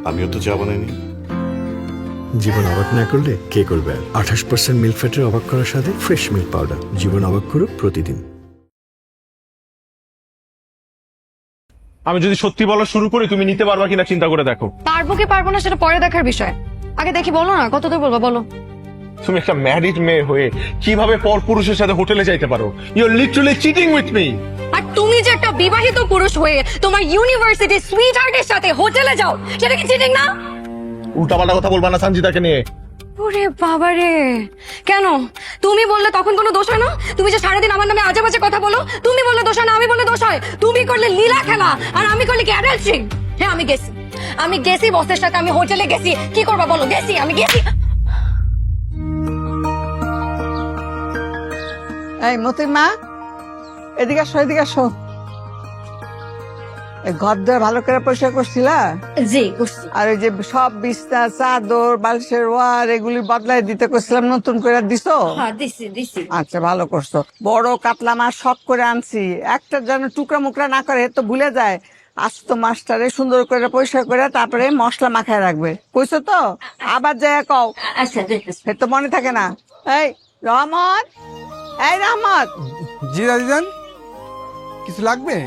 আমিও তো চা বানাইনি। জীবন অবাক না করলে কে করবে? 28% মিল্ক ফ্যাটের অবাক করার সাথে ফ্রেশ মিল্ক পাউডার। জীবন অবাক করুক প্রতিদিন। আমি যদি সত্যি বলা শুরু করি তুমি নিতে পারবা কিনা চিন্তা করে দেখো। পারবো কি পারবো না সেটা পরে দেখার বিষয়। আগে দেখি, বলো না কত দূর বলবো, বলো। তুমি একটা ম্যারিড মেয়ে হয়ে কিভাবে পর পুরুষের সাথে হোটেলে যাইতে পারো? You are literally cheating with me. আর তুমি যে একটা বিবাহিত পুরুষ হয়ে তোমার ইউনিভার্সিটি সুইট হার্টের সাথে হোটেলে যাও, সেটা কি চিটিং না? উল্টাপাল্টা কথা বলবা না সঞ্জিতাকে নিয়ে। ওরে বাবারে, কেন? তুমি বললে তখন কোনো দোষ হয় না? তুমি যে সারাদিন আমার নামে আজে বাজে কথা বলো, তুমি বললে দোষ হয় না, আমি বললে দোষ হয়? তুমি করলে লীলা খেলা আর আমি করলে কি অ্যাডাল্ট্রি? হ্যাঁ আমি গেছি বসের সাথে, আমি হোটেলে গেছি। কি করবা বলো? গেছি, আমি গেছি। এই মতির মা, এদিকে আসো, এদিকে আসো। এই ঘর ধরে ভালো করে পরিষ্কার করছিলা? জি করছি। আর ওই যে সব বিছনা চাদর বালিশের ওয়ার এগুলি বদলাই দিতে করছিলাম, নতুন করে দিছো? হ্যাঁ দিছি। আচ্ছা ভালো করছো। বড় কাতলা মাছ শখ করে আনছি, একটা যেন টুকরা মুকরা না করে, তো ভুলে যায়। আজ তো মাছটারে সুন্দর করে পরিষ্কার করে তারপরে মশলা মাখায় রাখবে, কইছো তো? আবার যায় কও। আচ্ছা এ তো মনে থাকে না। এই রহমত, এই রহমত। জি দাদিজান, কিছু লাগবে?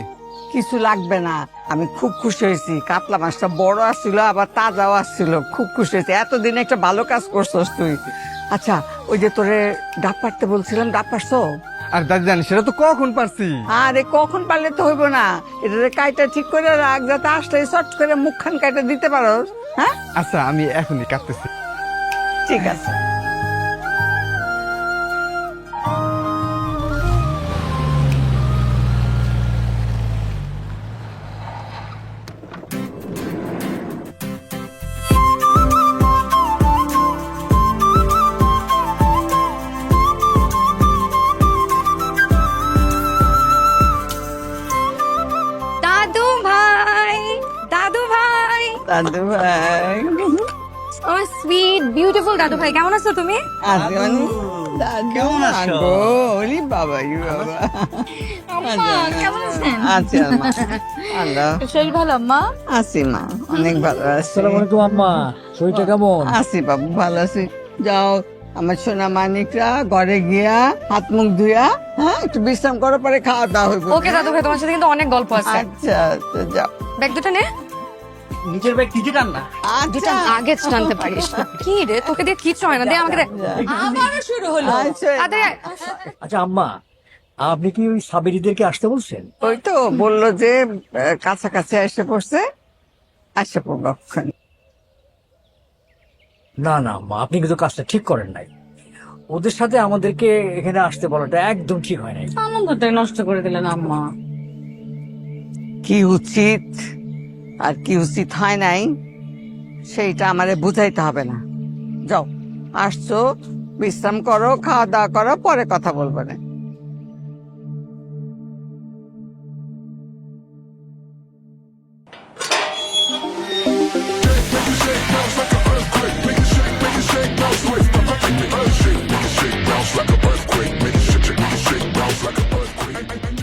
কিছু লাগবে না, আমি খুব খুশি হয়েছি। কাতলা মাছটা বড় আসছিল, আবার তাজাও আসছিল, খুব খুশি হয়েছি। এতদিন একটা ভালো কাজ করছস তুই। আচ্ছা, ওই যে তোরে ডাব পাড়তে বলছিলাম, ডাব পারছো? আর দাদিজান সেটা তো কখন পারছি। আরে কখন পারলে তো হইব না, এটা কাইটা ঠিক করে রাখ, যাতে আসলে চট করে মুখখান কাইটা দিতে পারো। হ্যাঁ আচ্ছা, আমি এখনই কাটতেছি। ঠিক আছে। দাদু ভাই, দাদু ভাই, দাদু ভাই, আমার সুইট বিউটিফুল দাদু ভাই, কেমন আছো তুমি? আজকে দাদু আগো, ওরে বাবা, ই বাবা। কেমন আছেন? আচ্ছা মা, আল্লাহ শরীর ভালো আম্মা? আছি মা, অনেক ভালো আছি। আসসালামু আলাইকুম আম্মা, শরীরটা কেমন? আছি বাবু, ভালো আছি। যাও আমার সোনা মানিকরা ঘরে গিয়া হাত মুখ ধুইয়া, হ্যাঁ একটু বিশ্রাম করো, পরে খাওয়া দাওয়া হইব। ওকে দাদু ভাই, তোমার সাথে কিন্তু অনেক গল্প আছে। আচ্ছা তো যাও। ব্যাগ দুটো নে। নিজের ব্যাগ নিজে টান না। দুটো আগে টানতে পারিস না। কি রে, তোকে দিয়ে কিচ্ছু হয় না, দে আমাকে দে। আবারও শুরু হলো। আচ্ছা, তাড়াতাড়ি আয়। আচ্ছা আম্মা, আপনি কি ওই সাবেরিদেরকে আসতে বলছেন? ওই তো বললো যে কাছাকাছি এসে পড়ছে, আসে পড়বো ওখানে। না না আম্মা, আপনি কিন্তু কাজটা ঠিক করেন নাই। ওদের সাথে আমাদেরকে এখানে আসতে বলাটা একদম ঠিক হয় নাই। আনন্দটাই নষ্ট করে দিলেন আম্মা। কি উচিত আর কি উচিত হয় নাই সেইটা আমারে বুঝাইতে হবে না। যাও, আসছো, বিশ্রাম করো, খাওয়া দাওয়া করো, পরে কথা বলবো না।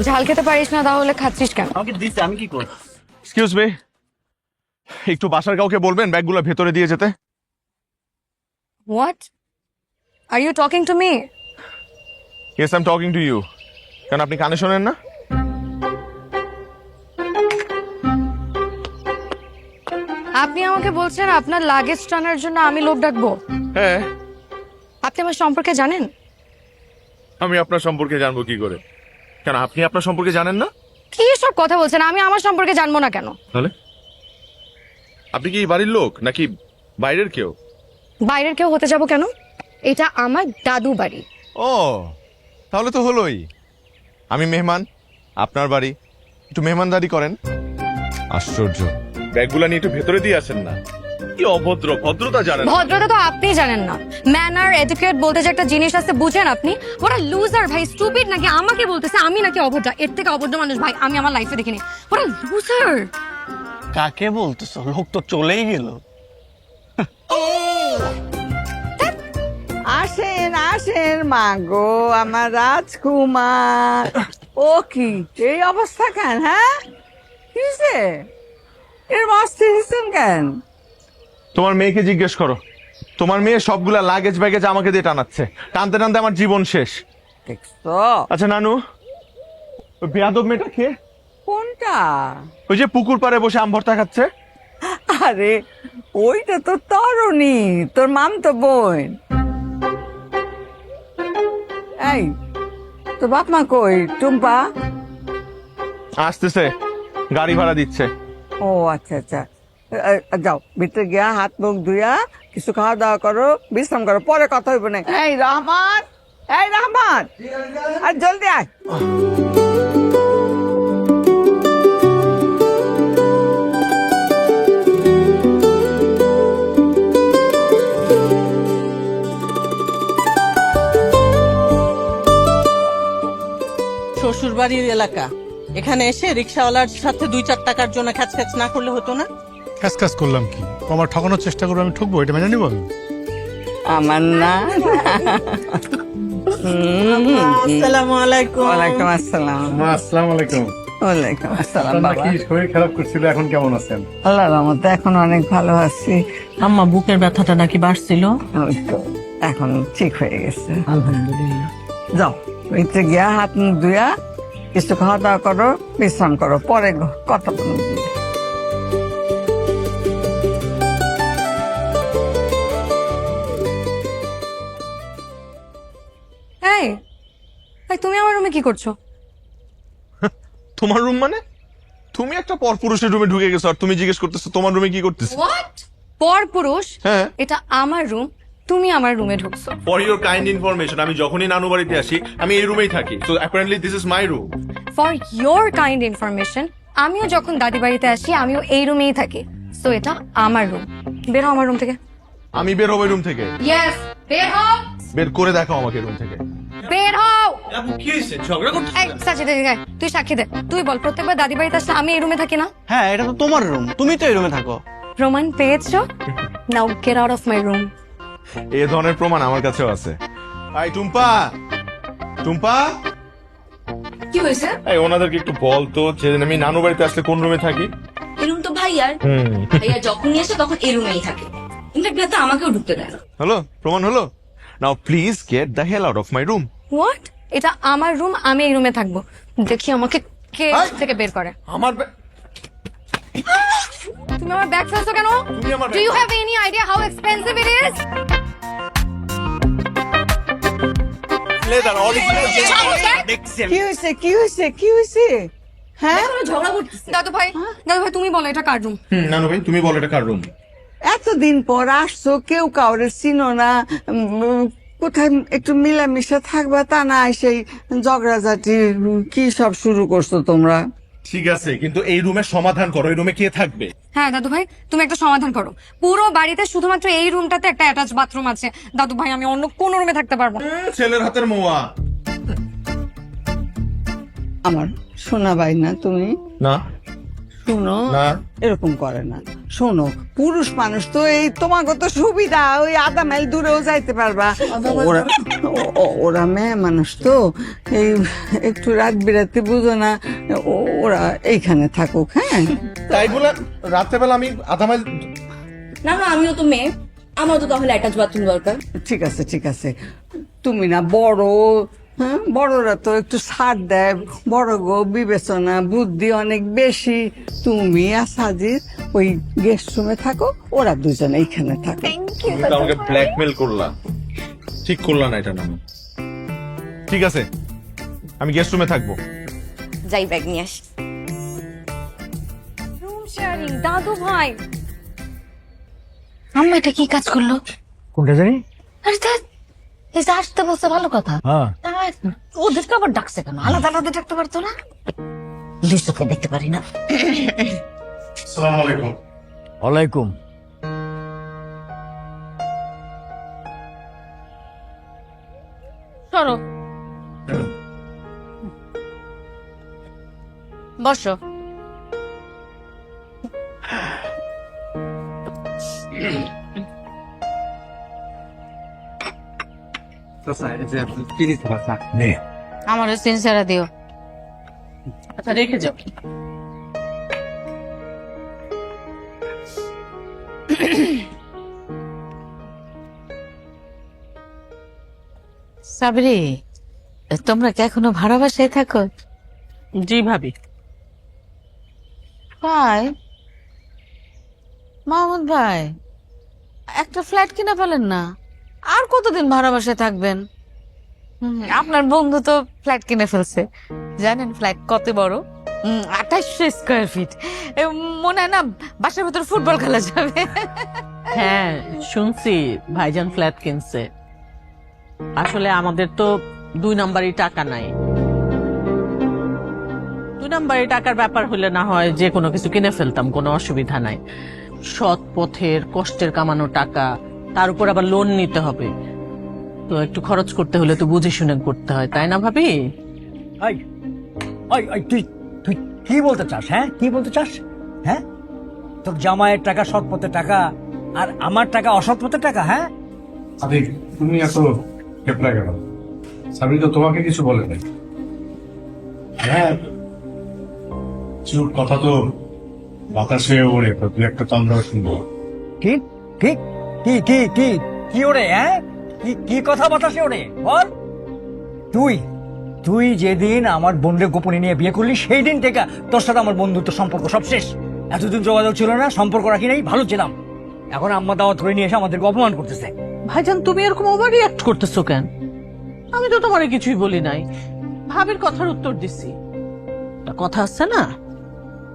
ঝাল খেতে পারিস না, তাহলে খাচ্ছিস কেন? আমাকে দিতে আমি কি করব? এক্সকিউজ মি, একটু বাসার কাউকে বলবেন ব্যাগগুলো ভেতরে দিয়ে যেতে। What are you talking to me? Yes I am talking to you. কেন আপনি কানে শোনেন না? আপনি আমাকে বলছেন আপনার লাগেজ টানার জন্য আমি লোক ডাকবো? হ্যাঁ, আপনি আমার সম্পর্কে জানেন? আমি আপনার সম্পর্কে জানবো কি করে? কেন আপনি আপনার সম্পর্কে জানেন না? কি সব কথা বলছেন? আমি আমার সম্পর্কে জানবো না কেন? তাহলে আপনি কি এই বাড়ির লোক নাকি বাইরের কেউ? বাইরের কেউ হতে যাব কেন? এটা আমার দাদু বাড়ি। ও, তাহলে তো হলোই। আমি মেহমান, আপনার বাড়ি, একটু মেহমানদারি করেন। আশ্চর্য, ব্যাগগুলা নিয়ে একটু ভেতরে দিয়ে আসেন না। কি অভদ্র, ভদ্রতা জানেন না। ভদ্রতা তো আপনিই জানেন না। ম্যানার এটিকেট বলতে যে একটা জিনিস আছে, বুঝেন আপনি? ওরা লুজার ভাই, স্টুপিড নাকি আমাকে বলতেছে আমি নাকি অভদ্র? এর থেকে অভদ্র মানুষ ভাই আমি আমার লাইফে দেখিনি। ওরা লুজার। কাকে বলতেছো? লোক তো চলেই গেল। আসেন আসেন মা গো, আমার রাজকুমার। ও কি এই অবস্থা কেন? হ্যাঁ কিসে এর অস্থির হয়েছেন কেন? তোমার মেয়েকে জিজ্ঞেস করো, তোমার মেয়ে সবগুলা লাগেজ ব্যাগেজ আমাকে দিয়ে টানাচ্ছে, টানতে টানতে আমার জীবন শেষ। দেখছো আচ্ছা নানু, ওই বেয়াদব মেয়েটা কে? কোনটা? ওই যে পুকুর পাড়ে বসে আম ভর্তা খাচ্ছে। আরে ওইটা তো তরুণী, তোর মাম তো বোন। এই তোর বাপ মা কই? টুম্পা? আসতেছে, গাড়ি ভাড়া দিচ্ছে। ও আচ্ছা আচ্ছা, যাও ভিতরে গিয়া হাত মুখ ধুইয়া কিছু খাওয়া দাওয়া করো, বিশ্রাম করো, পরে কথা হইব না। এই রহমান, এই রহমান, আর জলদি আয়। শ্বশুর বাড়ির এলাকা, এখানে এসে রিক্সাওয়ালার সাথে 2-4 টাকার জন্য খ্যাচ খ্যাচ না করলে হতো না? কাজ কাজ করলাম কি? ও আমার ঠকানোর চেষ্টা করবো, আমি ঠকবো? এটা মেনে নিব আমি? আমার না। আসসালামু আলাইকুম। ওয়ালাইকুম আসসালাম। আসসালামু আলাইকুম। ওয়ালাইকুম আসসালাম বাবা। শরীর খারাপ করছিল, এখন কেমন আছেন? আল্লাহর রহমতে এখন অনেক ভালো আছি। আম্মা বুকের ব্যথাটা নাকি বাড়ছিল? ওই তো, এখন ঠিক হয়ে গেছে। আলহামদুলিল্লাহ। যাও ভিতরে গিয়া হাত মুখ ধুইয়া কিছু খাওয়া দাওয়া করো, বিশ্রাম করো, পরে কথা বলবো। এই এই, তুমি আমার রুমে কি করছো? তোমার রুম মানে? তুমি একটা পরপুরুষের রুমে ঢুকে গেছো আর তুমি জিজ্ঞেস করতেছো তোমার রুমে কি করতেছো? হোয়াট? পর পুরুষ? হ্যাঁ। এটা আমার রুম, তুমি আমার রুমে ঢুকছো। ফর ইউর কাইন্ড ইনফরমেশন, আমি যখনই নানু বাড়িতে আসি আমি এই রুমেই থাকি। So apparently this is my room. For your kind information, আমিও যখন দাদি বাড়িতে আসি আমিও এই রুমেই থাকি। সো এটা আমার রুম। বের হও আমার রুম থেকে। আমি বের হবো রুম থেকে। ইয়েস, বের হও। বের করে দেখাও আমাকে রুম থেকে। বের হও। কি হয়েছে? ঝগড়া করতে? এই সাজিদ, এদিকে আয়। তুই সাক্ষী দে। তুই বল, প্রত্যেকবার দাদি বাড়িতে আসলে আমি এই রুমে থাকি না? হ্যাঁ, এটা তো তোমার রুম, তুমি তো এই রুমে থাকো। প্রমাণ পেয়েছো? নাও get out of my room. এই ধরনের প্রমাণ আমার কাছেও আছে। আই টুম্পা, টুম্পা, কি হয়েছে? এই ওনাদেরকে একটু বল তো যে আমি নানু বাড়িতে আসলে কোন রুমে থাকি। এই রুম তো ভাইয়ার। ভাইয়া যখনই আসে তখন এই রুমেই থাকে। ইনফ্যাক্ট ভাইয়া তো আমাকেও ঢুকতে দেয় না। হলো, প্রমাণ হলো। Now please get the hell out of my room. What? এটা আমার রুম, আমি এই রুমে থাকবো। দেখি আমাকে কে এই! থেকে বের করে। আমার তুমি আমার ব্যাগ ফেলছো কেন? তুমি আমার do you have any idea how expensive it is? কি হয়েছে, কি হয়েছে, কি হয়েছে? হ্যাঁ ঝগড়া করতেছে। দাদু ভাই, দাদু ভাই তুমি বলো এটা কার রুম? নানু ভাই তুমি বলো এটা কার রুম? এতদিন পর আসছো, কেউ কাউরে চিনো না, কোথায় একটু মিলামিশা থাকবা, তা না সেই ঝগড়াঝাটি কি সব শুরু করছো তোমরা? ঠিক আছে, কিন্তু এই রুমের সমাধান করো। এই রুমে কে থাকবে? হ্যাঁ দাদু ভাই, তুমি একটা সমাধান করো। পুরো বাড়িতে শুধুমাত্র এই রুমটাতে একটা অ্যাটাচ বাথরুম আছে। দাদু ভাই আমি অন্য কোনো রুমে থাকতে পারবো না। ছেলের হাতের মোয়া। আমার শোনা ভাই না তুমি? না শুনো, না। এরকম করে না। শোনো, পুরুষ মানুষ তো এই তোমাকে তো সুবিধা, ওই আধা মাইল দূরেও যাইতে পারবা। ওরা মেয়ে মানুষ তো, এই একটু রাত বিরাতে বুঝো না, ওরা এইখানে থাকুক। হ্যাঁ তাই বলে রাত্রেবেলা আমি আধা মাইল? না না, আমিও তো মেয়ে, আমারও তো তাহলে অ্যাটাচ বাথরুম দরকার। ঠিক আছে, ঠিক আছে। তুমি না বড়, হ্যাঁ বড়রা তো একটু ছাড় দেয়, বড় গো বিবেচনা বুদ্ধি অনেক বেশি। তুমি আর সাজিদ ওই গেস্ট রুমে থাকো, ওরা দুজন এইখানে থাকো। তুমি তো আমাকে ব্ল্যাকমেল করলা, ঠিক করলা না এটা। নানু ঠিক আছে, আমি গেস্ট রুমে থাকবো। যাই ব্যাগ নিয়ে আসি। রুম শেয়ারিং, দাদু ভাই। আম্মা এটা কি কাজ করলো? কোনটা জানি? আরে ধ্যাৎ, এই যে আসতে বলছে ভালো কথা, হ্যাঁ, ওদেরকে আবার ডাকছে কেন? আলাদা আলাদা ডাকতে পারতো না? লিস্টকে দেখতে পারি না। আসসালামু আলাইকুম। ওয়ালাইকুম। সরো, বসো। আমার সিনসারা দিও। আচ্ছা রেখে যাও। সাবরি, তোমরা কি এখনো ভাড়া বাসায় থাকো? জি ভাবি। ভাই, মাহমুদ ভাই, একটা ফ্ল্যাট কিনে ফেলেন না। আর কতদিন ভাড়া বাসায় থাকবেন? আপনার বন্ধু তো ফ্ল্যাট কিনে ফেলছে। জানেন ফ্ল্যাট কত বড়? 2800 স্কোয়ার ফিট। মনে হয় না বাসার ভেতর ফুটবল খেলা যাবে। হ্যাঁ শুনছি ভাইজান ফ্ল্যাট কিনছে। আসলে আমাদের তো 2 নাম্বারই টাকা নাই। 2 নাম্বারই টাকার ব্যাপার হলে না হয় যে কোনো কিছু কিনে ফেলতাম, কোনো অসুবিধা নাই। সৎ পথের কষ্টের কামানো টাকা, তার উপর আবার লোন নিতে হবে, তো একটু খরচ করতে হলে তো বুঝে শুনে করতে হয়, তাই না ভাবি? আই আই আই তুই তুই কি বলতে চাস? হ্যাঁ, কি বলতে চাস? হ্যাঁ, তোর জামাইয়ের টাকা সৎ পথের টাকা, আর আমার টাকা অসৎ পথের টাকা? হ্যাঁ, আদিক, তুমি এত কেপলা গেল, সাবরি তো তোমাকে কিছু বলে নাই। হ্যাঁ, চুপ, কথা তো বাতাসে ওড়ে, তো দু একটা তো আমরা শুনবো। কি কি কি কি কি কি ওরে? হ্যাঁ, কি কি কথা বাতাসে ওরে? বল। তুই তুই যেদিন আমার বোনকে গোপনে নিয়ে বিয়ে করলি, সেই দিন থেকে তোর সাথে আমার বন্ধুত্ব সম্পর্ক সব শেষ। এতদিন যোগাযোগ ছিল না, সম্পর্ক রাখি নাই, ভালো ছিলাম। এখন আম্মা দাওয়াত ধরে নিয়ে এসে আমাদেরকে অপমান করতেছে। ভাইজান তুমি এরকম ওভার রিয়াক্ট করতেছো কেন? আমি তো তোমারে কিছুই বলি নাই, ভাবির কথার উত্তর দিছি। একটা কথা আছে না,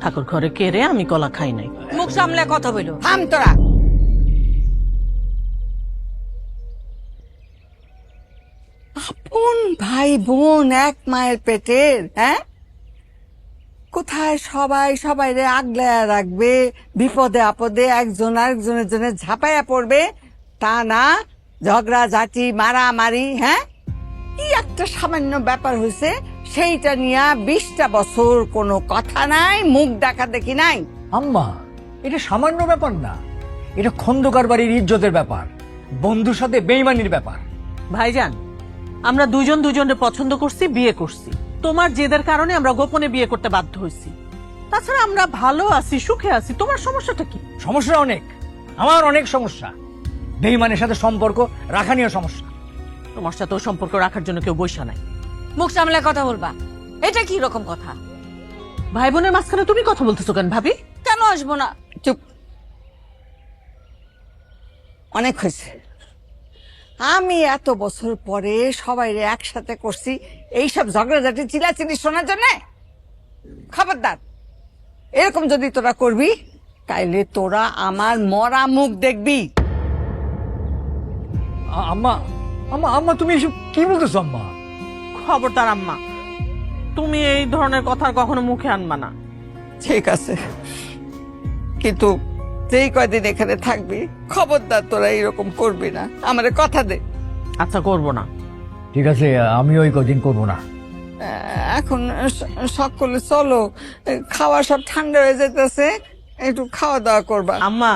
ঠাকুর ঘরে কেড়ে আমি কলা খাই নাই। মুখ সামলে কথা বলো। থাম তোরা। আপন ভাই বোন, এক মায়ের পেটের। হ্যাঁ, কোথায় সবাই সবাই রে আগলায়া রাখবে, বিপদে আপদে একজন আরেকজনের জন্য ঝাঁপাইয়া পড়বে, তা না ঝগড়া ঝাঁটি মারামারি। হ্যাঁ, কি একটা সামান্য ব্যাপার হয়েছে, সেইটা নিয়ে 20টা বছর কোনো কথা নাই, মুখ দেখা দেখি নাই। আম্মা, এটা সামান্য ব্যাপার না, এটা খন্দকার বাড়ির ইজ্জতের ব্যাপার, বন্ধুর সাথে বেইমানির ব্যাপার। ভাইজান, আমরা দুজন দুজনের পছন্দ করছি, বিয়ে করছি। তোমার জেদের কারণে আমরা গোপনে বিয়ে করতে বাধ্য হয়েছি। তাছাড়া আমরা ভালো আছি, সুখে আছি, তোমার সমস্যাটা কি? সমস্যা অনেক, আমার অনেক সমস্যা। বেইমানের সাথে সম্পর্ক রাখা নিয়ে সমস্যা। তোমার সাথেও সম্পর্ক রাখার জন্য কেউ বৈশা নাই। মুখ সামলে কথা বলবা। এটা কি রকম কথা? ভাই বোনের মাঝখানে তুমি কথা বলতেছো কেন ভাবি? কেন আসবো না? চুপ। অনেক হয়েছে। আমি এত বছর পরে সবাই একসাথে করছি এইসব ঝগড়াঝাটি চিলাচিলি শোনার জন্য? খবরদার, এরকম যদি তোরা করবি তাইলে তোরা আমার মরা মুখ দেখবি। আম্মা আম্মা আম্মা, তুমি এসব কি বলতেছো আম্মা? খবরদার আম্মা, তুমি এই ধরনের কথা কখনো মুখে আনবা না। ঠিক আছে, কিন্তু যেই কয়দিন এখানে থাকবি খবরদার তোরা এরকম করবি না, আমারে কথা দে। আচ্ছা, করবো না। ঠিক আছে, আমি ওই কদিন করবো না। এখন সকলে চলো, খাওয়া সব ঠান্ডা হয়ে যেতেছে, একটু খাওয়া দাওয়া করবা। আম্মা,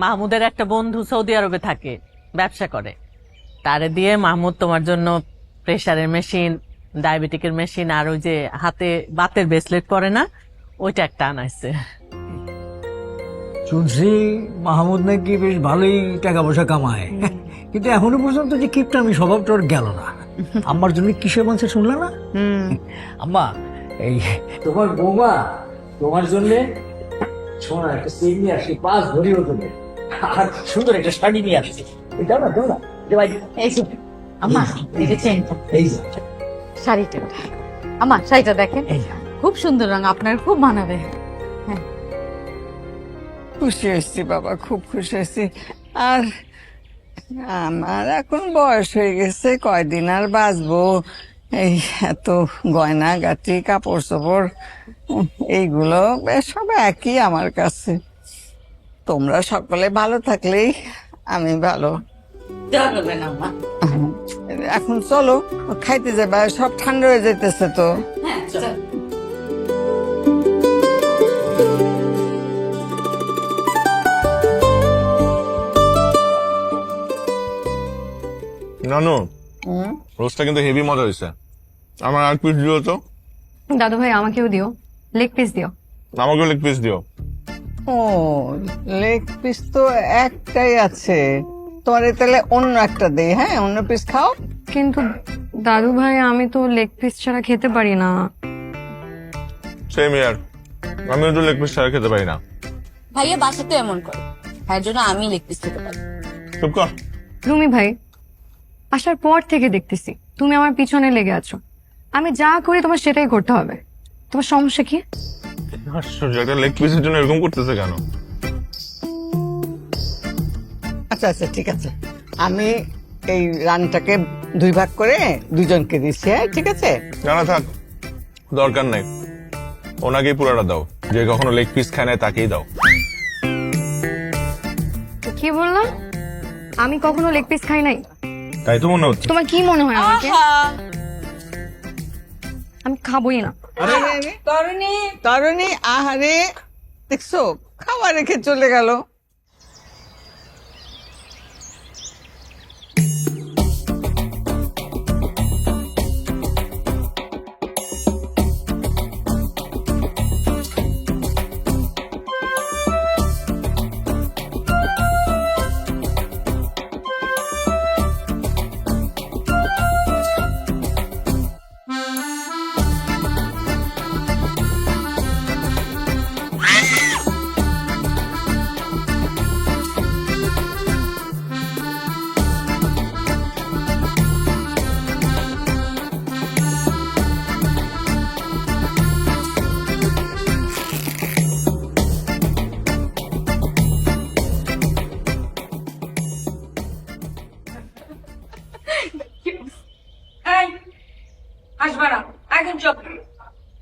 মাহমুদের একটা বন্ধু সৌদি আরবে থাকে, ব্যবসা করে, তারে দিয়ে মাহমুদ তোমার জন্য প্রেসারের মেশিন, ডায়াবেটিকের মেশিন, আর ওই যে হাতে বাতের ব্রেসলেট পরে না, ওইটা একটা আনাইছে। শুনছি মাহমুদ নাকি বেশ ভালোই টাকা পয়সা কামায়, কিন্তু এখনো পর্যন্ত যে কিপটা আমি স্বভাবটা ওর গেল না। আম্মার জন্য কিসের মাংসে শুনলে না? আম্মা, এই তোমার বৌমা তোমার জন্য সোনা একটা চেন নিয়ে আসি, 5 ভরি ওজনের, আর সুন্দর একটা শাড়ি নিয়ে আসছি। দাও না, দাও না। আম্মা, দেখেছেন এই যে, শাড়িটা? আম্মা, শাড়িটা দেখেন, এই যে। খুব সুন্দর রং, আপনার খুব মানাবে। খুশি হয়েছি বাবা, খুব খুশি হয়েছি। আর আমার এখন বয়স হয়ে গেছে, কয়দিন আর বাঁচবো? এই এত গয়না গাটি, কাপড় চোপড়, এইগুলো সব একই আমার কাছে। তোমরা সকলে ভালো থাকলেই আমি ভালো। এখন চলো খাইতে যাবা, সব ঠান্ডা হয়ে যাইতেছে তো। নানু, রোজটা কিন্তু হেভি মজা হয়েছে। আমার আর পিস দিও তো। দাদু ভাই, আমাকেও দিও, লেগ পিস দিও। আমাকেও লেগ পিস দিও। ও, লেগ পিস তো একটাই আছে, তোমার তাহলে অন্য একটা দে, হ্যাঁ অন্য পিস খাও। কিন্তু দাদু ভাই আমি তো লেগ পিস ছাড়া খেতে পারি না। সেম ইয়ার, আমিও তো লেগ পিস ছাড়া খেতে পারি না। ভাইয়া বাসাতে এমন করে, তার জন্য আমি লেগ পিস খেতে পারি। চুপ কর। রুমি ভাই, আসার পর থেকে দেখতেছি তুমি আমার পিছনে লেগে আছো। আমি যা করি তোমার সেটাই করতে হবে। তোমার সমস্যা কি? আশ্চর্য, একটা লেগ পিসের জন্য এরকম করতেছে কেন? আচ্ছা আচ্ছা ঠিক আছে, আমি এই রানটাকে 2 ভাগ করে 2জনকে দিচ্ছি, হ্যাঁ ঠিক আছে। জানা থাক, দরকার নাই। ওনাকেই পুরাটা দাও, যে কখনো লেগ পিস খায় না তাকেই দাও। কি বললাম? আমি কখনো লেগ পিস খাই নাই? তাই তো মনে হচ্ছে। তোমার কি মনে হয় আমাকে? আমি খাবোই না। তরুণী তরুণী, আহারে দেখছো খাবার রেখে চলে গেল।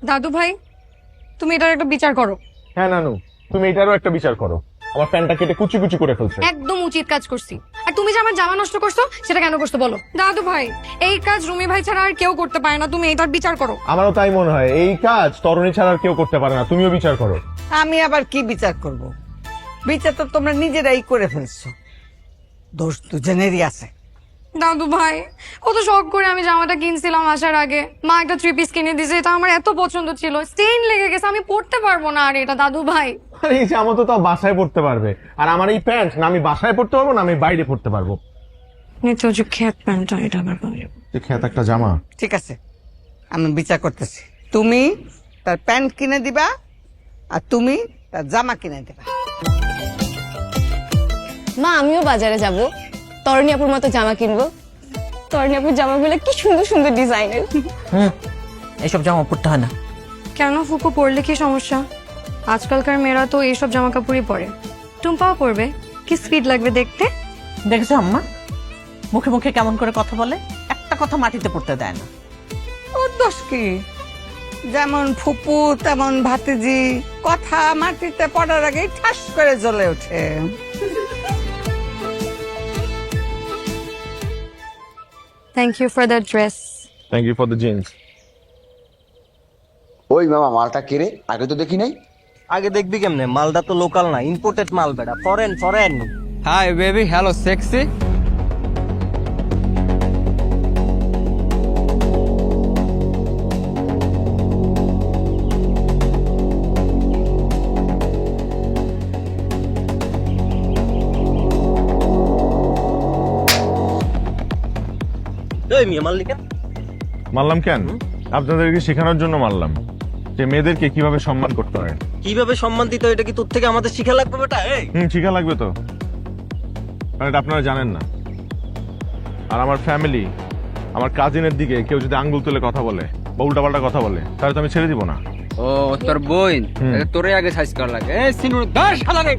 দাদু ভাই, তুমি এটার একটা বিচার করো। হ্যাঁ নানু, তুমি এটারও একটা বিচার করো। আমার প্যান্টটা কেটে কুচি কুচি করে ফেলছে। একদম উচিত কাজ করছি। আর তুমি যে আমার জামা নষ্ট করছো সেটা কেন করছো বলো? দাদু ভাই, এই কাজ রুমি ভাই ছাড়া আর কেউ করতে পারে না। তুমি এটার বিচার করো। আমারও তাই মনে হয়, এই কাজ তরুণী ছাড়া আর কেউ করতে পারে না। তুমিও বিচার করো। আমি আবার কি বিচার করব? বিচার তো তোমরা নিজেরাই করে ফেলছো, দোষ দুজনেরই আছে। দাদু ভাই, কত শখ করে আমি জামাটা কিনছিলাম আসার আগে। মা একটা 3 পিস কিনে দিয়েছে, এটা আমার এত পছন্দ ছিল। স্টেইন লেগে গেছে, আমি পরতে পারবো না আর এটা। দাদু ভাই, এই জামা তো তাও বাসায় পড়তে পারবে, আর আমার এই প্যান্ট না আমি বাসায় পড়তে পারবো না আমি বাইরে পড়তে পারবো। নিতে যে খেত প্যান্টটা, এটা আবার পারবো। খেত একটা জামা। ঠিক আছে, আমি বিচার করতেছি। তুমি তার প্যান্ট কিনে দিবা আর তুমি তার জামা কিনে দিবা। মা, আমিও বাজারে যাব, তরুণী আপুর মতো জামা কিনবো। তরুণী আপুর জামাগুলো কি সুন্দর সুন্দর ডিজাইনের। এইসব জামা পরতে হয় না। কেন ফুকু, পরলে কি সমস্যা? আজকালকার মেয়েরা তো এইসব জামা কাপড়ই পরে। টুম্পাও পরবে, কি স্পিড লাগবে দেখতে। দেখেছো আম্মা, মুখে মুখে কেমন করে কথা বলে, একটা কথা মাটিতে পড়তে দেয় না। ওর দোষ কি? যেমন ফুপু তেমন ভাতিজি, কথা মাটিতে পড়ার আগে ঠাস করে জ্বলে ওঠে। Thank you for the dress. Thank you for the jeans. ওই মামা, মালটা কেড়ে আগে তো দেখি নাই। আগে দেখবি কেমনে? মালটা তো লোকাল না, ইম্পোর্টেড মাল বেটা, foreign foreign. Hi baby, hello sexy. এই মিয়া মাল লিখেন। মারলাম কেন? আপনাদেরকে শেখানোর জন্য মারলাম যে মেয়েদেরকে কিভাবে সম্মান করতে হয়। কিভাবে সম্মান দিতে হয় এটা কি তোর থেকে আমাদের শিখা লাগবে বেটা? এই শিখা লাগবে তো, কারণ এটা আপনারা জানেন না। আর আমার ফ্যামিলি, আমার কাজিনের দিকে কেউ যদি আঙ্গুল তুলে কথা বলে বা উল্টাপাল্টা কথা বলে, তাহলে তো আমি ছেড়ে দিব না। ও তোর বোন, তোরে আগে সাইজ করা লাগে। এই সিনুর 10 হাজারে।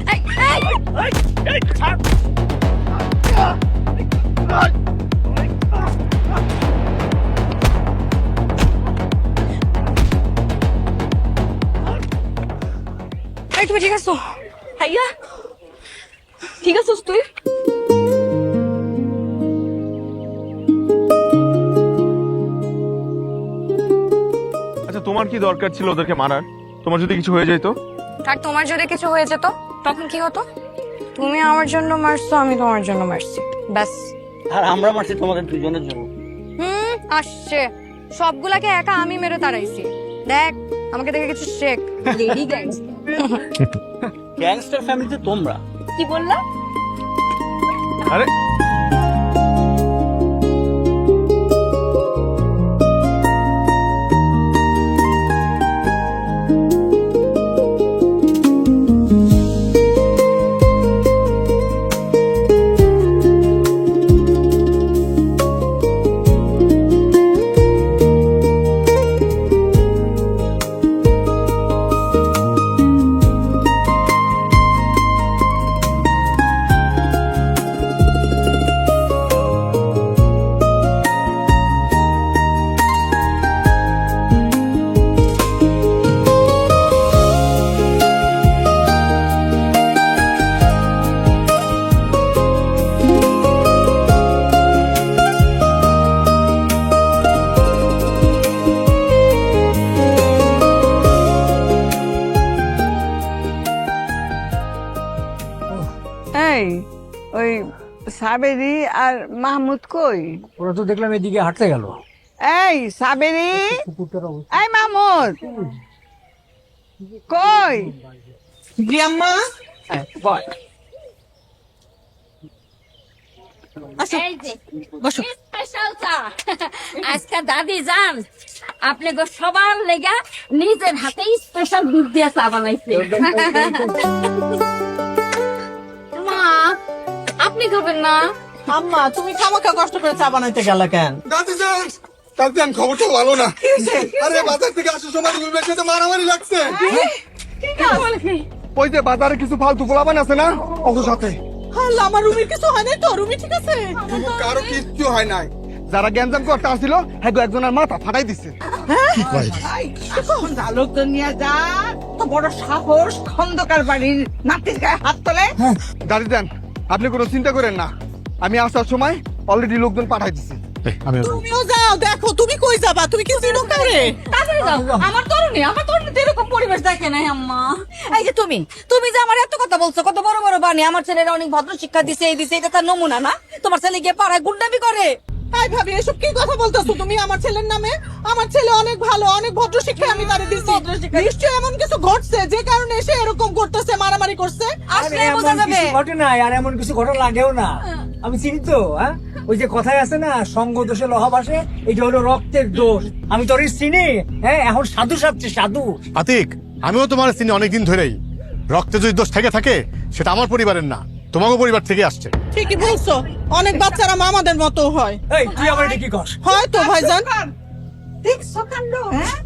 এই তুমি ঠিক আছো? ভাইয়া, ঠিক আছিস তুই? আচ্ছা, তোমার কি দরকার ছিল ওদেরকে মারার? তোমার যদি কিছু হয়ে যেত? আর তোমার যদি কিছু হয়ে যেত তখন কি হতো? তুমি আমার জন্য মারছো, আমি তোমার জন্য মারছি, ব্যাস। আর আমরা মারছি তোমাদের দুজনের জন্য। আসছে সবগুলাকে একা আমি মেরে তাড়াইছি। দেখ, আমাকে দেখে কিছু শেখ। Lady gangster. গ্যাংস্টার ফ্যামিলিতে তোমরা। কি বললা? আরে সাবেরি আর মাহমুদ কই? ওরা তো দেখলাম এদিকে হাঁটতে গেল। এই সাবেরি, কুকুরটার অবস্থা এই মাহমুদ কই? জি আম্মা। বল। বসো। আজকে দাদি যান আপনি গো সবার লেগা নিজের হাতে স্পেশাল দুধ দিয়ে চা বানাইছে। মা আপনি খাবেন না? আম্মা তুমি খামাখা কষ্ট করে চা বানাইতে গেলা কেন? দাদিজান খবরটা ভালো না। আরে বাজার থেকে আসার সময় রুমির সাথে মারামারি লাগছে। ওই যে বাজারে কিছু ফালতু পোলাপান আছে না, ওর সাথে। আল্লাহ, আমার রুমির কিছু হয় নাই তো? রুমি ঠিক আছে? কারো কিচ্ছু হয় নাই। যারা গ্যাঞ্জাম করতে আসছিল হ্যাঁ একজনের মাথা ফাটাই দিছে। আলোক তো নিয়ে যা, তো বড় সাহস খন্দকার বাড়ির নাতির গায়ে হাত তোলে। দাদিজান আপনি কোনো চিন্তা করেন না, আমি আসার সময় অলরেডি লোকজন পাঠাই দিছি। তুমিও যাও, দেখো তুমি কই যাবা? তুমি কি চিনো কারে? তাড়াতাড়ি যাও। আমার তরুণী তো এরকম পরিবেশ দেখে নাই আম্মা। এই যে তুমি যে আমার এত কথা বলছো, কত বড় বড় বাণী, আমার ছেলেরা অনেক ভদ্র শিক্ষা দিছে, এই দিছে, এটা তার নমুনা না? তোমার ছেলে গিয়ে পাড়ায় গুন্ডামি করে। তাই ভাবি এসব কি কথা বলতেছো তুমি আমার ছেলের নামে? আমার ছেলে অনেক ভালো, অনেক ভদ্র শিক্ষা আমি তারে দিছি। নিশ্চয়ই এমন কিছু ঘটছে যে কারণে এসে এরকম করতেছে, মারামারি করছে। আসলে বোঝা যাবে। ঘটে নাই, আর এমন কিছু ঘটনা লাগেও না। আমি চিনি তো, হ্যাঁ ওই যে কথায় আছে না, সঙ্গ দোষে লোহা ভাসে, এটা হলো রক্তের দোষ। আমি তোর চিনি, হ্যাঁ এখন সাধু সাজছে সাধু। আতিক, আমিও তোমার চিনি অনেকদিন ধরেই। রক্তে যদি দোষ থেকে থাকে সেটা আমার পরিবারের না, তোমাকে পরিবার থেকে আসছে। ঠিকই বলছো, অনেক বাচ্চারা মামাদের মতো হয়। এই তুই আমার এটা কি কর? হয়তো ভাইজান। দেখছো কাণ্ড, হ্যাঁ?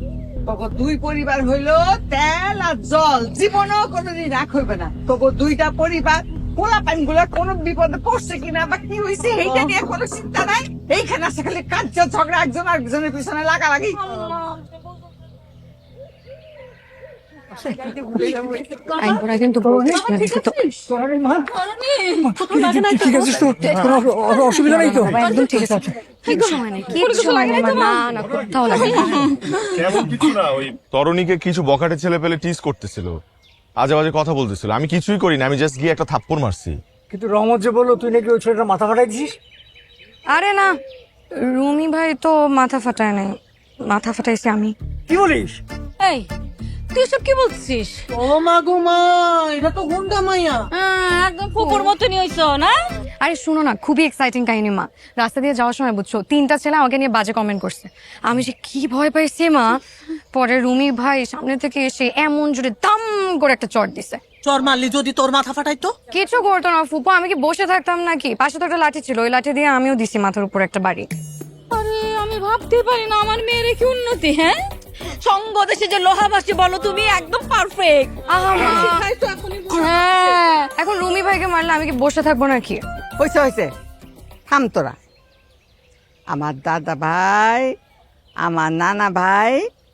তবু দুই পরিবার হইলো তেল আর জল, জীবনও কোনোদিন রাখ হইবে না। তবু দুইটা পরিবার পোলাপান গুলা কোন বিপদে পড়ছে কিনা বা কি হয়েছে এইটা নিয়ে কোনো চিন্তা নাই। এইখানে আছে খালি কার্য ঝগড়া, একজন আরেকজনের পিছনে লাগালাগি। কিন্তু ঠিক আছে তো, কোনো অসুবিধা নেই তো? একদম ঠিক আছে। কেমন কিছু না, ওই তরুণীকে কিছু বখাটে ছেলে পেলে টিজ করতেছিল, আজে বাজে কথা বলতেছিল। আমি কিছুই করি না, আমি জাস্ট গিয়ে একটা থাপ্পড় মারছি। কিন্তু রহমত যে বললো তুই নাকি ওই ছেলেটার মাথা ফাটাই দিছিস। আরে না, রুমি ভাই তো মাথা ফাটায় নাই, মাথা ফাটাইছি আমি। কি বলিস? এই তুই সব কি বলছিস? ও মা গো মা, এটা তো গুন্ডা মাইয়া। একদম কুকুর মতনই হইছো না? আরে শুনো না, খুবই এক্সাইটিং কাহিনী মা। রাস্তা দিয়ে যাওয়ার সময় বুঝছো 3টা ছেলে আমাকে নিয়ে বাজে কমেন্ট করছে। আমি যে কি ভয় পাইছি মা। পরে রুমি ভাই সামনে থেকে এসে এমন জোরে দাম করে একটা চড় দিছে। চর মারলি যদি তোর মাথা ফাটাইতো? কিছু করতো না ফুপু, আমি কি বসে থাকতাম নাকি? পাশে তো একটা লাঠি ছিল, ওই লাঠি দিয়ে আমিও দিছি মাথার উপর একটা বাড়ি। আরে আমি ভাবতে পারি না আমার মেয়ের কি উন্নতি। হ্যাঁ, সঙ্গ দেশে যে লোহাবাসী বলো তুমি, একদম পারফেক্ট। হ্যাঁ, এখন রুমি ভাইকে মারলে আমি কি বসে থাকবো নাকি? হয়েছে হয়েছে, থাম তোরা। আমার দাদা ভাই, আমার নানা ভাই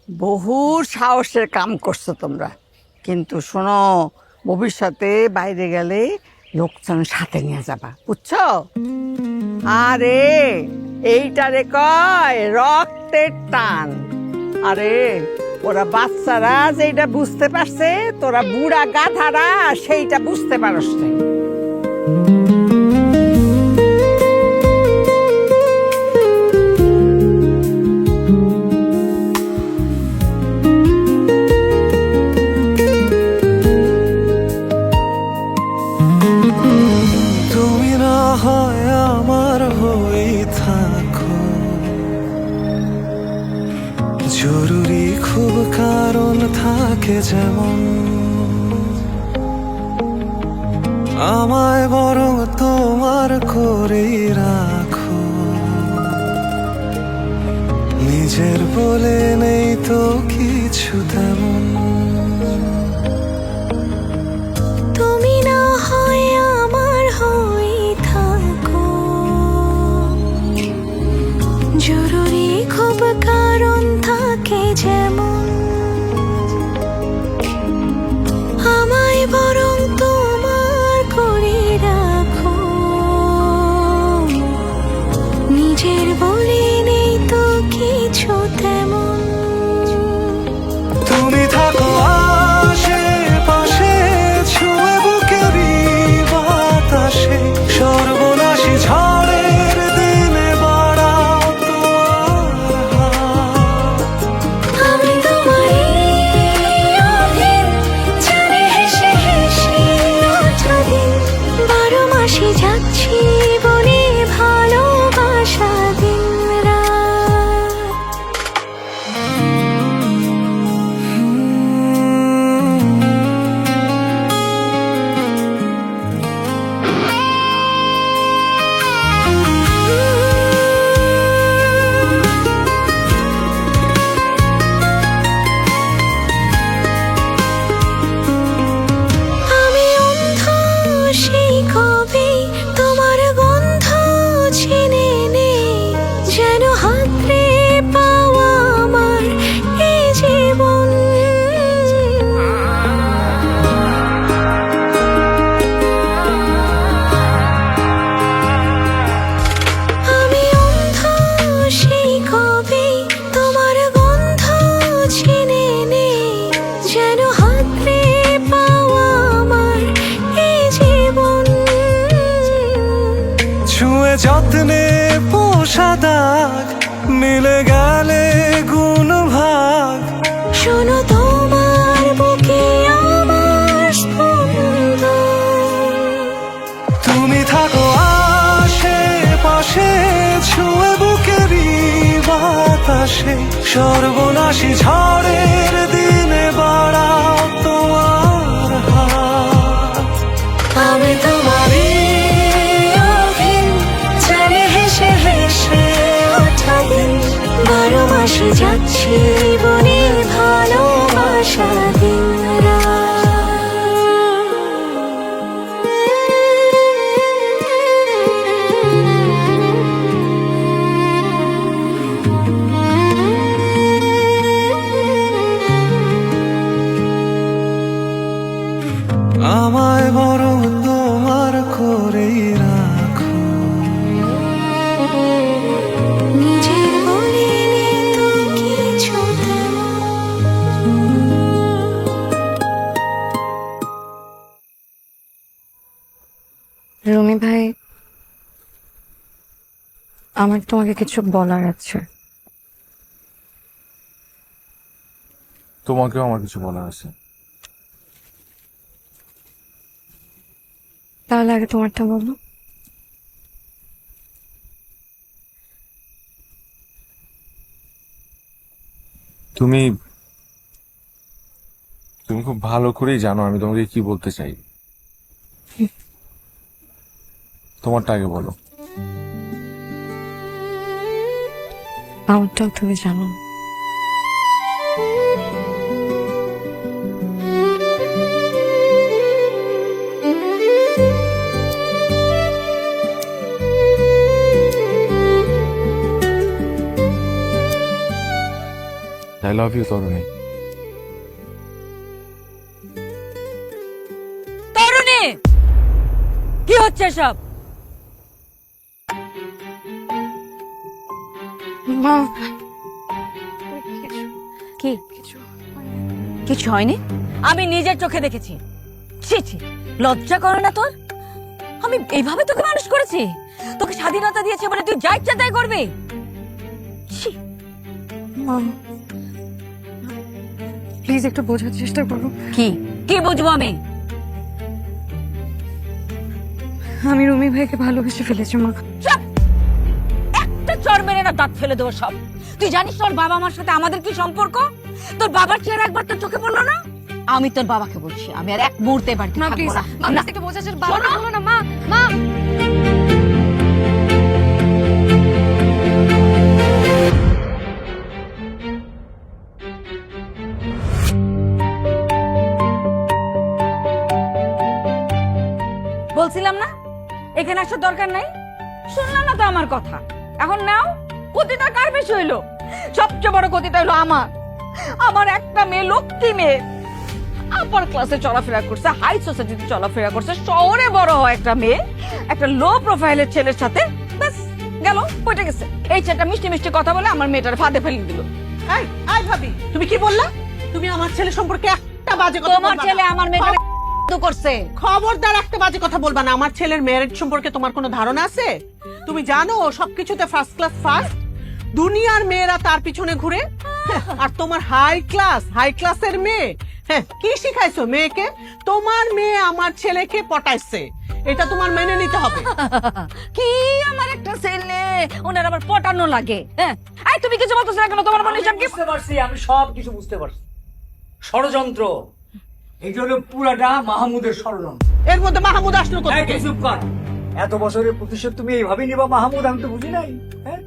বহু সাহসের কাম করছো তোমরা, কিন্তু শোনো ভবিষ্যতে বাইরে গেলে লোকজন সাথে নিয়ে যাবা, বুঝছো? আরে এইটারে কয় রক্তের টান। আরে ওরা বাচ্চারা যেটা বুঝতে পারছে, তোরা বুড়া গাধারা সেইটা বুঝতে পারস না। তুমি না হয় আমার হয়ে থাকো, জরুরি খুব কারণ থাকে যেমন, আমায় বরং তোমার করেই রাখো। নিজের বলে নেই তো কিছু তেমন, তুমি না হয় আমার হয়ে থাকো, জরুরি খুব কারণ থাকে যেমন, আমায় বরং তোমার করে রাখো। নিজের বলে নেই তো কিছু তেমন, তুমি থাকো আশেপাশে, ছুঁয়ে বুকেরই বাতাসে, সর্বনাশ ছুঁয়ে যত্নে পোষা দাগ মিলে গেলে গুণ ভাগ। শোনো তোমার বুকে আমার স্পন্দন। তুমি থাকো আশেপাশে ছুঁয়ে বুকেরই বাতাসে। সর্বনাশী ঝড়ের দিনে বাড়াও তোমার হাত। আমি তোমারই অধীন, জানে হেসে হেসে ওঠা দিন। 12 মাসে যাচ্ছি বনে ভালোবাসা দিন আমায় বরং তোমার করেই রাখো। নিজের বলিনি তো কিছু রুমি ভাই, আমার তোমাকে কিছু বলার আছে। তোমাকেও আমার কিছু বলার আছে। তাহলে আগে তোমারটা বলো। তুমি তুমি খুব ভালো করেই জানো আমি তোমাকে কি বলতে চাই। তোমারটা আগে বলো। আমারটাও তুমি জানো। I love you, তরুণী। তরুণী, কি হচ্ছে সব? মা, কি কিছু হয়নি? আমি নিজের চোখে দেখেছি। ছি ছি, লজ্জা করে না তোর? আমি এইভাবে তোকে মানুষ করেছি? তোকে স্বাধীনতা দিয়েছে বলে তুই যা ইচ্ছা তাই করবি? ছি। মা, প্লিজ একটু বোঝার চেষ্টা করো। কি কি বুঝবো আমি? আমি রুমি ভাইকে ভালোবেসে ফেলেছি মা। চুপ! একটা চড় মেরে না দাঁত ফেলে দেবো সব। তুই জানিস তোর বাবা মার সাথে আমাদের কি সম্পর্ক? তোর বাবার চেহারা একবার তোর চোখে পড়লো না? আমি তোর বাবাকে বলছি, আমি আর এক মুহূর্তে বাড়িতে থাকবো না। না, একটু বোঝার চেষ্টা করো না মা। মা, বলছিলাম না এখানে আসার দরকার নাই? শুনলাম না তো আমার কথা। এখন নাও, ক্ষতিটা কার বেশি হইলো? সবচেয়ে বড় ক্ষতিটা হলো আমার। আমার একটা মেয়ে, লক্ষ্মী মেয়ে, আপার ক্লাসে চলাফেরা করছে, হাই সোসাইটিতে চলাফেরা করছে, শহরে বড় হয় একটা মেয়ে একটা লো প্রোফাইলের ছেলের সাথে, ব্যাস গেল, পয়টা গেছে। এই ছেলেটা মিষ্টি মিষ্টি কথা বলে আমার মেয়েটার ফাঁদে ফেলে দিল। আই ভাবি, তুমি কি বললা? তুমি আমার ছেলে সম্পর্কে একটা বাজে কথা তোমার ছেলে আমার মেয়েটাকে করছে। খবরদার একটা বাজে কথা বলবা না। আমার ছেলের ম্যারেজ সম্পর্কে তোমার কোনো ধারণা আছে? তুমি জানো ও সবকিছুতে ফার্স্ট ক্লাস ফার্স্ট। দুনিয়ার মেয়েরা তার পিছনে ঘুরে, আর তোমার হাই ক্লাসের মেয়ে। হ্যাঁ, কি শিখাইছো মেয়েকে? তোমার মেয়ে আমার ছেলেকে পটাইছে, এটা তোমার মেনে নিতে হবে। কি আমার একটা ছেলে, ওনার আবার পটানো লাগে? হ্যাঁ, আই তুমি কিছু বলতেছ না কেন? তোমার মনে সব কি? বুঝতে পারছি, আমি সব কিছু বুঝতে পারছি। ষড়যন্ত্র, এই জন্য পুরাটা মাহমুদের ষড়যন্ত্র। এর মধ্যে মাহমুদ আসলো এই কোথায়? তুই চুপ কর। এত বছরের প্রতিশোধ তুমি এইভাবে নিবা মাহমুদ? আমি তো বুঝি নাই। হ্যাঁ,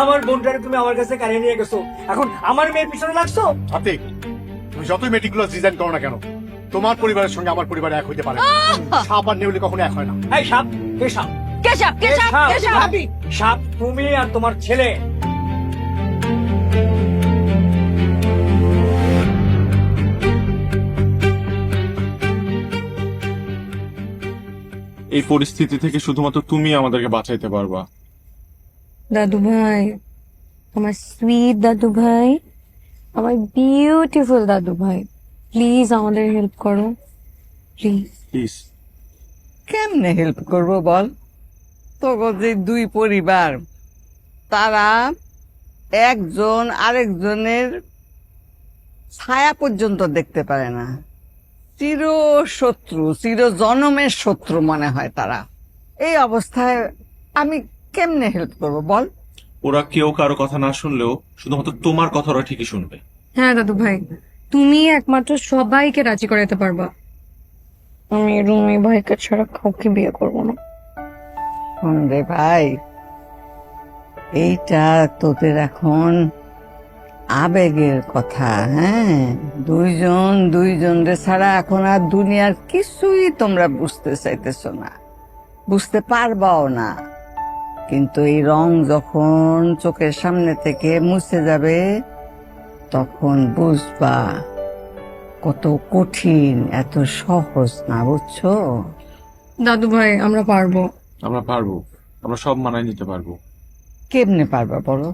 আমার বোনটারে তুমি আমার কাছে কারিয়ে নিয়ে গেছো, এখন আমার মেয়ের পিছনে লাগছো। আতিক, তুমি যতই মেটিকুলাস ডিজাইন করো না কেন, তোমার পরিবারের সঙ্গে আমার পরিবার এক হইতে পারে না। সাপ আর নেউলে কখনো এক হয় না। এই সাপ, কে সাপ? কে সাপ? কে সাপ? কে সাপ? ভাবি, সাপ তুমি আর তোমার ছেলে। এই পরিস্থিতি থেকে শুধুমাত্র তুমি আমাদেরকে বাঁচাইতে পারবা। দাদু ভাই, আমার সুইট দাদু ভাই, আমার বিউটিফুল দাদু ভাই, প্লিজ আমাদের হেল্প করো, প্লিজ। প্লিজ। কেমনে হেল্প করব বল? তো যে দুই পরিবার তারা একজন আরেকজনের ছায়া পর্যন্ত দেখতে পারে না, চির শত্রু, চির জনমের শত্রু মনে হয় তারা। এই অবস্থায় আমি কেমনে হেল্প করব বল? ওরা কেউ কারো কথা না শুনলেও শুধুমাত্র তোমার কথা ওরা ঠিকই শুনবে। হ্যাঁ দাদু ভাই, তুমি একমাত্র সবাইকে রাজি করাতে পারবা। আমি রুমি ভাইকে ছাড়া কাউকে বিয়ে করবো না। শোন রে ভাই, এইটা তোদের এখন আবেগের কথা। হ্যাঁ, দুইজনরে ছাড়া এখন আর দুনিয়ার কিছুই তোমরা বুঝতে চাইতেছ না, বুঝতে পারবাও না। কিন্তু এই রং যখন চোখের সামনে থেকে মুছে যাবে তখন বুঝবা কত কঠিন, এত সহজ না, বুঝছো? দাদু ভাই আমরা পারবো। আমরা পারবো, আমরা সব মানায় নিতে পারবো। কেমনে পারবা বলো?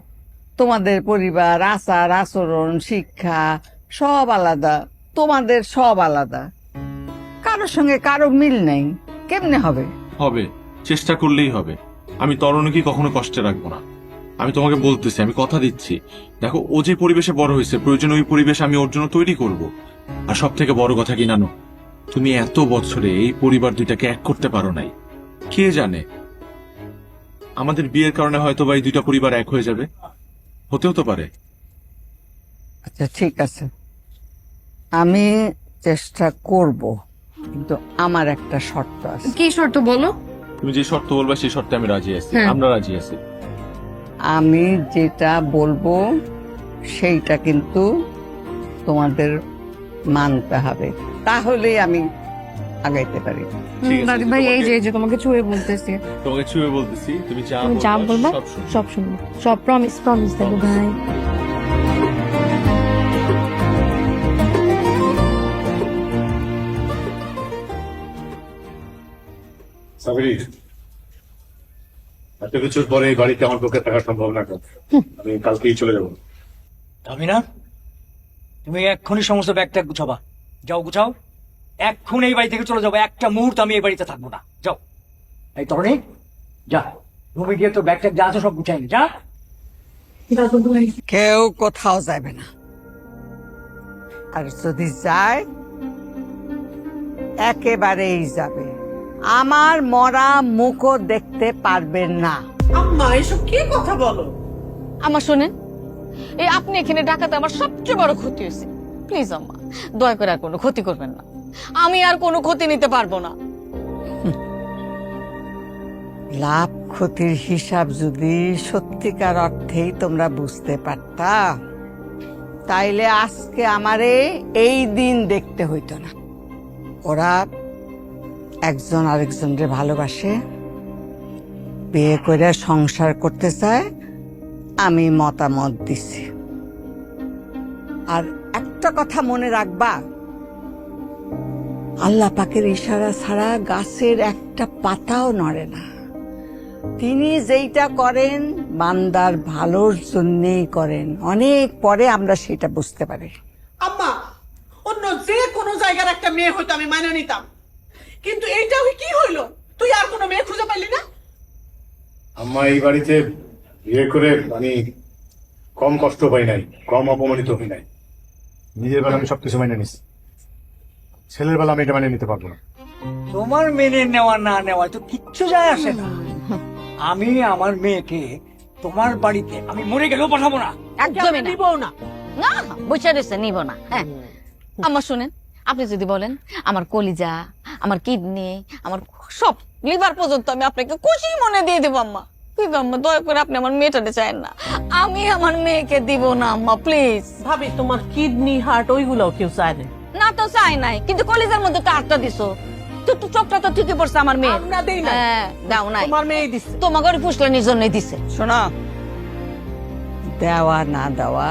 তোমাদের পরিবার, আচার আচরণ, শিক্ষা সব আলাদা, তোমাদের সব আলাদা, কারোর সঙ্গে কারো মিল নেই, কেমনে হবে? হবে, চেষ্টা করলেই হবে। আমি তরুণীকে কখনো কষ্টে রাখবো না। আমি তোমাকে বলতেছি, আমি কথা দিচ্ছি। দেখো, ও যে পরিবেশে বড় হয়েছে, প্রয়োজন ওই পরিবেশ আমি ওর জন্য তৈরি করব। আর সব থেকে বড় কথা কি জানো, তুমি এত বছরে এই পরিবার দুইটাকে এক করতে পারো নাই। কে জানে, আমাদের বিয়ের কারণে হয়তো বা এই দুইটা পরিবার এক হয়ে যাবে, হতেও তো পারে। আচ্ছা ঠিক আছে, আমি চেষ্টা করব, কিন্তু আমার একটা শর্ত আছে। কি শর্ত বলো? তুমি যে শর্ত বলবা সেই শর্তে আমি রাজি আছি, হ্যাঁ। আমরা রাজি আছি। আমি যেটা বলবো সেইটা কিন্তু তোমাদের মানতে হবে, তাহলেই আমি আগাইতে পারি। ঠিক আছে, দাদু ভাই এই যে তোমাকে ছুঁয়ে বলতেছি, তোমাকে ছুঁয়ে বলতেছি, তুমি যা তুমি যা বলবা সব শুনবো। সব শুনবো, সব প্রমিস প্রমিস দাদু ভাই। সাবিরি, এত কিছুর পরে এই বাড়িতে আমার পক্ষে থাকা সম্ভব না। আমি কালকেই চলে যাবো। আমি না, তুমি এক্ষুনি সমস্ত ব্যাগ ট্যাগ গুছাবা। যাও গুছাও, এক্ষুনি এই বাড়ি থেকে চলে যাবো। একটা মুহূর্ত আমি এই বাড়িতে থাকবো না। যাও। এই তরণী, যা রুমে গিয়ে তো ব্যাগ ট্যাগ যা আছে সব গুছাই নি, যা। কেউ কোথাও যাবে না, আর যদি যায় একেবারেই যাবে, আমার মরা মুখও দেখতে পারবেন না। আম্মা এসব কি কথা বলো? আমার শোনেন, এই আপনি এখানে ডাকাতে আমার সবচেয়ে বড় ক্ষতি হয়েছে। প্লিজ আম্মা, দয়া করে আর কোনো ক্ষতি করবেন না। আমি আর কোনো ক্ষতি নিতে পারবো না। লাভ ক্ষতির হিসাব যদি সত্যিকার অর্থেই তোমরা বুঝতে পারতা, তাইলে আজকে আমারে এই দিন দেখতে হইতো না। ওরা একজন আরেকজনকে ভালোবাসে, বিয়ে করে সংসার করতে চায়, আমি মতামত দিছি। আর একটা কথা মনে রাখবা, আল্লাহ পাকের ইশারা ছাড়া গাছের একটা পাতাও নড়ে না। তিনি যেইটা করেন বান্দার ভালোর জন্যেই করেন। অনেক পরে আমরা সেটা বুঝতে পারি। আম্মা, অন্য যে কোনো জায়গার একটা মেয়ে হয়তো আমি মাইনে নিতাম, কিন্তু এইটা কি হইলো? তুই আর কোনো মেয়ে খুঁজে পাইলি না? আম্মা, এই বাড়িতে বিয়ে করে আমি কম কষ্ট পাই নাই, কম অপমানিত হই নাই। নিজের বেলা আমি সবকিছু মেনে নিছি, ছেলের বেলা আমি এটা মেনে নিতে পারবো না। তোমার মেনে নেওয়া না নেওয়া তো কিচ্ছু যায় আসে না। আমি আমার মেয়েকে তোমার বাড়িতে আমি মরে গেলেও পাঠাবো না। একদমই না। দিব না। না, বুঝে দিচ্ছে, নিব না। হ্যাঁ, আম্মা শুনেন, আপনি যদি বলেন আমার কলিজা, আমার কিডনি, আমার সব লিভার পর্যন্ত আমি আপনাকে খুশি মনে দিয়ে দেবো আম্মা। কিন্তু আম্মা দয়া করে আপনি আমার মেয়েটাকে চান না, আমি আমার মেয়েকে দিব না আম্মা, প্লিজ। ভাবি, তোমার কিডনি হার্ট ওইগুলোও কেউ চায় না। না তো চাই নাই, কিন্তু কলিজার মধ্যে তো আটটা দিছো, তো চোখটা তো ঠিকই পড়ছে আমার মেয়ে। আমরা দেই না। হ্যাঁ, দাও নাই, তোমার মেয়ে দিচ্ছে। তোমাকে ফুসলানির জন্যই দিছে। শোনো, দেওয়া না দেওয়া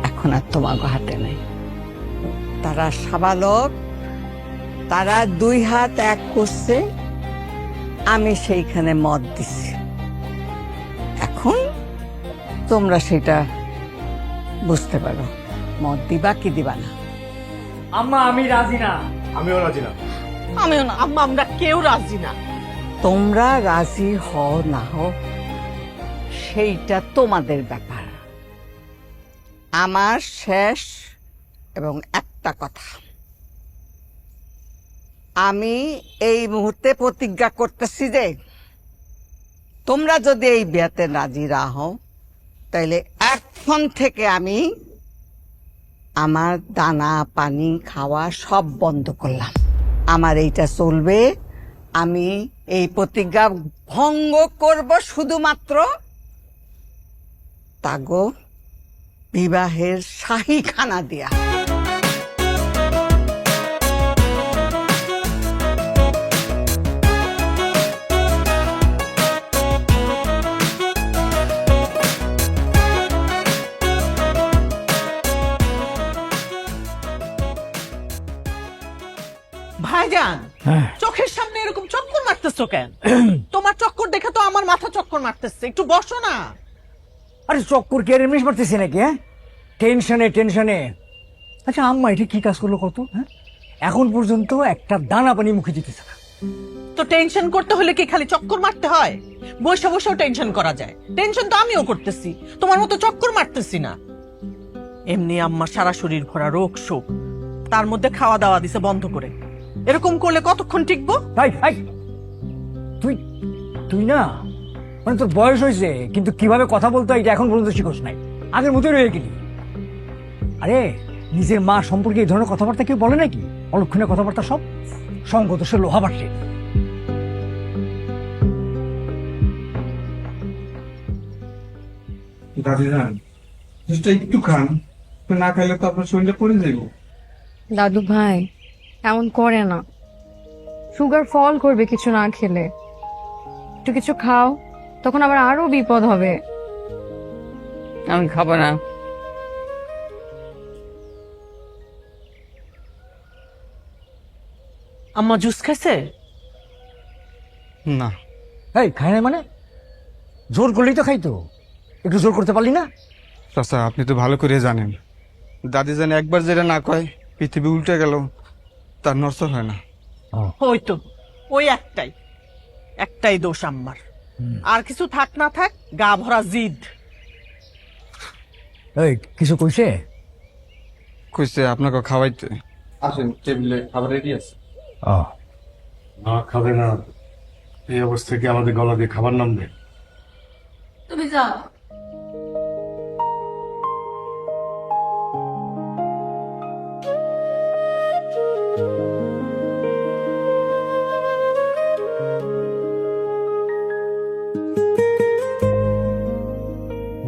এখন আর তোমার হাতে নেই। তারা সাবালক, তারা দুই হাত এক করছে, আমি সেইখানে মত দিছি। এখন তোমরা সেটা বুঝতে পারো, মত দিবা কি দিবা না। আম্মা আমি রাজি না। আমিও রাজি না। আমিও না। আম্মা, আমরা কেউ রাজি না। তোমরা রাজি হও না হও সেইটা তোমাদের ব্যাপার। আমার শেষ এবং একটা কথা, আমি এই মুহূর্তে প্রতিজ্ঞা করতেছি যে তোমরা যদি এই বিয়েতে রাজি না হও তাইলে এখন থেকে আমি আমার দানা পানি খাওয়া সব বন্ধ করলাম। আমার এইটা চলবে, আমি এই প্রতিজ্ঞা ভঙ্গ করব শুধুমাত্র তাগো বিবাহের শাহী খানা দিয়া। ভাইজান, হ্যাঁ। চোখের সামনে এরকম চক্কর মারতেছো কেন? তোমার চক্কর দেখে তো আমার মাথা চক্কর মারতেছে, একটু বসো না। আরে চক্কর কে এমনি মারতেছে নাকি? হ্যাঁ, টেনশনে টেনশনে। আচ্ছা আম্মা এটা কি কাজ করলো কত? হ্যাঁ, এখন পর্যন্ত একটা দানা পানি মুখে দিতেছে না। তো টেনশন করতে হলে কি খালি চক্কর মারতে হয়? বসে বসেও টেনশন করা যায়। টেনশন তো আমিও করতেছি, তোমার মতো চক্কর মারতেছি না। এমনি আম্মা সারা শরীর ভরা রোগ শোক, তার মধ্যে খাওয়া দাওয়া দিছে বন্ধ করে। এরকম করলে কতক্ষণ টিকবো? তুই তুই না, মানে তোর বয়স হয়েছে কিন্তু কিভাবে কথা বলতে হয় এটা এখন পর্যন্ত শিখোস নাই, আগের মতোই রয়ে গেলি। আরে নিজের মা সম্পর্কে এই ধরনের কথাবার্তা কেউ বলে নাকি? অলক্ষণে কথাবার্তা সব সঙ্গত, সে লোহা বাড়ছে। দাদি যান, একটু খান, না খাইলে তো আপনার শরীরটা পড়ে যাইব। দাদু ভাই এমন করে না, সুগার ফল করবে কিছু না খেলে। একটু কিছু খাও, তখন আবার আরো বিপদ হবে। আমি খাবো না। আম্মা জুস খাইছে? না। এই খায় না মানে? জোর করলেই তো খাইতো, একটু জোর করতে পারলি না? চাচা, আপনি তো ভালো করে জানেন, দাদি জান একবার যেটা না কয় পৃথিবী উল্টে গেল তার নষ্ট হয় না। ওই তো, ওই একটাই দোষ আম্মার। আর কিছু থাক না থাক, গা ভরা জিদ। এই কিছু কইছে? কইছে আপনাকে খাওয়াইতে। আসেন, টেবিলে খাবার রেডি আছে। না খাবে না, এই অবস্থায় কি আমাদের গলা দিয়ে খাবার নামবে? তুমি যাও।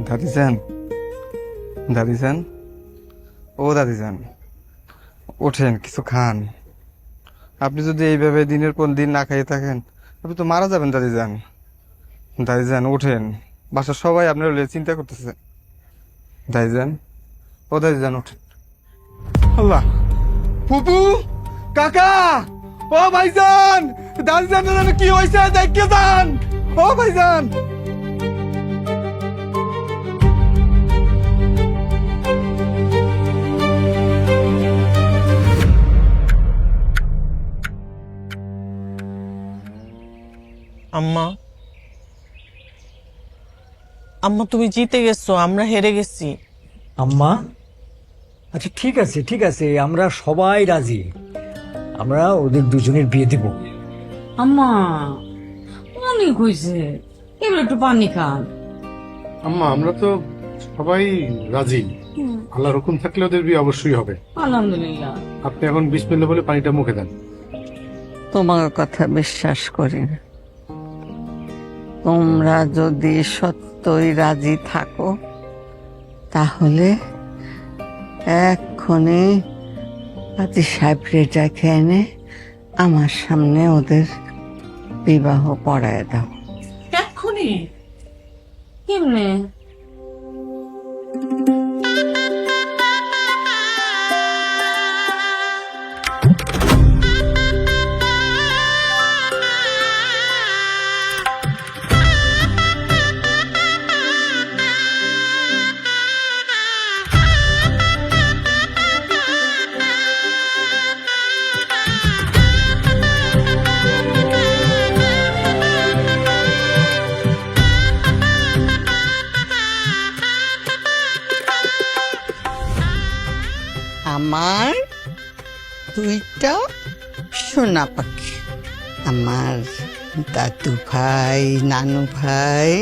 দাদি যান, দাদি যান, ও দাদি যান, ওঠেন, কিছু খান। আপনি যদি এইভাবে দিনের পর দিন না খাইয়ে থাকেন আপনি তো মারা যাবেন। দাদি যান, দাদি যান, ওঠেন, বাসার সবাই আপনার চিন্তা করতেছে। দাদি যান, ও দাদি যান, ওঠেন। আল্লাহ, ফুপু, কাকা, ও ভাইজান, দাদি যান, কি হয়েছে দেখে যান, ও ভাইজান। আম্মা, আম্মা তুমি জিতে গেছো, আমরা হেরে গেছি। আম্মা, আচ্ছা ঠিক আছে ঠিক আছে, আমরা সবাই রাজি, আমরা ওদের দুজনের বিয়ে দেব। আম্মা অনেক হয়েছে, এবার একটু পানি খান। আম্মা, আমরা তো সবাই রাজি, আল্লাহর হুকুম থাকলে ওদের বিয়ে অবশ্যই হবে। আলহামদুলিল্লাহ। আপনি এখন বিসমিল্লাহ বলে পানিটা মুখে দেন। তোমার কথা বিশ্বাস করি না। তোমরা যদি সত্যই রাজি থাকো তাহলে এক্ষুনি কাজী সাহেবরে ডেকে এনে আমার সামনে ওদের বিবাহ পড়ায় দাও। এক্ষুনি? কেমনে? আমার দুইটা সোনা পাখি, আমার দাদু ভাই, নানু ভাই,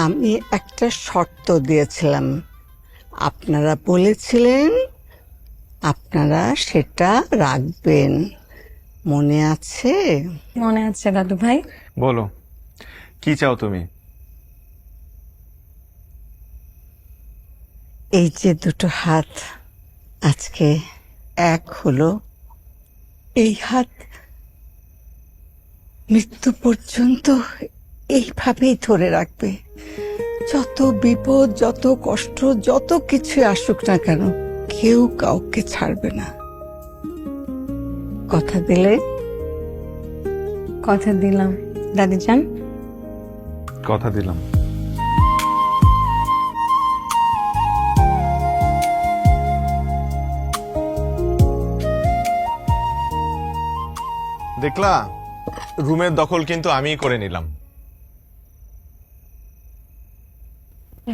আমি একটা শর্ত দিয়েছিলাম, আপনারা বলেছিলেন আপনারা সেটা রাখবেন, মনে আছে? মনে আছে দাদু ভাই? বলো কি চাও তুমি? এই যে দুটো হাত আজকে এক হলো, এই হাত মৃত্যু পর্যন্ত এইভাবেই ধরে রাখবে। যত বিপদ, যত কষ্ট, যত কিছু আসুক না কেন, কেউ কাউকে ছাড়বে না। কথা দিলে? কথা দিলাম দাদি যান। কথা দিলাম। দেখলা, রুমের দখল কিন্তু আমিই করে নিলাম।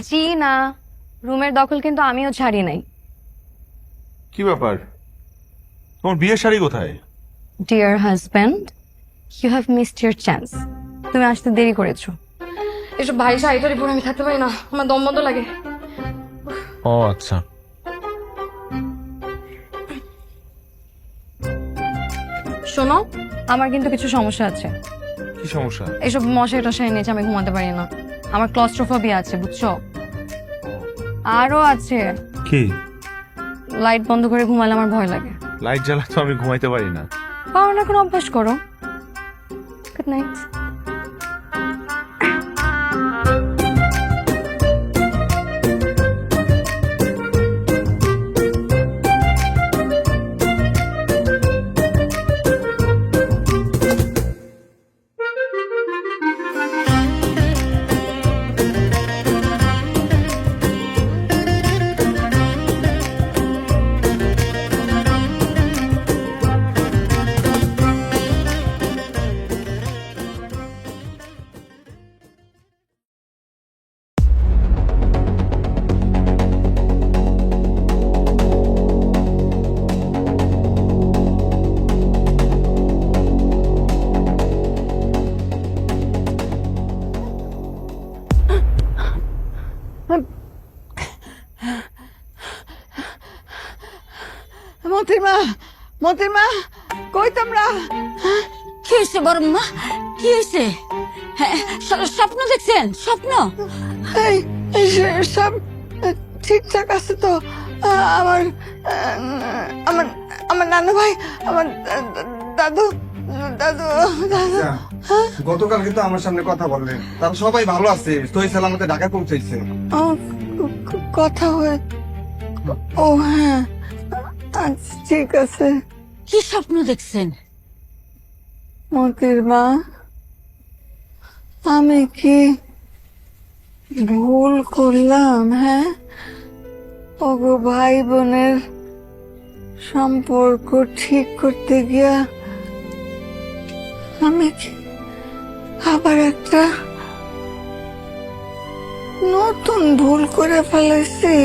জি না, রুমের দখল কিন্তু আমিও ছাড়ি নাই। কি ব্যাপার, তোমার বিয়ের শাড়ি কোথায়? Dear husband, you have missed your chance. তুমি আসতে দেরি করেছো। এসব ভারী শাড়ি টাড়ি পরে আমি থাকতে পারি না, আমার দম বন্ধ লাগে। ও আচ্ছা। শোনো, আমার কিন্তু কিছু সমস্যা আছে। কি সমস্যা? এসব মশাই টশাই নিচে আমি ঘুমাতে পারি না, আমার ক্লস্ট্রোফোবিয়া আছে, বুঝছো? আরো আছে। কি? লাইট বন্ধ করে ঘুমালে আমার ভয় লাগে। লাইট জ্বালা তো আমি ঘুমাইতে পারি না। পারো না, এখন অভ্যাস করো। Good night. মতিমা, মতিমা, কই তোমরা? কি হয়েছে বড় মা? কি হয়েছে? স্বপ্ন দেখছেন? স্বপ্ন? এই এই সব ঠিকঠাক আছে তো? আমার আমার আমার নানু ভাই, আমার দাদু দাদু দাদু গতকাল কিন্তু আমার সামনে কথা বললেন, তারা সবাই ভালো আছে, সহি সালামতে ঢাকা পৌঁছাইছে। কথা হয়ে, ও হ্যাঁ, আচ্ছা ঠিক আছে। কি স্বপ্ন দেখছেন? মতির মা, আমি কি ভুল করলাম? হ্যাঁ, ওগো ভাই বোনের সম্পর্ক ঠিক করতে গিয়া আমি কি আবার একটা নতুন ভুল করে ফেলেছি?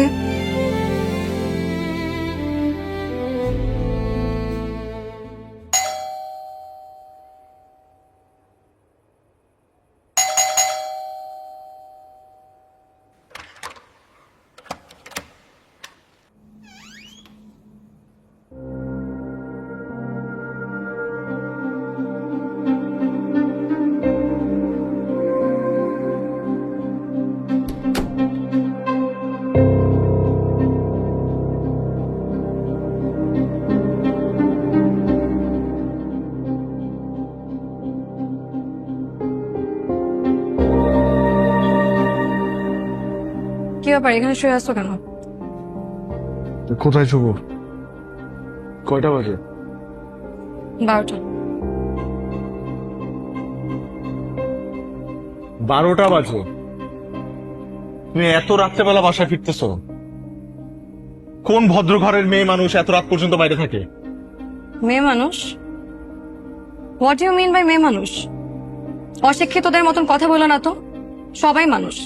কি ব্যাপার, এখানে শুয়ে আসছো কেন? কোথায় শুভ? কয়টা বাজে? 12টা। 12টা বাজে? তুমি এত রাত্রেবেলা বাসায় ফিরতেছ? কোন ভদ্র ঘরের মেয়ে মানুষ এত রাত পর্যন্ত বাইরে থাকে? মেয়ে মানুষ? হোয়াট ইউ মিন বাই মেয়ে মানুষ? অশিক্ষিতদের মতন কথা বলো না তো, সবাই মানুষ।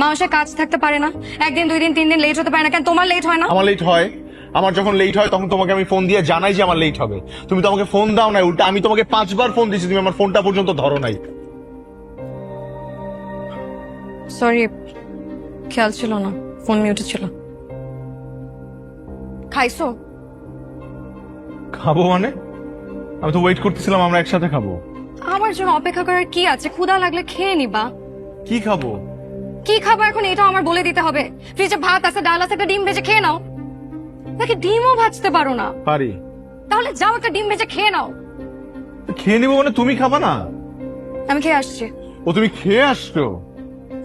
মানুষের কাজ থাকতে পারে না, একদিন 2 দিন 3 দিন লেট হতে পারে না, কেন তোমার লেট হয় না? আমার লেট হয়, আমার যখন লেট হয় তখন তোমাকে আমি ফোন দিয়ে জানাই যে আমার লেট হবে। তুমি তো আমাকে ফোন দাও নাই, উল্টা আমি তোমাকে 5 বার ফোন দিয়েছি, তুমি আমার ফোনটা পর্যন্ত ধরো নাই। সরি, খেয়াল ছিল না, ফোন মিউটে ছিল। খাইছো? খাবো মানে? আমি তো ওয়েট করতেছিলাম আমরা একসাথে খাবো। আমার জন্য অপেক্ষা করার কি আছে? ক্ষুধা লাগলে খেয়ে নিবা। কি খাবো? কি খাবো এখন এটাও আমার বলে দিতে হবে? ফ্রিজে ভাত আছে, ডাল আছে, একটা ডিম ভেজে খেয়ে নাও। নাকি ডিমও ভাজতে পারো না? পারি। তাহলে যাও একটা ডিম ভেজে খেয়ে নাও। খেয়ে নিবো মানে তুমি খাবা না? আমি খেয়ে আসছি। ও তুমি খেয়ে আসছো?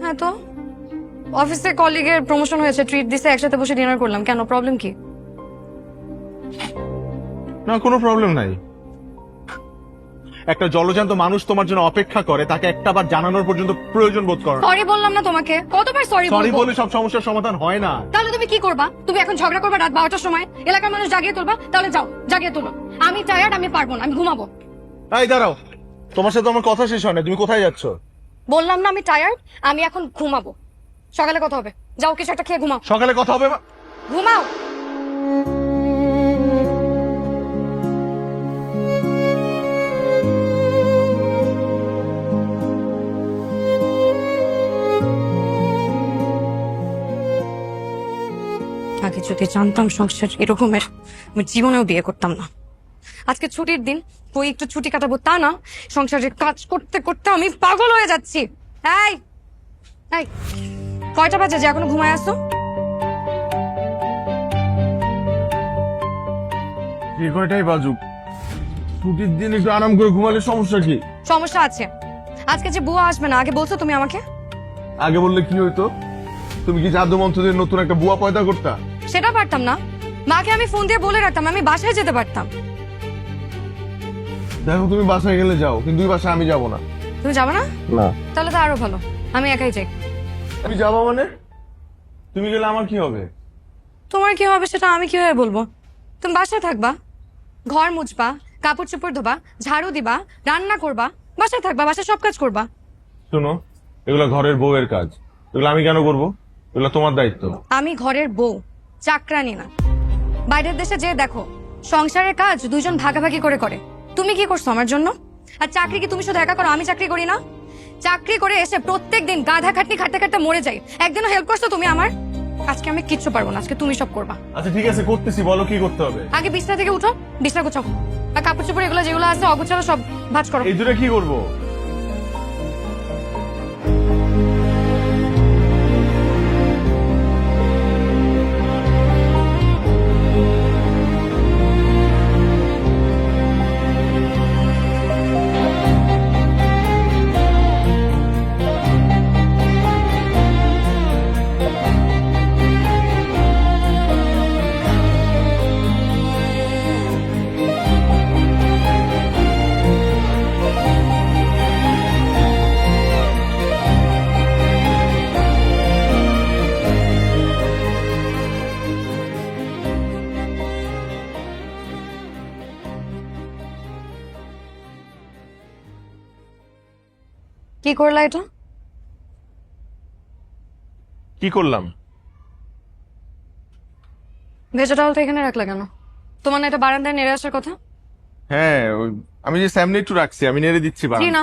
হ্যাঁ তো, অফিসের কলিগের প্রমোশন হয়েছে, ট্রিট দিছে, একসাথে বসে ডিনার করলাম। কেন, প্রবলেম কি? না, কোনো প্রবলেম নাই। একটা জলজান্ত মানুষ তোমার জন্য অপেক্ষা করে, তাকে একটাবার জানানোর পর্যন্ত প্রয়োজন বোধ করো না। সরি বললাম না তোমাকে? কতবার সরি সরি বলবো? বলে সব সমস্যার সমাধান হয় না। তাহলে তুমি কি করবা? তুমি এখন ঝগড়া করবা রাত 12টার সময়, এলাকার মানুষ জাগিয়ে তুলবা? তাহলে যাও, জাগিয়ে তুলো। আমি টায়ার্ড, আমি পারবো না, আমি ঘুমাবো। এই দাঁড়াও, তোমার সাথে আমার কথা শেষ হয় না, তুমি কোথায় যাচ্ছ? বললাম না আমি টায়ার্ড, আমি এখন ঘুমাবো। সকালে কথা হবে, যাও কিছু একটা খেয়ে ঘুমাও। সকালে কথা হবে? ঘুমাও। আগে যদি জানতাম সংসার এরকমের, আমি জীবনেও বিয়ে করতাম না। আজকে ছুটির দিন, তুই একটু ছুটি কাটাবো তা না, সংসারের কাজ করতে করতে আমি পাগল হয়ে যাচ্ছি। এই এই, কয়টা বাজে যে এখনো ঘুমায় আসো? কয়টাই বাজুক, ছুটির দিন একটু আরাম করে ঘুমালে সমস্যা কি? সমস্যা আছে। আজকে যে বুয়া আসবে না, আগে বলছো তুমি আমাকে? আগে বললে কি হইতো? তুমি কি জাদু মন্ত্র দিয়ে নতুন একটা বুয়া পয়দা করতা? সেটা পারতাম না, মাকে আমি ফোন দিয়ে বলে রাখতাম, আমি বাসায় যেতে পারতাম। দেখো তুমি বাসায় গেলে যাও, কিন্তু এই বাসায় আমি যাবো না। তুমি যাবে না? না। তাহলে তো আরো ভালো, আমি একাই যাই। তুমি যাবো মানে? তুমি গেলে আমার কি হবে? তোমার কি হবে সেটা আমি কিভাবে বলবো? তুমি বাসায় থাকবা, ঘর মুছবা, কাপড় চোপড় ধোবা, ঝাড়ু দিবা, রান্না করবা, বাসায় থাকবা, বাসায় সব কাজ করবা। শোনো, এগুলো ঘরের বউয়ের কাজ, এগুলো আমি কেন করবো? এগুলো তোমার দায়িত্ব। আমি ঘরের বউ, চাকরানি না। বাইরের দেশে যে দেখো, সংসারের কাজ দুইজন ভাগাভাগি করে করে। তুমি কি করছো আমার জন্য? আর চাকরি কি তুমি শুধু একা করো? আমি চাকরি করি না? চাকরি করে এসে প্রত্যেকদিন গাধা খাটনি খাটতে খাটতে মরে যাই, একদিনও হেল্প করছো তুমি আমার? আজকে আমি কিচ্ছু পারবো না, আজকে তুমি সব করবা। আচ্ছা ঠিক আছে, করতেছি, বলো কি করতে হবে। আগে বিছনা থেকে উঠো, বিছনা গুছাও, আর কাপড় চোপড় এগুলো যেগুলো আছে অগুছালো সব ভাঁজ করো। এই দূরে কি করবো? কি করলা এটা? কি করলাম? ভেজা টাওয়ালটা এখানে রাখলা কেন? তোমার না এটা বারান্দায় নেড়ে আসার কথা? হ্যাঁ, আমি যে সামনে একটু রাখছি, আমি নেড়ে দিচ্ছি। জি না,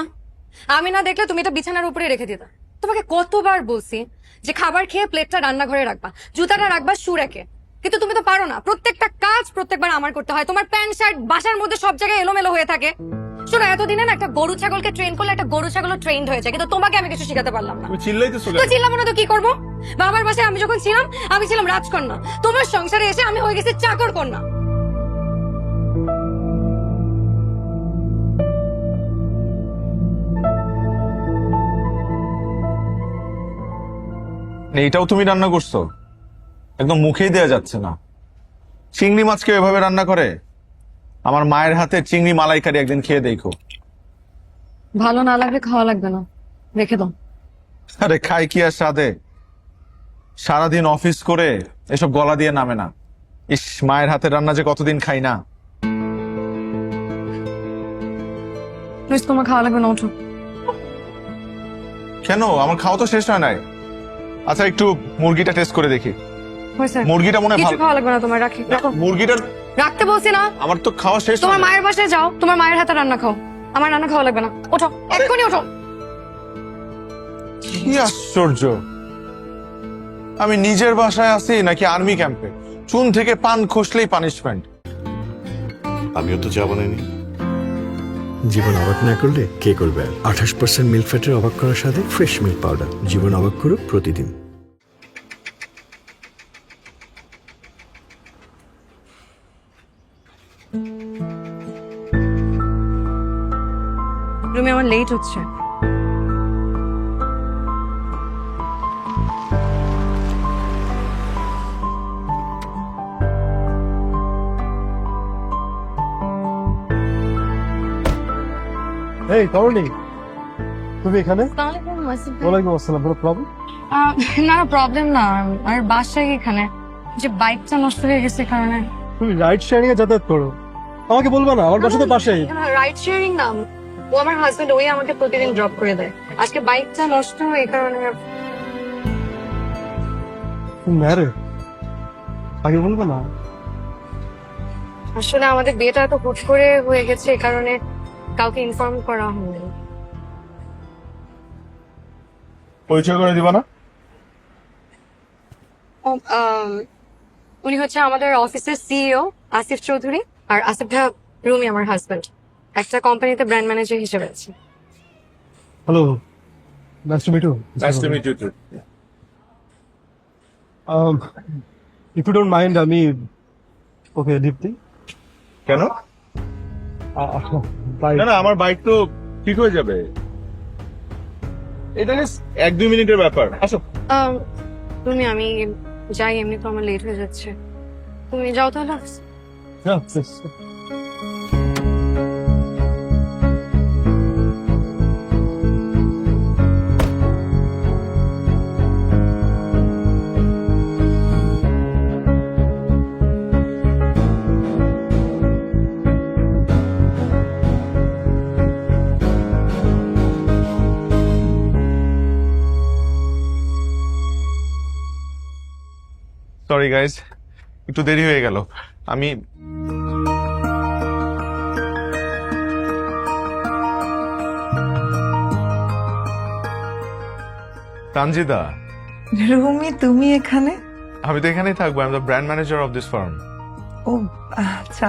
আমি না দেখলে তুমি এটা বিছানার উপরে রেখে দিতা। তোমাকে কতবার বলছি যে খাবার খেয়ে প্লেটটা রান্নাঘরে রাখবা, জুতাটা রাখবা শু রেখে, কিন্তু তুমি তো পারো না। প্রত্যেকটা কাজ প্রত্যেকবার আমার করতে হয়। তোমার প্যান্ট শার্ট বাসার মধ্যে সব জায়গায় এলোমেলো হয়ে থাকে। শোনো, এতদিনে না একটা গরু ছাগলকে ট্রেন করলে একটা গরু ছাগলও ট্রেন্ড হয়ে যায়, কিন্তু তোমাকে আমি কিছু শেখাতে পারলাম না। তুমি চিল্লাইতেছো কেন? তো চিল্লাবো না তো কি করবো? বাবার বাসায় আমি যখন ছিলাম, আমি ছিলাম রাজকন্যা। তোমার সংসারে এসে আমি হয়ে গেছি চাকর কন্যা। এইটাও তুমি রান্না করছো? একদম মুখেই দেয়া যাচ্ছে না। চিংড়ি মাছকে এভাবে রান্না করে? আমার মায়ের হাতে চিংড়ি মালাইকারি একদিন খেয়ে দেখো। ভালো না লাগলে খাওয়া লাগবে না, রেখে দাও। আরে খাই কি আর সাথে? সারাদিন অফিস করে এসব গলা দিয়ে নামে না। ইস, মায়ের হাতের রান্না যে কতদিন খাই না। তোমার খাওয়া লাগবে না, ওঠো। কেন? আমার খাওয়া তো শেষ হয় নাই। আচ্ছা, একটু মুরগিটা টেস্ট করে দেখি। হয়েছে মুরগিটা মনে হয় কিছু ভালো খাওয়া লাগবে না তোমার, রাখি রাখো। মুরগিটা রাখতে বলছি না, আমার তো খাওয়া শেষ তোমার হয়নি। মায়ের বাসায় যাও, তোমার মায়ের হাতে রান্না খাও, আমার রান্না খাওয়া লাগবে না। ওঠো, এক্ষুনি ওঠো। কি আশ্চর্য, আমি নিজের বাসায় আছি নাকি আর্মি ক্যাম্পে? চুন থেকে পান খসলেই পানিশমেন্ট। আমিও তো চা বানাইনি। জীবন অবাক না করলে কে করবে? 28% মিল্ক ফ্যাটের অবাক করার সাথে ফ্রেশ মিল্ক পাউডার। জীবন অবাক করো প্রতিদিন। রুমে আমার লেট হচ্ছে। এই তরুণী, তুমি এখানে? ওয়ালাইকুম আসসালাম। কোনো প্রবলেম? না না, প্রবলেম না, আর বাসায় এখানে যে বাইকটা নষ্ট হয়ে গেছে কারণে। তুমি রাইড শেয়ারিং এ যাতায়াত করো, আমাকে বলবা না? আমার বাসা তো পাশেই। রাইড শেয়ারিং না, ও আমার হাজবেন্ড, ওই আমাকে প্রতিদিন ড্রপ করে দেয়। আজকে বাইকটা নষ্ট হয়ে এই কারণে। ম্যারে আগে বলবা না? আসলে আমাদের বিয়েটা এত হুট করে হয়ে গেছে, এই কারণে কাউকে ইনফর্ম করা হয়নি। পরিচয় করে দিবা না? উনি হচ্ছে আমাদের অফিসের সিইও আসিফ চৌধুরী, আর আসিফ ভাই রুমি আমার হাজবেন্ড, একটা কোম্পানিতে ব্র্যান্ড ম্যানেজার হিসেবে আছে। Hello, nice to meet you. Nice to meet you too. If you don't mind, আমি ওকে দীপ্তি। কেন? না না, আমার বাইক তো ঠিক হয়ে যাবে, এটা 1-2 মিনিটের ব্যাপার। আসো। তুমি, আমি যাই, এমনি তো আমার লেট হয়ে যাচ্ছে। তুমি যাও তাহলে। সরি গাইজ, একটু দেরি হয়ে গেল। আমি তানজিদা। রুমি, তুমি এখানে? আমি তো এখানেই থাকবো, I am the brand manager of this firm. ও আচ্ছা,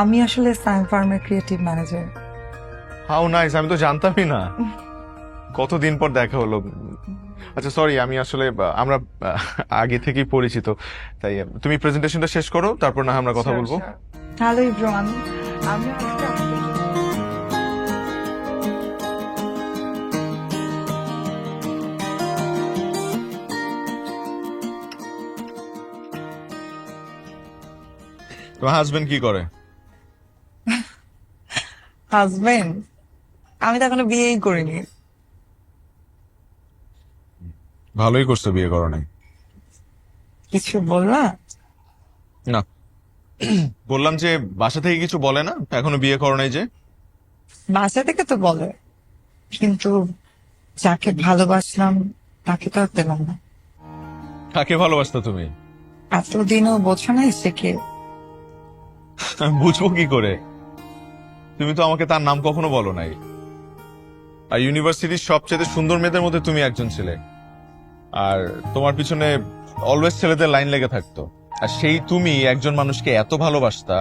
আমি আসলে সাইন ফার্মের ক্রিয়েটিভ ম্যানেজার। হাউ নাইস, আমি তো জানতামই না। কতদিন পর দেখা হলো। আচ্ছা সরি, আমি আসলে আমরা আগে থেকেই পরিচিত, তাই তুমি প্রেজেন্টেশনটা শেষ করো, তারপর না হয় আমরা কথা বলবো। হ্যালো ইব্রান, আমি তোমার হাজবেন্ড কি করে? হাজবেন্ড? আমি তো এখনো বিয়েই করিনি। ভালোই করছো বিয়ে করো নাই। কিছু বললা? না, বললাম যে বাসা থেকে কিছু বলে না এখনো বিয়ে করো নাই যে? বাসা থেকে তো বলে, কিন্তু যাকে ভালোবাসলাম তাকে তো আর পেলাম না। কাকে ভালোবাসতো তুমি? এতদিনও বোঝো না সে কে? আমি বুঝবো কি করে? তুমি তো আমাকে তার নাম কখনো বলো নাই। আর ইউনিভার্সিটির সবচেয়ে সুন্দর মেয়েদের মধ্যে তুমি একজন ছিলে, আর তোমার পিছনে অলওয়েজ ছেলেদের লাইন লেগে থাকতো। আর সেই তুমি একজন মানুষকে এত ভালোবাসতা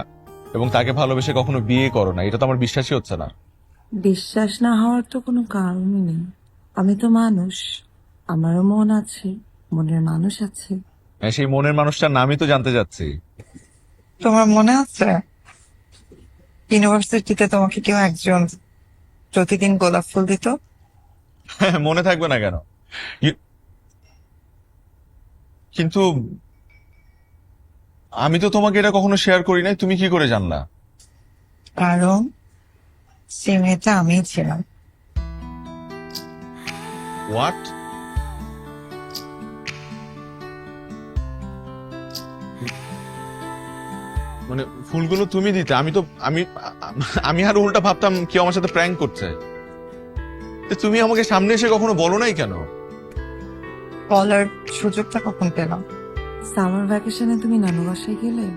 এবং তাকে ভালোবেসে কখনো বিয়ে করো না, এটা তো আমার বিশ্বাসই হচ্ছে না। বিশ্বাস না হওয়ার তো কোনো কারণই নেই। আমি তো মানুষ, আমারও মন আছে, মনের মানুষ আছে। হ্যাঁ, সেই মনের মানুষটার নামই তো জানতে যাচ্ছি। তোমার মনে আছে ইউনিভার্সিটিতে তোমাকে কেউ একজন প্রতিদিন গোলাপ ফুল দিত? হ্যাঁ, মনে থাকবে না কেন? কিন্তু আমি তো তোমাকে এটা কখনো শেয়ার করি নাই, তুমি কি করে জানলা? কারণ সে মেয়েটা আমিই ছিলাম। হোয়াট? মানে ফুলগুলো তুমি দিতে? আমি আর উল্টা ভাবতাম কি আমার সাথে প্র্যাঙ্ক করছে। তুমি আমাকে সামনে এসে কখনো বলো নাই কেন? বলার সুযোগটা কখন পেলাম? সামার ভ্যাকেশনে তুমি নানু বাসায় গেলে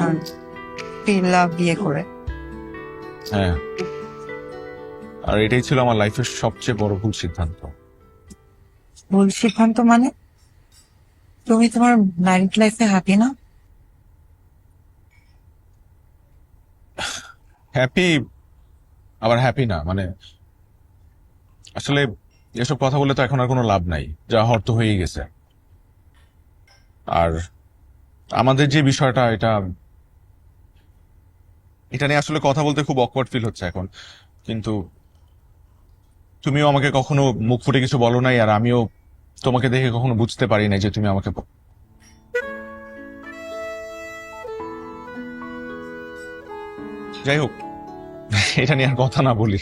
আর ফিরলা বিয়ে করে। হ্যাঁ, আর এটাই ছিল আমার লাইফের সবচেয়ে বড় ভুল সিদ্ধান্ত। ভুল সিদ্ধান্ত মানে? তুমি তোমার ম্যারিড লাইফে হ্যাপি না? হ্যাপি আবার হ্যাপি না, মানে আসলে এসব কথা বলে তো এখন আর কোনো লাভ নাই, যা হওয়ার তো হয়েই গেছে। আর আমাদের যে বিষয়টা, এটা নিয়ে আসলে কথা বলতে খুব অকওয়ার্ড ফিল হচ্ছে এখন, কিন্তু তুমিও আমাকে কখনো মুখ ফুটে কিছু বলো নাই, আর আমিও তোমাকে দেখে কখনো বুঝতে পারি নাই যে তুমি আমাকে যাই হোক, এটা নিয়ে আর কথা না বলি।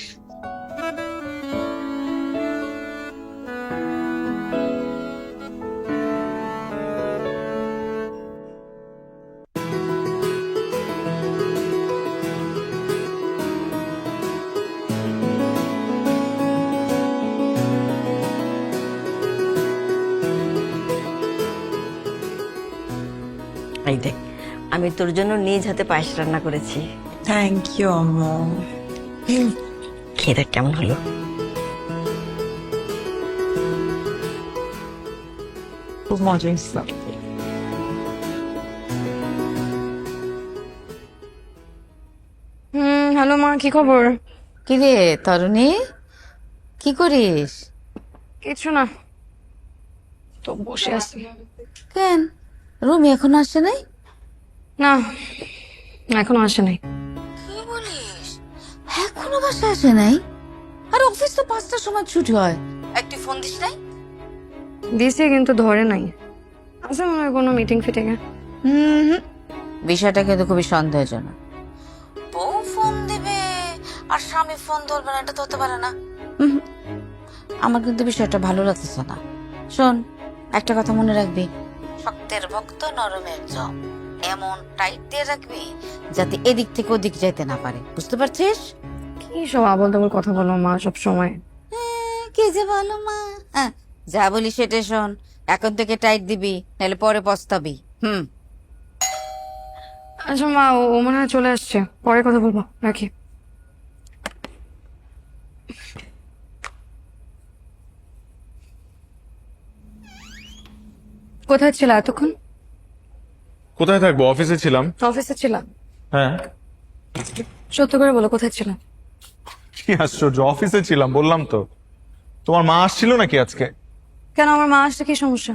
এই দেখ, আমি তোর জন্য নিজ হাতে পায়েস রান্না করেছি। থ্যাংক ইউ আম্মু। খেয়ে দেখ কেমন হলো। খুব মজা হয়েছিল। হ্যালো মা, কি খবর? কি রে তরুণী, কি করিস? কিছু না, তো বসে আছি। কেন, রুমি এখন আসে নাই? না, এখনো আসে নাই। কি বলিস, এখনো বাসায় আসে নাই? আর অফিস তো 5টার সময় ছুটি হয়, একটি ফোন দিস নাই? দিছি কিন্তু ধরে নাই। আছে মনে হয় কোনো মিটিং ফিটিংয়ে। বিষয়টা কিন্তু খুবই সন্দেহজনক। বউ ফোন দিবে আর স্বামী ফোন ধরবে না, এটা তো হতে পারে না। আমার কিন্তু বিষয়টা ভালো লাগতেছে না। শোন, একটা কথা মনে রাখবি, শক্তের ভক্ত নরমের জম, এমন টাইট দিয়ে রাখবি যাতে এদিক থেকে ওদিক যেতে না পারে, বুঝতে পারছিস? কি সব আবল তাবল কথা বলো মা সব সময়। কি যে বলো মা। যা বলি সেটা শোন, এখন থেকে টাইট দিবি, নাহলে পরে পস্তাবি। আচ্ছা মা, ও মনে হয় চলে আসছে, পরে কথা বলবো, রাখি। কোথায় ছিল এতক্ষণ? কোথায় থাকবো, অফিসে ছিলাম। অফিসে ছিলাম? হ্যাঁ। সত্য করে বলো, কোথায় ছিলাম? কি আশ্চর্য, অফিসে ছিলাম বললাম তো। তোমার মা আসছিল নাকি আজকে? কেন, আমার মা আসলে কি সমস্যা?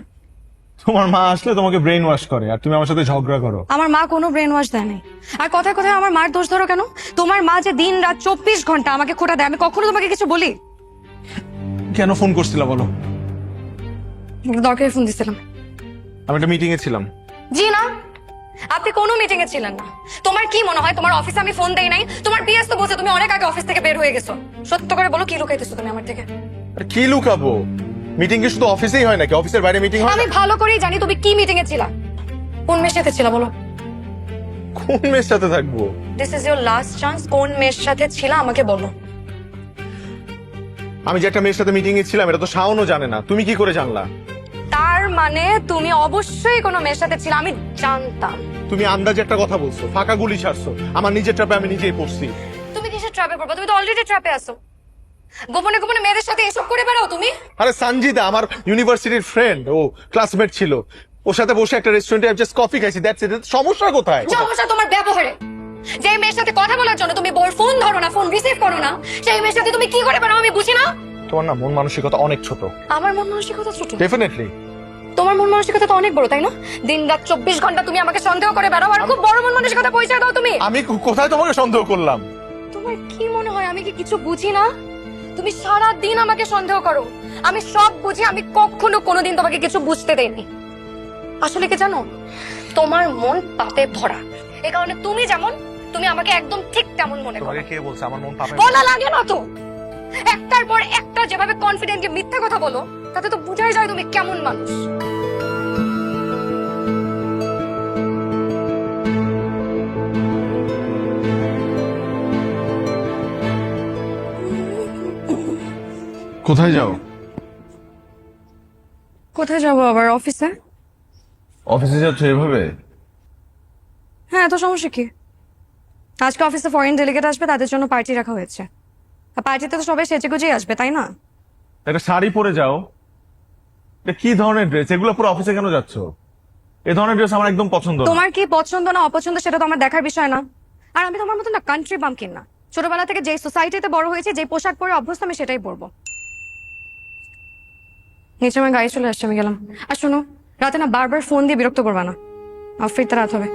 তোমার মা আসলে তোমাকে ব্রেন ওয়াশ করে, আর তুমি আমার সাথে ঝগড়া করো। আমার মা কোনো ব্রেন ওয়াশ দেয় নাই। আর কথায় কথায় আমার মার দোষ ধরো কেন? তোমার মা যে দিন রাত 24 ঘন্টা আমাকে খোটা দেয়, আমি কখনো তোমাকে কিছু বলি? কেন ফোন করছিলা বলো? দরকারে ফোন দিছিলাম। আমি একটা মিটিং এ ছিলাম। জি না, আপনি কোনো মিটিং এ ছিলেন না। তোমার কি মনে হয় তোমার অফিসে আমি ফোন দেই নাই? তোমার পিএস তো বলছে তুমি অনেক আগে অফিস থেকে বের হয়ে গেছো। সত্য করে বলো, কি লুকাইতেছো তুমি আমার থেকে? কি লুকাবো? মিটিং কি শুধু অফিসেই হয় নাকি? অফিসের বাইরে মিটিং হয়? আমি ভালো করেই জানি তুমি কি মিটিং এ ছিলা। কোন মেয়ের সাথে ছিলা বলো? কোন মেয়ের সাথে থাকবো? This is your last chance. কোন মেয়ের সাথে ছিলা আমাকে বলো। আমি যে একটা মেয়ের সাথে মিটিং এ ছিলাম এটা তো শাওনও জানে না। তুমি কি করে জানলা? তার মানে তুমি অবশ্যই কোনো মেয়ের সাথে ছিলা, আমি জানতাম। তুমি আন্দাজে একটা কথা বলছো, ফাঁকা গুলি ছাড়ছো। আমার নিজের ট্র্যাপে আমি নিজেই পড়ছি। তুমি কিসের ট্র্যাপে পড়বা? তুমি তো অলরেডি ট্র্যাপে আছো। গোপনে গোপনে মেয়েদের সাথে এসব করে বেড়াও তুমি। আরে সঞ্জিদা আমার ইউনিভার্সিটির ফ্রেন্ড, ও ক্লাসমেট ছিল। ওর সাথে বসে একটা রেস্টুরেন্টে জাস্ট কফি খাইছি, দ্যাটস ইট। সমস্যা কোথায়? সমস্যা তোমার ব্যবহারে। যে মেয়ের সাথে কথা বলার জন্য তুমি বোর ফোন ধরো না, ফোন রিসিভ করো না, সেই মেয়ের সাথে তুমি কি করে বেড়াও আমি বুঝি না। তোমার না মন মানসিকতা অনেক ছোট। আমার মন মানসিকতা ছোট? ডেফিনেটলি। তোমার মন মানসিকতা তো অনেক বড়, তাই না? দিন রাত 24 ঘন্টা তুমি আমাকে সন্দেহ করে বেড়াও, আর খুব বড় মন মানসিকতা পরিচয় দাও তুমি। আমি কোথায় তোমাকে সন্দেহ করলাম? তোমার কি মনে হয় আমি কি কিছু বুঝি না? তুমি সারা দিন আমাকে সন্দেহ করো। আমি সব বুঝি, আমি কখনো কোনোদিন তোমাকে কিছু বুঝতে দেইনি। আসলে কি জানো, তোমার মন পাপে ভরা। এই কারণে তুমি যেমন, তুমি আমাকে একদম ঠিক তেমন মনে করো। তোমাকে কে বলছে আমার মন পাপে? বলা লাগে না তো। একটার পর একটা যেভাবে কনফিডেন্টলি মিথ্যা কথা বলো, তাতে তো বোঝাই যায় তুমি কেমন মানুষ। কোথায় যাও? কোথায় যাবো আবার? অফিসে। অফিসে যাচ্ছ এভাবে? হ্যাঁ, এত সমস্যা কি? আজকে অফিসে ফরেন ডেলিগেট আসবে, তাদের জন্য পার্টি রাখা হয়েছে। আর পার্টিতে তো সবাই সেজে গুজেই আসবে, তাই না? একটা শাড়ি পরে যাও। এটা কি ধরনের ড্রেস? এগুলো পুরো অফিসে কেন যাচ্ছ? এই ধরনের ড্রেস আমার একদম পছন্দ না। তোমার কি পছন্দ না অপছন্দ সেটা তো আমার দেখার বিষয় না। আর আমি তোমার মতো না কান্ট্রি বাম্পকিন না। ছোটবেলা থেকে যে সোসাইটিতে বড় হয়েছে, যে পোশাক পরে অভ্যস্ত, আমি সেটাই পরবো। নিচে আমার গাড়ি চলে আসছে, আমি গেলাম। আর শোনো, রাতে না বারবার ফোন দিয়ে বিরক্ত করবা না, ফিরতে রাত হবে।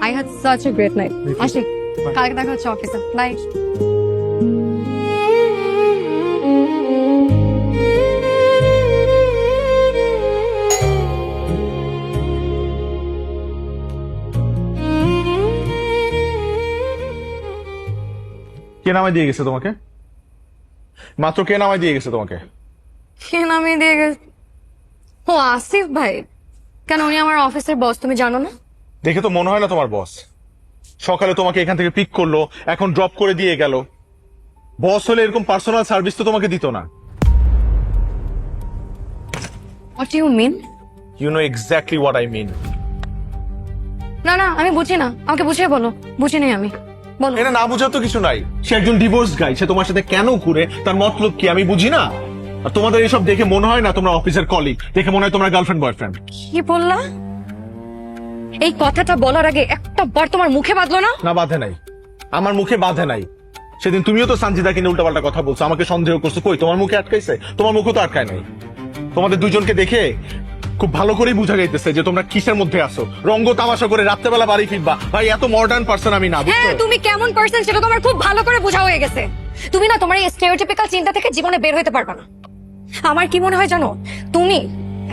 I had such a great night. আসি, কালকে দেখা হচ্ছে অফিসে। বাই। কে নামাই দিয়ে গেছে তোমাকে? মাত্র কে নামাই দিয়ে গেছে তোমাকে? কে নামিয়ে দিয়ে গেছে? ও, আসিফ ভাই। কেন, উনি আমার অফিসের বস, তুমি জানো না? দেখে তো মনে হয় না তোমার বস। সকালে তোমাকে এখান থেকে পিক করলো, এখন ড্রপ করে দিয়ে গেল। বস হলে এরকম পার্সোনাল সার্ভিস তো তোমাকে দিত না। What do you mean? You know exactly what I mean. না না, আমি বুঝি না, আমাকে বুঝিয়ে বলো। বুঝি নেই আমি, বলো। এটা না বুঝার তো কিছু নাই। সে একজন ডিভোর্স গাই, সে তোমার সাথে কেন ঘুরে, তার মতলব কি আমি বুঝি না। আর তোমাদের এসব দেখে মনে হয় না তোমরা অফিসের কলিগ, দেখে মনে হয় তোমরা গার্লফ্রেন্ড বয়ফ্রেন্ড। কি বললা? এই কথাটা বলার আগে একটা বার তোমার মুখে বাঁধলো না? না, বাধে নাই, আমার মুখে বাধে নাই। সেদিন তুমিও তো সানজিদাকে নিয়ে উল্টাপাল্টা কথা বলছো, আমাকে সন্দেহ করছো। কই, তোমার মুখে আটকাইছে? তোমার মুখে তো আটকায় নাই। তোমাদের দুজনকে দেখে খুব ভালো করেই বোঝা যাইতেছে যে তোমরা কিসের মধ্যে আসো। রঙ্গ তামাশা করে রাত্রেবেলা বাড়ি ফিরবা। ভাই, এত মডার্ন পার্সন আমি না, হ্যাঁ, বুঝছো? তুমি কেমন পার্সন সেটা তোমার খুব ভালো করে বোঝা হয়ে গেছে। তুমি না তোমার এই স্টেরিওটাইপিক্যাল চিন্তা থেকে জীবনে বের হতে পারবে না। আমার কি মনে হয় জানো, তুমি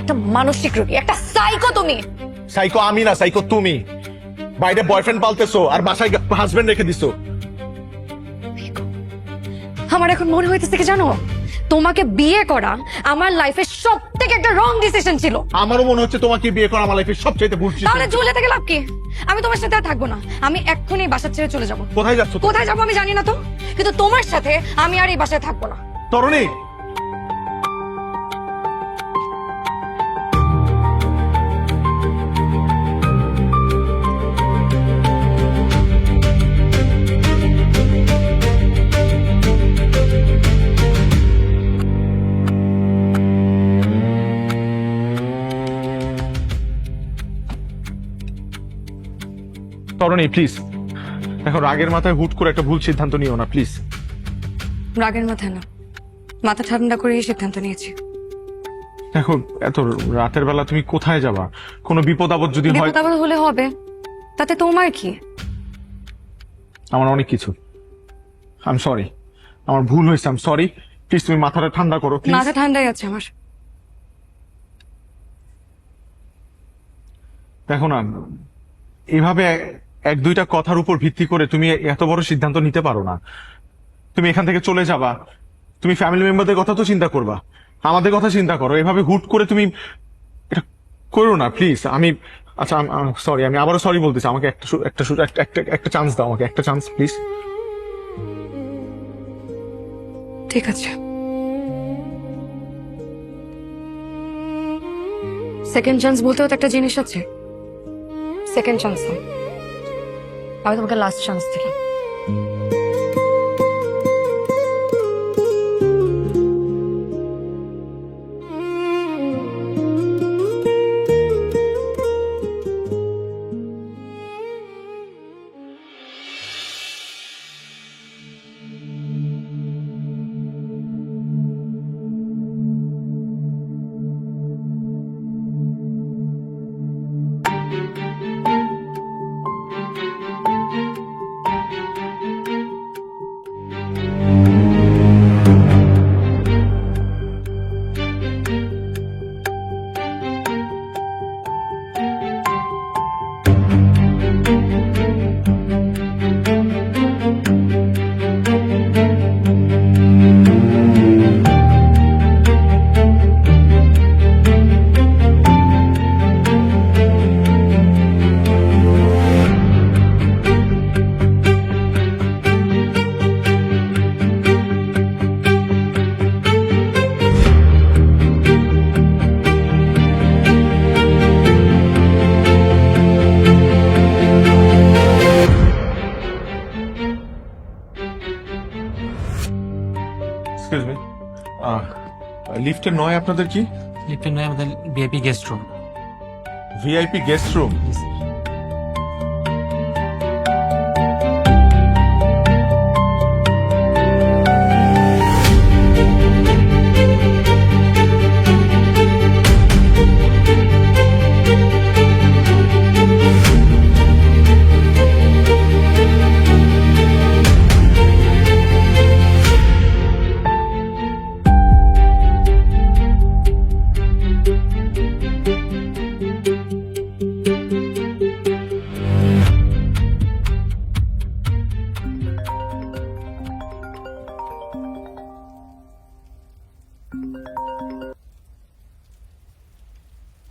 একটা মানসিক রোগী, একটা সাইকো। তুমি সাইকো আমি না, সাইকো তুমি। বাইরে বয়ফ্রেন্ড পালতেছো আর বাসায় হাজবেন্ড রেখে দিছো। আমার এখন মনে হইতেছে কি জানো, তোমাকে বিয়ে করা আমার লাইফের সব থেকে একটা রং ডিসিশন ছিল। আমারও মনে হচ্ছে তোমাকে বিয়ে করা আমার লাইফের সবচেয়ে ভুল ছিল। তাহলে ঝুলে থেকে লাভ কি? আমি তোমার সাথে আর থাকবো না। আমি এক্ষুনি বাসা ছেড়ে চলে যাবো। কোথায় যাচ্ছ? কোথায় যাবো আমি জানি না তো, কিন্তু তোমার সাথে আমি আর এই বাসায় থাকবো না। তরুণী, তরুণী প্লিজ, এখন রাগের মাথায় হুট করে একটা ভুল সিদ্ধান্ত নিও না প্লিজ। রাগের মাথায় না, মাথা ঠান্ডা করে এই সিদ্ধান্ত নিয়েছি। দেখো, এত রাতের বেলা তুমি কোথায় যাবা? কোনো বিপদ আপদ যদি হয়? বিপদ আপদ হলে হবে, তাতে তোমার কি? আমার অনেক কিছু। আই এম সরি, আমার ভুল হয়েছে। আই এম সরি, প্লিজ তুমি মাথাটা ঠান্ডা করো প্লিজ। মাথা ঠান্ডাই আছে আমার। দেখো না, এভাবে এক দুইটা কথার উপর ভিত্তি করে তুমি এত বড় সিদ্ধান্ত নিতে পারো না। তুমি এখান থেকে চলে যাবা, তুমি ফ্যামিলি মেম্বারদের কথা তো চিন্তা করবা, আমাদের কথা চিন্তা করো। এভাবে হুট করে তুমি এটা করো না প্লিজ। আমি আচ্ছা, সরি, আমি আবারও সরি বলতেছি। আমাকে একটা চান্স দাও, আমাকে একটা চান্স প্লিজ। ঠিক আছে, সেকেন্ড চান্স বলতেও তো একটা জিনিস আছে। সেকেন্ড চান্স না, আমি তোমাকে লাস্ট চান্স দিলাম। এক্সকিউজ মি, লিফটের নয় আপনাদের কি? লিফটে নয় আমাদের VIP guest room. VIP guest room?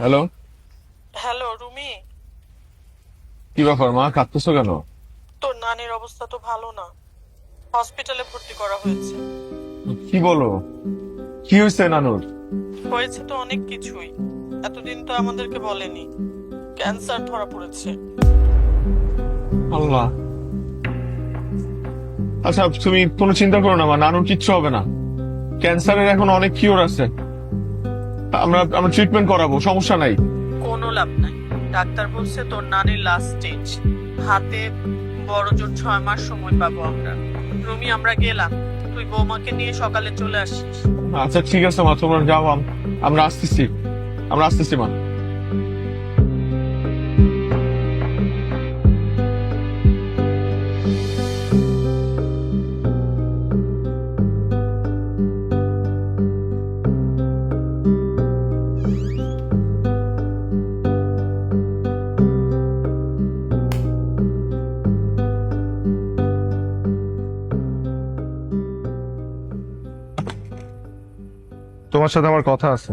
Hello, hello Rumi, কি ব্যাপার মা, কাঁদতেছো কেন? তোর নানির অবস্থা তো ভালো না, হসপিটালে ভর্তি করা হয়েছে। কি বলো, কি হয়েছে নানুর? হয়েছে তো অনেক কিছুই, এতদিন তো আমাদেরকে বলেনি। ক্যান্সার ধরা পড়েছে। আল্লাহ। আচ্ছা তুমি কোনো চিন্তা করো না মা, নানুর কিচ্ছু হবে না। ক্যান্সারের এখন অনেক কিওর আছে, আমরা ট্রিটমেন্ট করাবো, সমস্যা নাই। কোনো লাভ নাই, ডাক্তার বলছে তোর নানির লাস্ট স্টেজ, হাতে বড় জোর 6 মাস সময় পাবো আমরা। রুমি আমরা গেলাম, তুই বৌমাকে নিয়ে সকালে চলে আসিস। আচ্ছা ঠিক আছে মা, তোমরা যাও, আমরা আসতেছি মা। তোমার সাথে আমার কথা আছে।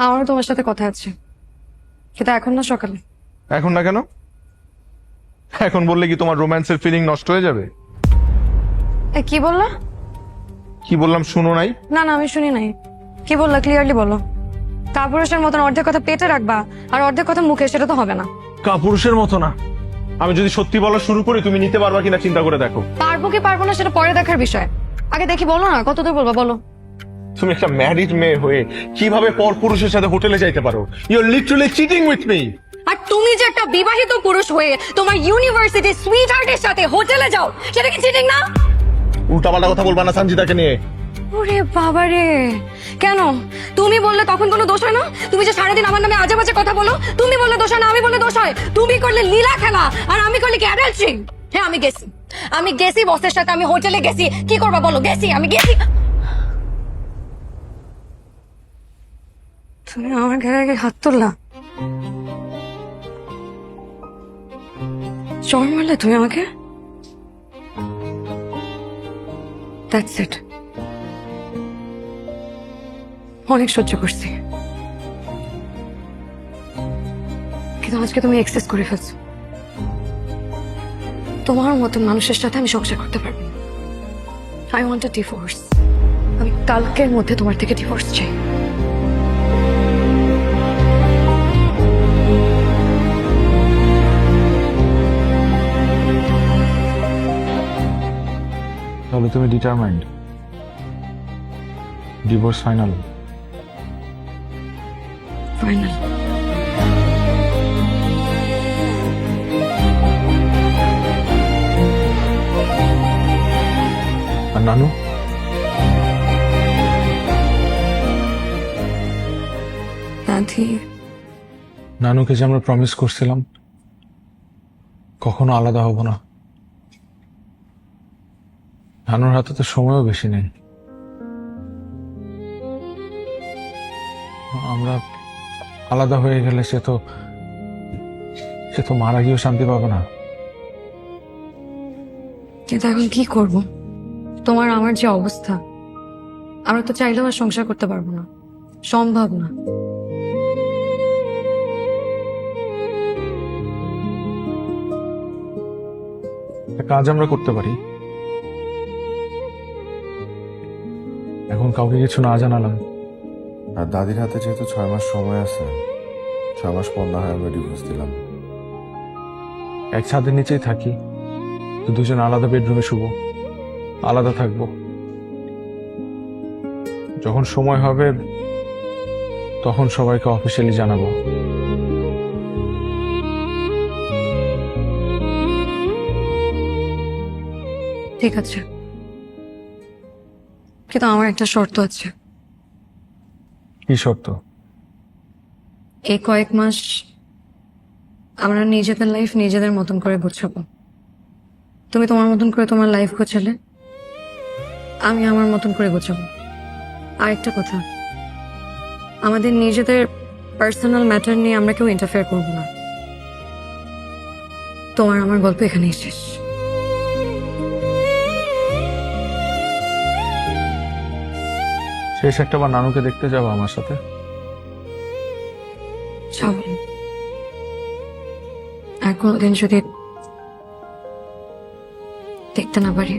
আমারও তোমার সাথে কথা আছে, কিন্তু এখন না, সকালে। এখন না কেন? এখন বললে কি তোমার রোম্যান্সের ফিলিং নষ্ট হয়ে যাবে? কি বললা? কি বললাম শুনো নাই? না না, আমি শুনি নাই। কি বললা, ক্লিয়ারলি বলো। কাপুরুষের মতন অর্ধেক কথা পেটে রাখবা আর অর্ধেক কথা মুখে, সেটা তো হবে না। কাপুরুষের মতো না, আমি যদি সত্যি বলা শুরু করি তুমি নিতে পারবা কিনা চিন্তা করে দেখো। পারবো কি পারবো না সেটা পরে দেখার বিষয়, আগে দেখি। বলো না, কতদূর বলবা বলো। তুমি একটা ম্যারিড মেয়ে হয়ে কিভাবে পর পুরুষের সাথে হোটেলে যাইতে পারো? You are literally cheating with me. আর তুমি যে একটা বিবাহিত পুরুষ হয়ে তোমার ইউনিভার্সিটি সুইট হার্টের সাথে হোটেলে যাও, সেটা কি চিটিং না? উল্টাপাল্টা কথা বলবা না সঞ্জিতাকে নিয়ে। ওরে বাবা রে, কেন? তুমি বললে তখন কোনো দোষ হয় না? তুমি যে সারাদিন আমার নামে আজে বাজে কথা বলো, তুমি বললে দোষ হয় না, আমি বললে দোষ হয়? তুমি করলে লীলা খেলা আর আমি করলে কি অ্যাডাল্ট্রি? হ্যাঁ আমি গেছি বসের সাথে, আমি হোটেলে গেছি। কি করবা বলো? আমি গেছি। তুমি আমার ঘরে আগে হাত তুললা, চড় মারলে তুমি আমাকে। That's it. অনেক সহ্য করছি, কিন্তু আজকে তুমি এক্সেস করে ফেলছো। তোমার মতো মানুষের সাথে আমি সংসার করতে পারবো না। I want a divorce. আমি কালকের মধ্যে তোমার থেকে ডিভোর্স চাই। তাহলে তুমি ডিটারমাইন্ড? Divorce final? ফাইনাল। আর নানু? নানুকে যে আমরা প্রমিস করছিলাম কখনো আলাদা হব না, নানুর হাতে তো সময়ও বেশি নেই। আমরা আলাদা হয়ে গেলে সে তো মারা গিয়েও শান্তি পাবে না। কিন্তু এখন কি করব? তোমার আমার যে অবস্থা, আমরা তো চাইলেও আর সংসার করতে পারবো না, সম্ভব না। কাজ আমরা করতে পারি, এখন কাউকে কিছু না জানালাম। আর দাদির হাতে যেহেতু 6 মাস সময় আছে, 6 মাস পর না হয় আমরা ডিভোর্স দিলাম। এক ছাদের নিচেই থাকি, দুজন আলাদা বেডরুমে শুবো, আলাদা থাকবো। যখন সময় হবে তখন সবাইকে অফিসিয়ালি জানাবো। ঠিক আছে, কিন্তু আমার একটা শর্ত আছে। কি শর্ত? এই কয়েক মাস আমরা নিজেদের লাইফ নিজেদের মতন করে গোছাবো। তুমি তোমার মতন করে তোমার লাইফ গোছালে, আমি আমার মতন করে গোছাবো। আরেকটা কথা, আমাদের নিজেদের পার্সোনাল ম্যাটার নিয়ে আমরা কেউ ইন্টারফেয়ার করবো না। তোমার আমার গল্প এখানেই শেষ। শেষ একটা বার নানুকে দেখতে যাবো আমার সাথে? যাবো। আর কোনোদিন যদি দেখতে না পারি,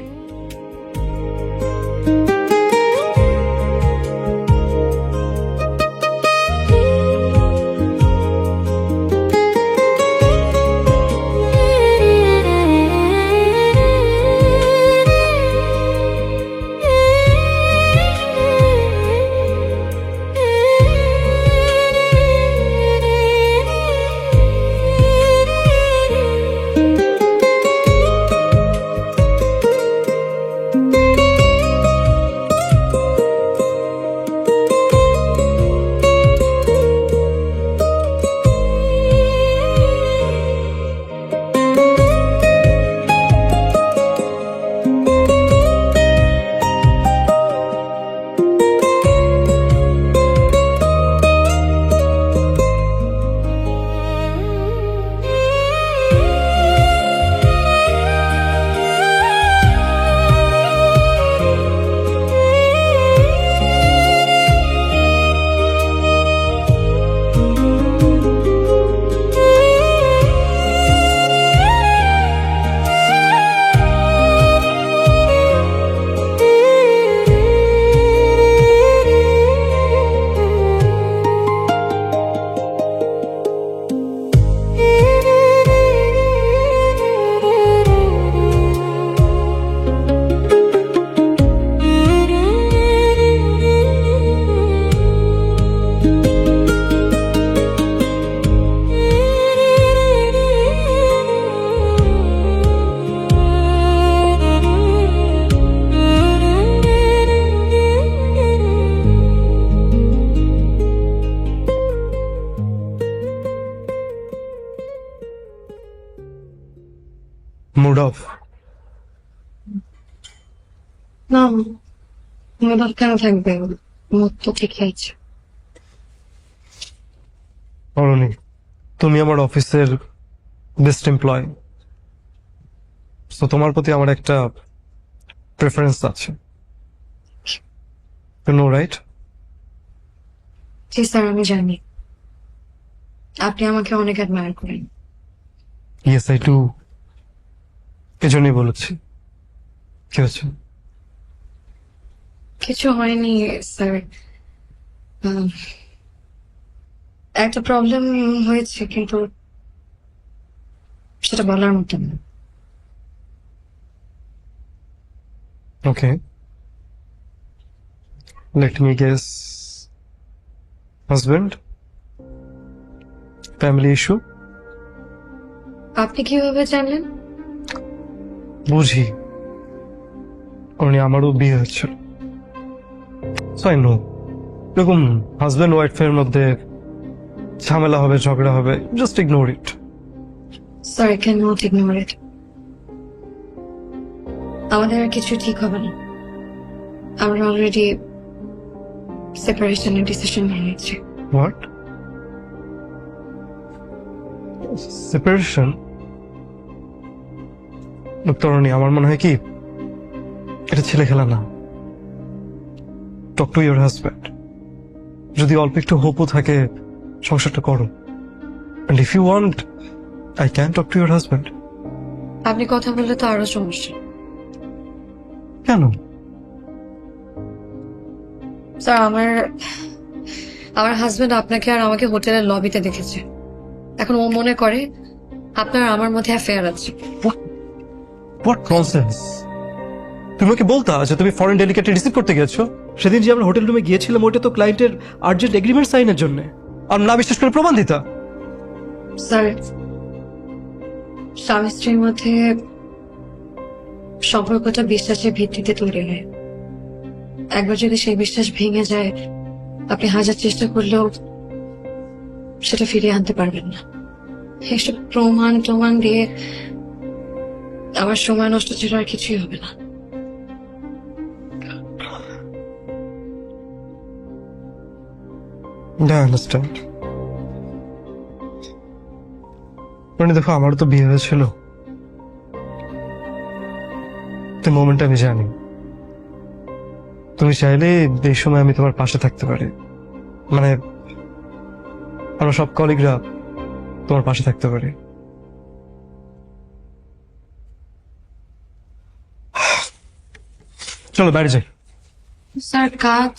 মুড অফ? না মুড অফ কেন থাকবে? মুড তো ঠিকই আছে। অরুণী, তুমি আমার অফিসের বেস্ট এমপ্লয়, তো তোমার প্রতি আমার একটা প্রেফারেন্স আছে, ইউ নো রাইট? জি স্যার, আমি জানি আপনি আমাকে অনেক অ্যাডমায়ার করেন। ইয়েস আই ডু, এজন্যই বলেছি। কি হচ্ছে? কিছু হয়নি স্যার, একটা প্রবলেম হয়েছে, কিন্তু সেটা বলার মতো না। Okay, let me guess, husband, family issue? আপনি কিভাবে জানলেন? বুঝি, আমারও বিয়ে হচ্ছিল, সো আই নো। এরকম হাজবেন্ড ওয়াইফের মধ্যে ঝামেলা হবে, ঝগড়া হবে, just ignore it. Sir, can not ignore it. আমাদের আর কিছু ঠিক হবে না। আমরা অলরেডি সেপারেশনের ডিসিশন নিয়ে নিয়েছি। হোয়াট? সেপারেশন? তরুণী, আমার মনে হয় কি এটা ছেলে খেলা না। Talk to your husband. যদি অল্প একটু হোপও থাকে, সংসারটা করো। And if you want, I can talk to your husband. আপনি কথা বললে তো আরো সমস্যা। কেন? স্যার, আমার হাজবেন্ড আপনাকে আর আমাকে হোটেলের লবিতে দেখেছে। এখন ও মনে করে আপনার আমার মধ্যে অ্যাফেয়ার আছে। What nonsense! তুমি ওকে বলতা যে তুমি ফরেন ডেলিগেটে রিসিভ করতে গেছো। সেদিন যে আমরা হোটেল রুমে গিয়েছিলাম ওটা তো ক্লায়েন্টের আর্জেন্ট এগ্রিমেন্ট সাইনের জন্য, আর না বিশ্বাস করে প্রমাণ দিতা। স্যার, স্বামী স্ত্রীর মধ্যে সম্পর্কটা বিশ্বাসের ভিত্তিতে তৈরি হয়। একবার যদি সেই বিশ্বাস ভেঙে যায়, আপনি হাজার চেষ্টা করলেও সেটা ফিরিয়ে আনতে পারবেন না। এসব প্রমাণ দিয়ে আমার সময় নষ্ট ছিল, আর কিছুই হবে না। আন্ডারস্ট্যান্ড। মানে দেখো, আমারও তো বিয়ে হয়েছিল, তো মোমেন্ট আমি জানি। তুমি চাইলে এই সময় আমি তোমার পাশে থাকতে পারি, মানে আমরা সব কলিগরা তোমার পাশে থাকতে পারি। চলো বাইরে যাই। স্যার, কাজ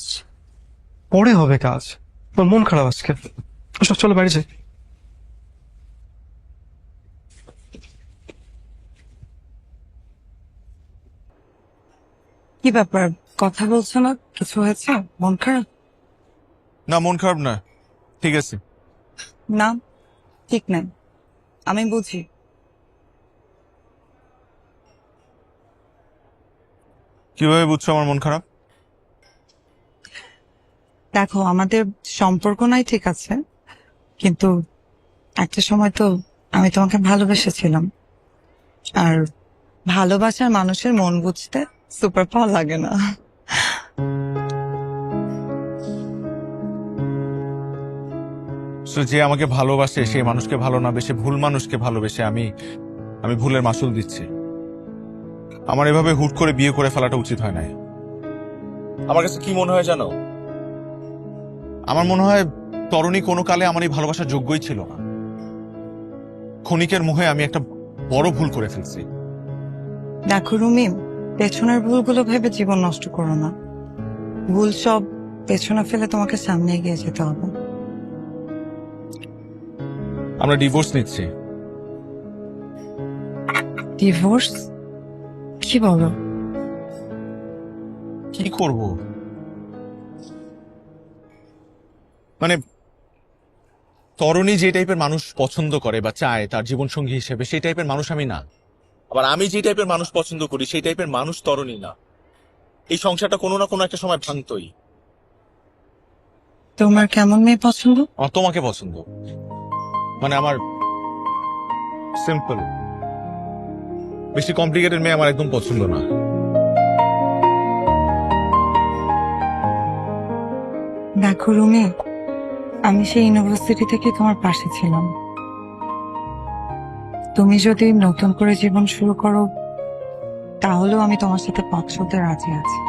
পরে হবে কাজ, তোমার মন খারাপ আজকে। চলো বাইরে যাই। কি ব্যাপার, কথা বলছো না? কিছু হয়েছে? মন খারাপ? না, মন খারাপ না, ঠিক আছে। না, ঠিক নাই, আমি বুঝি। কিভাবে বুঝছো আমার মন খারাপ? দেখো, আমাদের সম্পর্ক নাই ঠিক আছে, কিন্তু একটা সময় তো আমি তোমাকে ভালোবেসেছিলাম, আর ভালোবাসার মানুষের মন বুঝতে সুপার পাওয়ার লাগে না। যে আমাকে ভালোবাসে সেই মানুষকে ভালো না বেশে ভুল মানুষকে ভালোবেসে আমি ভুলের মাসুল দিচ্ছি। আমার এভাবে হুট করে বিয়ে করে ফেলাটা উচিত হয় নাই। আমার কাছে কি মনে হয় জানো? আমার মনে হয় তরুণী কোনো কালে আমার এই ভালোবাসার যোগ্যই ছিল না। ক্ষণিকের মোহে আমি একটা বড় ভুল করে ফেলছি। দেখো রুমি, পেছনের ভুলগুলো ভেবে জীবন নষ্ট করো না। ভুল সব পেছনে ফেলে তোমাকে সামনে এগিয়ে যেতে হবে। আমরা ডিভোর্স নিচ্ছি। ডিভোর্স? কি বলো? কি করব? মানে তরুণী যে টাইপের মানুষ পছন্দ করে বা চায় তার জীবনসঙ্গী হিসেবে, সেই টাইপের মানুষ আমি না। আবার আমি যে টাইপের মানুষ পছন্দ করি সেই টাইপের মানুষ তরুণী না। এই সংসারটা কোনো না কোনো একটা সময় ভাঙতই। তোমার কেমন মেয়ে পছন্দ? আমার তোমাকে পছন্দ, মানে আমার সিম্পল, বেশি কমপ্লিকেটেড মেয়ে আমার একদম পছন্দ না। দেখো রুমি, আমি সেই ইউনিভার্সিটি থেকে তোমার পাশে ছিলাম। তুমি যদি নতুন করে জীবন শুরু করো, তাহলেও আমি তোমার সাথে পথ চলতে রাজি আছি।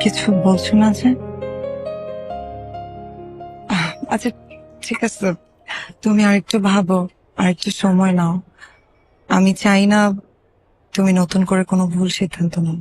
কিছু বলছো না যে? আচ্ছা ঠিক আছে, তুমি আরেকটু ভাবো, আরেকটু সময় নাও। আমি চাই না তুমি নতুন করে কোনো ভুল সিদ্ধান্ত নাও।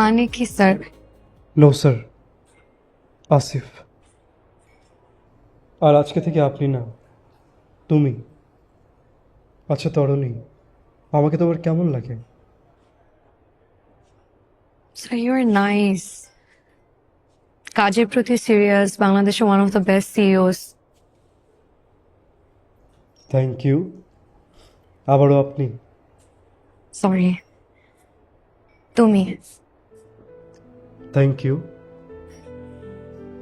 মানে কি স্যার? No sir, Asif. আর আজকে থেকে আপনি না, তুমি। আচ্ছা তরুণী, আমাকে তোমার কেমন লাগে? স্যার ইউ আর নাইস, কাজের প্রতি সিরিয়াস, বাংলাদেশে one of the best CEOs. Thank you. আবারও আপনি। সরি, তুমি। Thank you.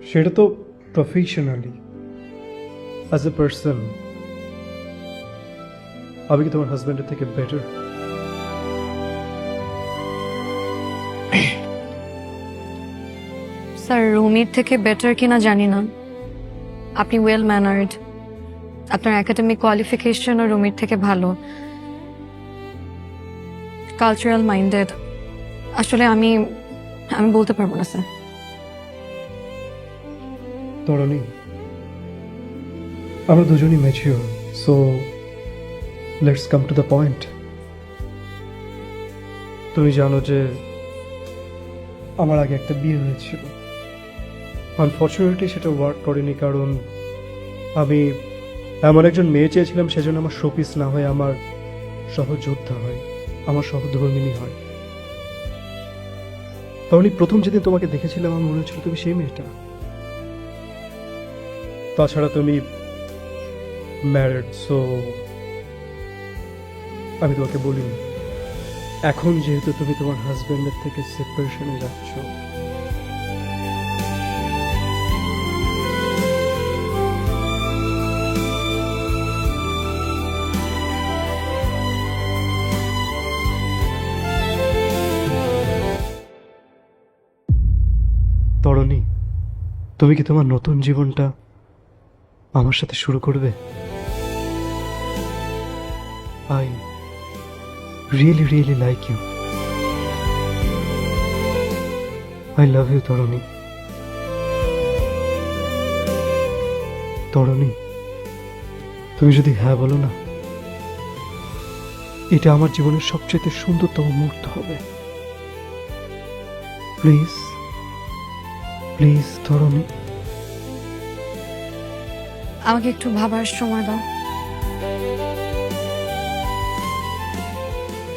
সেটা তো প্রফেশনালি, অ্যাজ এ পার্সন আমি কি তোমার হাজব্যান্ডের থেকে বেটার? স্যার রুমির থেকে বেটার কিনা জানি না, আপনি ওয়েল ম্যানার্ড, আপনার একাডেমিক কোয়ালিফিকেশনও রুমির থেকে ভালো, কালচারাল মাইন্ডেড। আসলে আমি বলতে পারবো না স্যার। তরুণী, আমরা দুজনই mature, so let's come to the point. তুমি জানো যে আমার আগে একটা বিয়ে হয়েছিল। আনফর্চুনেটলি সেটা ওয়ার্ক করেনি, কারণ আমি এমন একজন মেয়ে চেয়েছিলাম সেজন্য আমার শোপিস না হয়ে আমার সহযোদ্ধা হয়, আমার সহধর্মিনী হয়। তখনই প্রথম যেদিন তোমাকে দেখেছিলাম আমার মনে হচ্ছিল তুমি সেই মেয়েটা। তাছাড়া তুমি ম্যারিড, সো আমি তোমাকে বলিনি। এখন যেহেতু তুমি তোমার হাজবেন্ডের থেকে সেপারেশনে যাচ্ছ, তরুণী, তুমি কি তোমার নতুন জীবনটা আমার সাথে শুরু করবে? I really, really like you. I love you, তরুণী। তরুণী, তুমি যদি হ্যাঁ বলো না, এটা আমার জীবনের সবচেয়ে সুন্দরতম মুহূর্ত হবে। প্লিজ, প্লিজ তরুণী। আমাকে একটু ভাবার সময় দাও।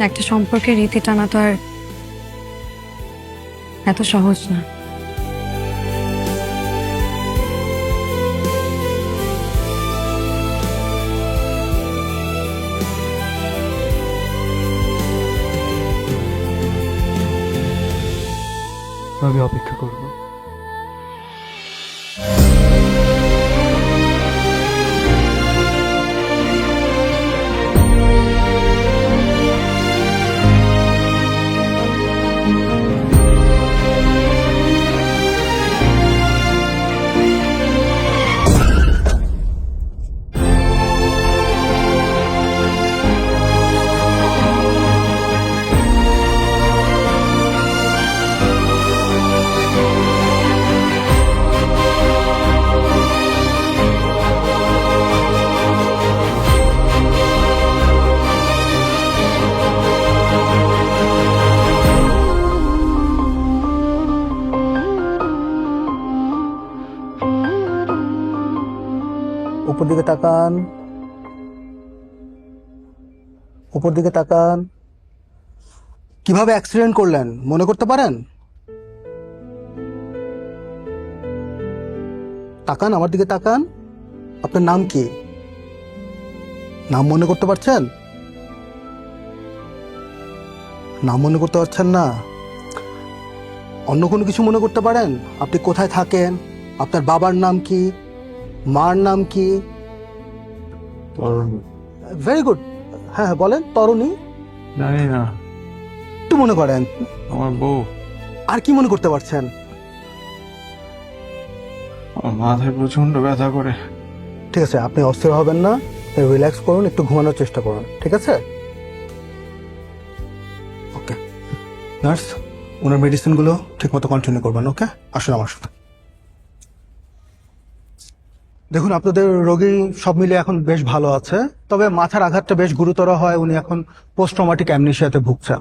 একটা সম্পর্কের রীতি টানা তো আর এত সহজ না। আমি অপেক্ষা করব। উপর দিকে তাকান, উপর দিকে তাকান। কিভাবে অ্যাক্সিডেন্ট করলেন মনে করতে পারেন? তাকান, আমার দিকে তাকান। আপনার নাম কি? নাম মনে করতে পারছেন? নাম মনে করতে পারছেন না? অন্য কোনো কিছু মনে করতে পারেন? আপনি কোথায় থাকেন? আপনার বাবার নাম কি? মার নাম কি? Very good. হ্যাঁ হ্যাঁ বলেন। তরুণী? জানি না। একটু মনে করেন। আমার বউ। আর কি মনে করতে পারছেন? আমার মাথায় প্রচন্ড ব্যথা করে। ঠিক আছে, আপনি অস্থির হবেন না, রিল্যাক্স করুন, একটু ঘুমানোর চেষ্টা করুন, ঠিক আছে? ওকে নার্স, ওনার মেডিসিনগুলো ঠিক মতো কন্টিনিউ করবেন। ওকে, আসুন আমার সাথে। দেখুন, আপনাদের রোগী সব মিলে এখন বেশ ভালো আছে, তবে মাথার আঘাতটা বেশ গুরুতর হয়, উনি এখন পোস্ট ট্রমাটিক অ্যামনেশিয়াতে ভুগছেন।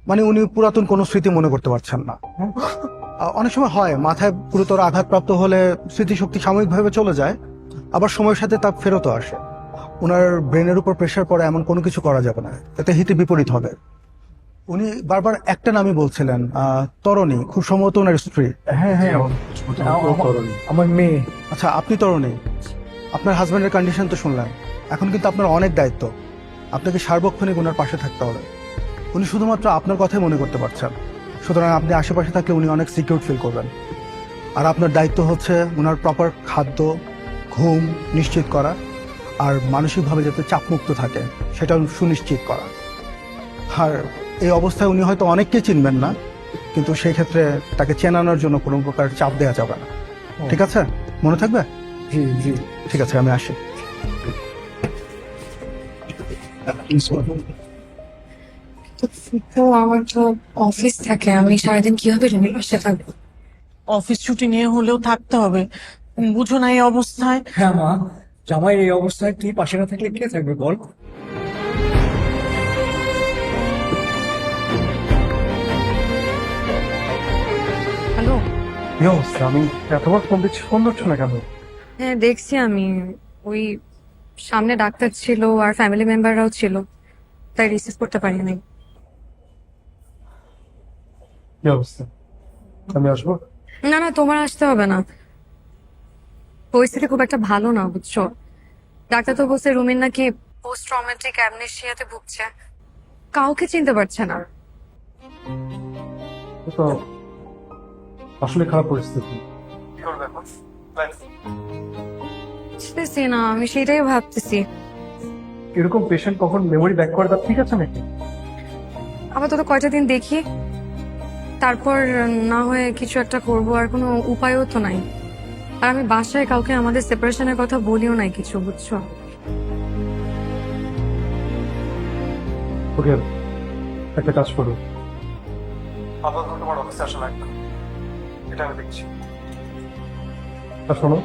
মানে উনি পুরাতন কোনো স্মৃতি মনে করতে পারছেন না। অনেক সময় হয় মাথায় গুরুতর আঘাতপ্রাপ্ত হলে স্মৃতিশক্তি সাময়িকভাবে চলে যায়, আবার সময়ের সাথে তা ফেরতও আসে। ওনার ব্রেনের উপর প্রেশার পড়ে এমন কোনো কিছু করা যাবে না, এতে হিতে বিপরীত হবে। উনি বারবার একটা নামই বলছিলেন, তরণী, খুব সম্ভবত ওনার স্ত্রী। হ্যাঁ হ্যাঁ, আমার মেয়ে। আচ্ছা, আপনি তরণী, আপনার হাজবেন্ডের কন্ডিশন তো শুনলেন। এখন কিন্তু আপনার অনেক দায়িত্ব, আপনাকে সার্বক্ষণিক ওনার পাশে থাকতে হবে। উনি শুধুমাত্র আপনার কথাই মনে করতে পারছেন, সুতরাং আপনি আশেপাশে থাকলে উনি অনেক সিকিউর ফিল করবেন। আর আপনার দায়িত্ব হচ্ছে ওনার প্রপার খাদ্য, ঘুম নিশ্চিত করা, আর মানসিকভাবে যাতে চাপমুক্ত থাকে সেটাও সুনিশ্চিত করা। আর এই অবস্থায় উনি হয়তো অনেককে চিনবেন না, কিন্তু সেই ক্ষেত্রে তাকে চেনানোর জন্য কোনো প্রকার চাপ দেওয়া যাবে না। ঠিক আছে, মনে থাকবে? জি জি, ঠিক আছে, আমি আসি। তো আমার তো অফিস থাকে, আমি সারাদিন কিভাবে রুমির পাশে থাকবো? অফিস ছুটি নিয়ে হলেও থাকতে হবে, বুঝো না এই অবস্থায়। হ্যাঁ মা, জামাইয়ের এই অবস্থায় তুই পাশে না থাকলে কে থাকবে বল? হ্যালো। কি অবস্থা? আমি এতবার ফোন দিচ্ছি, ফোন ধরছো না কেন? হ্যাঁ দেখছি, আমি ওই সামনে ডাক্তার ছিল আর ফ্যামিলি মেম্বাররাও ছিল, তাই রিসিভ করতে পারি নাই। কি অবস্থা? আমি আসবো? না না, তোমার আসতে হবে না, পরিস্থিতি খুব একটা ভালো না বুঝছো। ডাক্তার তো বলছে রুমিন নাকি পোস্ট ট্রমেটিক অ্যামনেসিয়াতে ভুগছে, কাউকে চিনতে পারছে না। তো আসলে খারাপ পরিস্থিতি। কি করবে এখন? বুঝতেছি না, আমি সেটাই ভাবতেছি। এরকম পেশেন্ট কখন মেমোরি ব্যাক করে, তার ঠিক আছে নাকি? আবার তো কয়টা দিন দেখি, তারপর না হয়ে কিছু একটা করব, আর কোনো উপায়ও তো নাই। আর আমি বাসায় কাউকে আমাদের সেপারেশনের কথা বলিও নাই কিছু, বুঝছো। ওকে, একটা কাজ করো, আপাতত তোমার অফিসে আসা লাগবে, এটা আমি দেখছি। তা শোনো,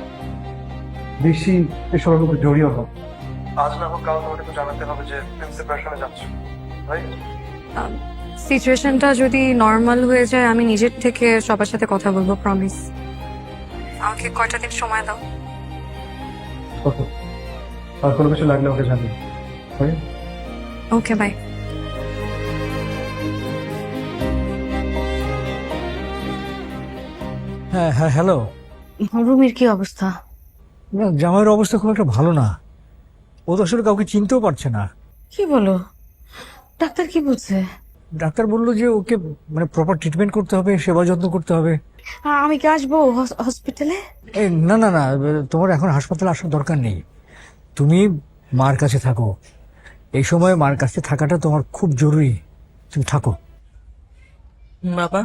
বেশি এসবের মধ্যে জড়িয়ে হোক, আজ না হোক কাল তোমাকে তো জানাতে হবে যে তুমি সেপারেশনে যাচ্ছ, রাইট? সিচুয়েশনটা যদি নর্মাল হয়ে যায় আমি নিজের থেকে সবার সাথে কথা বলবো, প্রমিস। আমাকে কয়টা দিন সময় দাও। ওকে, আর কোনো কিছু লাগলে ওকে জানি। ওকে, বাই। হ্যাঁ হ্যাঁ, হ্যালো। রুমির কি অবস্থা? না, জামাইয়ের অবস্থা খুব একটা ভালো না, ও তো আসলে কাউকে চিনতেও পারছে না। কি বলো? ডাক্তার কি বলছে? ডাক্তার বললো যে ওকে মানে প্রপার ট্রিটমেন্ট করতে হবে, সেবা যত্ন করতে হবে। আমি কি আসবো হসপিটালে? এই না না না, তোমার এখন হাসপাতালে আসার দরকার নেই, তুমি মার কাছে থাকো। এই সময় মার কাছে থাকাটা তোমার খুব জরুরি, তুমি থাকো। বাবা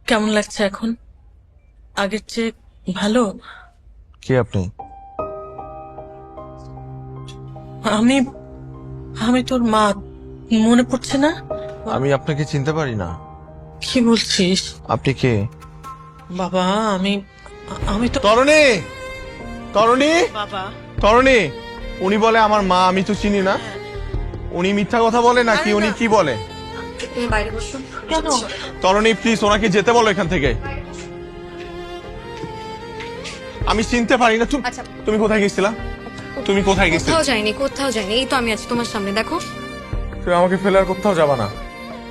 কেমন লাগছে এখন? আগের চেয়ে ভালো? কে আপনি? আমি আমি তোর মা, মনে পড়ছে না? আমি আপনাকে চিনতে পারি না। কি বলছিস? আপনি কে? বাবা আমি আমি তো তরণী, তরণী, বাবা তরণী। উনি বলে আমার মা, আমি তো চিনি না। উনি মিথ্যা কথা বলে নাকি উনি কি বলে? বাইরে বসো। কেন? তরণী প্লিজ ওনাকে যেতে বলো এখান থেকে। আমি চিনতে পারি না। আচ্ছা। তুমি কোথায় গেছিলা? তুমি কোথায় গেছিলে? কোথাও যাইনি, কোথাও যাইনি, এই তো আমি আছি তোমার সামনে, দেখো। তুমি আমাকে ফেলে আর কোথাও যাবা না,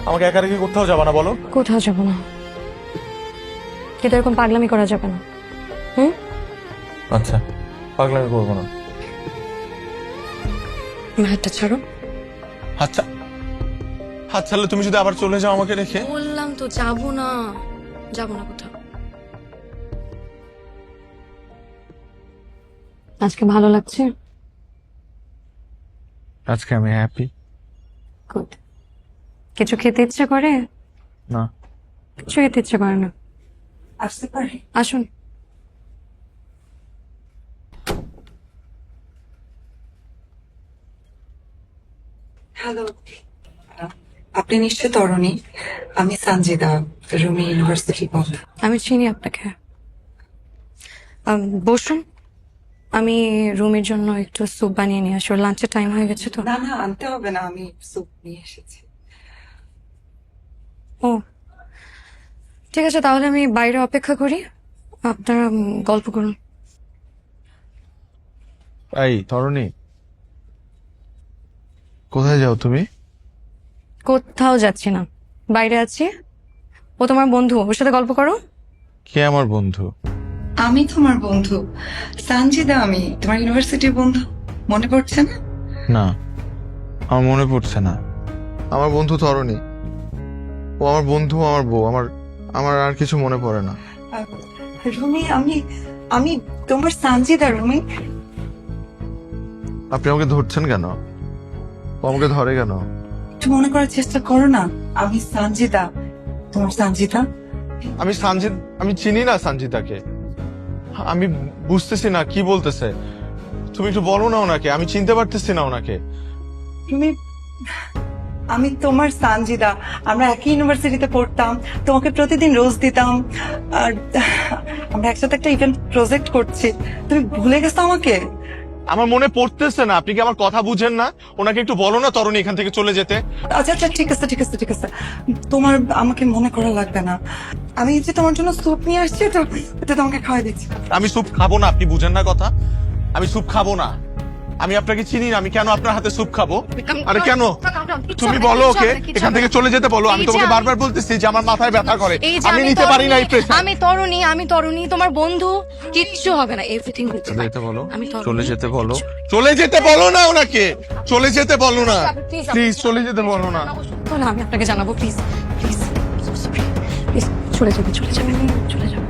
আমাকে একা রেখে কোথাও যাবা না, বলো। কোথাও যাবো না, কিন্তু এরকম পাগলামি করা যাবে না। আচ্ছা, পাগলামি করবো না। হাতটা ছাড়ো। আচ্ছা, হাত ছাড়লে তুমি যদি আবার চলে যাও আমাকে রেখে? বললাম তো যাবো না, যাবো না কোথাও। আজকে ভালো লাগছে? আজকে আমি হ্যাপি। গুড। কিছু খেতে ইচ্ছে করে? না, কিছু খেতে ইচ্ছে করে না। আসতে পারি? আসুন। হ্যালো, আপনি নিশ্চয় তরণী? আমি সঞ্জিদা, রুমি ইউনিভার্সিটি বন্ধু। আমি চিনি আপনাকে। বসুন, আমি রুমির জন্য একটু স্যুপ বানিয়ে নিয়ে আসি, লাঞ্চের টাইম হয়ে গেছে তো। না না, আনতে হবে না, আমি স্যুপ নিয়ে এসেছি। ও ঠিক আছে, তাহলে আমি বাইরে অপেক্ষা করি, আপনারা গল্প করুন। এই তরুণী, কোথায় যাও তুমি? কোথাও যাচ্ছি না, বাইরে আছি। ও তোমার বন্ধু, ওর সাথে গল্প করো। কে আমার বন্ধু? আমি তোমার বন্ধু সানজিদা, আমি তোমার ইউনিভার্সিটির বন্ধু, মনে পড়ছে না? না, আমার মনে পড়ছে না। আমার বন্ধু তরুণী, ও আমার বন্ধু, আমার বউ, আমার আর কিছু মনে পড়ে না। রুমি, আমি তোমার সানজিদা। রুমি, আপনি আমাকে ধরছেন কেন? ও আমাকে ধরে কেন? একটু মনে করার চেষ্টা করো না। আমি সানজিদা, তোমার সানজিদা। আমি চিনি না সঞ্জিতাকে। আমি বুঝতেছি না কি বলতেছে। তুমি একটু বলো না ওনাকে, আমি চিনতে পারতেছি না ওনাকে। তুমি, আমি তোমার সানজিদা, আমরা একই ইউনিভার্সিটিতে পড়তাম, তোমাকে প্রতিদিন রোজ দিতাম, আর আমরা একসাথে একটা ইভেন্ট প্রজেক্ট করছি। তুমি ভুলে গেছো আমাকে? আমার মনে পড়তেছে না। আপনি কি আমার কথা বুঝেন না? ওনাকে একটু বলো না তরুণী এখান থেকে চলে যেতে। আচ্ছা আচ্ছা, ঠিক আছে ঠিক আছে ঠিক আছে, তোমার আমাকে মনে করা লাগবে না। আমি যে তোমার জন্য স্যুপ নিয়ে আসছি, এটা তোমাকে খাওয়াই দিচ্ছি। আমি স্যুপ খাবো না, আপনি বুঝেন না কথা। আমি স্যুপ খাবো না। আমি আপনাকে চিনি না, আমি কেন আপনার হাতে স্যুপ খাবো? আরে কেন? তুমি বলো ওকে এখান থেকে চলে যেতে বলো। আমি তোমাকে বারবার বলতেছি যে আমার মাথায় ব্যথা করে, আমি নিতে পারি না এই প্রেশার। আমি তরুণী, তোমার বন্ধু, কিচ্ছু হবে না, এভরিথিং চলে যেতে বলো, চলে যেতে বলো, চলে যেতে বলো না ওনাকে, চলে যেতে বলো না প্লিজ, চলে যেতে বলো না। আমি আপনাকে জানাবো, প্লিজ প্লিজ প্লিজ, চলে যাবে চলে যাবে চলে যাবে।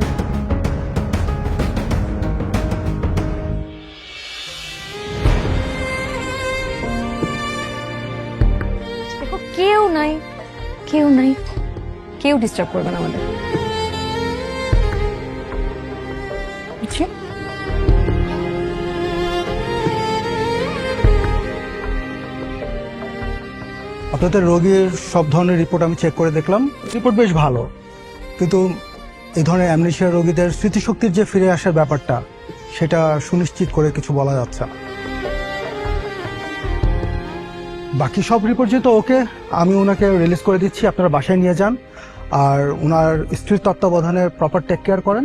কেউ নাই, কেউ নাই, কেউ ডিস্টার্ব করবে না আমাদের। বুঝছি? আপনাদের রোগীর সব ধরনের রিপোর্ট আমি চেক করে দেখলাম, রিপোর্ট বেশ ভালো, কিন্তু এই ধরনের অ্যামনেশিয়া রোগীদের স্মৃতিশক্তির যে ফিরে আসার ব্যাপারটা, সেটা সুনিশ্চিত করে কিছু বলা যাচ্ছে না। বাকি সব রিপোর্ট যেহেতু ওকে, আমি ওনাকে রিলিজ করে দিচ্ছি, আপনারা বাসায় নিয়ে যান, আর ওনার স্ত্রীর তত্ত্বাবধানে প্রপার টেক কেয়ার করেন।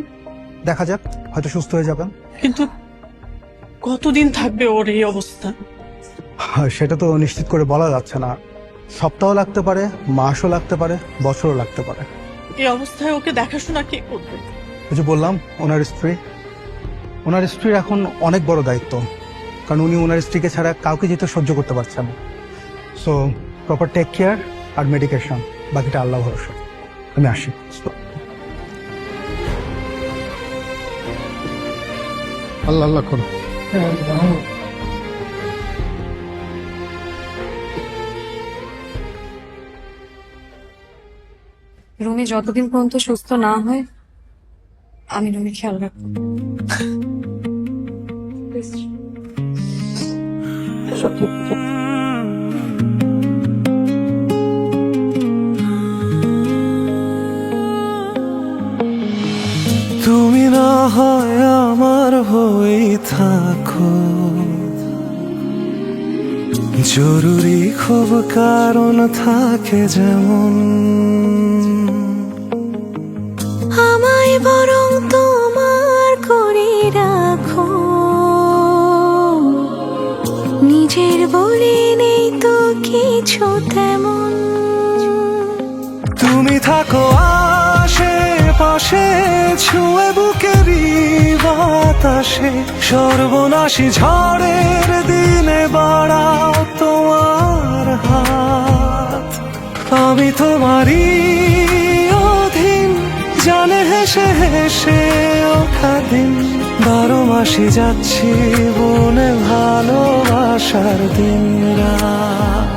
দেখা যাক, হয়তো সুস্থ হয়ে যাবেন। কিন্তু কতদিন থাকবে ওর এই অবস্থা? সেটা তো নিশ্চিত করে বলা যাচ্ছে না, সপ্তাহ লাগতে পারে, মাসও লাগতে পারে, বছরও লাগতে পারে। এই অবস্থায় ওকে দেখাশোনা কে করবে? ওই যে বললাম, ওনার স্ত্রীর এখন অনেক বড় দায়িত্ব, কারণ উনি ওনার স্ত্রীকে ছাড়া কাউকে যেতে সহ্য করতে পারছেন না। সো প্রপার টেক কেয়ার আর মেডিকেশন, বাকিটা আল্লাহ ভরসা। আমি আসি। আল্লাহ আল্লাহ করো। রুমি যতদিন পর্যন্ত সুস্থ না হয়, আমি রুমি খেয়াল রাখবো। তুমি না হয় আমার হয়ে থাকো, জরুরি খুব কারণ থাকে যেমন, আমায় বরং তোমার করে রাখো, নিজের বলে নেই তো কিছু তেমন। তুমি থাকো আশেপাশে, ছুঁয়ে বুকেরই বাতাসে, সর্বনাশী ঝড়ের দিনে বাড়াও তোমার হাত। আমি তোমারই অধীন, জানে হেসে হেসে ওঠা দিন, 12 মাসই যাচ্ছি বনে ভালোবাসার দিন রাত।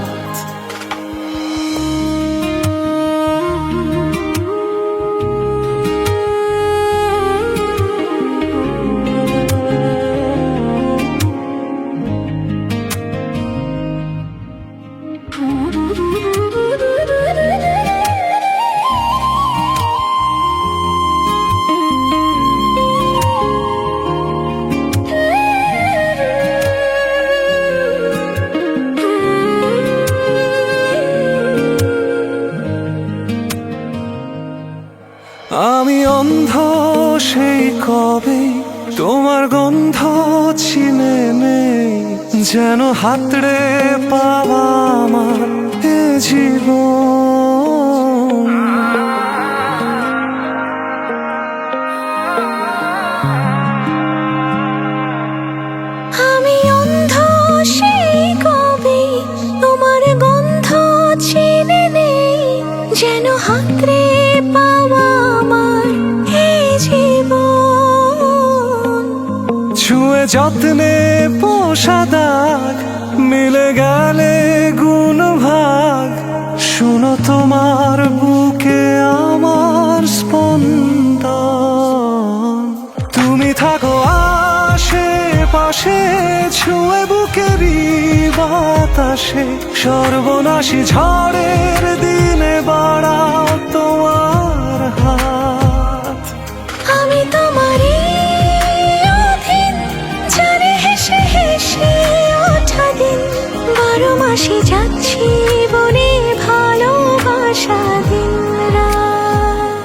তোমার গন্ধ চিনে নেই যেন হাতড়ে পাওয়া আমার এ জীবন। আমি অন্ধ সেই কবি তোমার গন্ধ চিনে নেই যেন হাতরে পাওয়া আমার এই জীবন। ছুঁয়ে যত্নে পোষা দাগ মিলে গেলে গুণ ভাগ, শুনো তোমার বুকে আমার স্পন্দন। তুমি থাকো আশেপাশে ছুঁয়ে বুকেরই বাতাসে, সর্বনাশী ঝড়ের দিনে বাড়াও তোমার হাত। আমি তোমারই অধীন জানে হেসে হেসে ওঠা দিন, 12 মাসে যাচ্ছি বনে ভালোবাসা দিন রাত।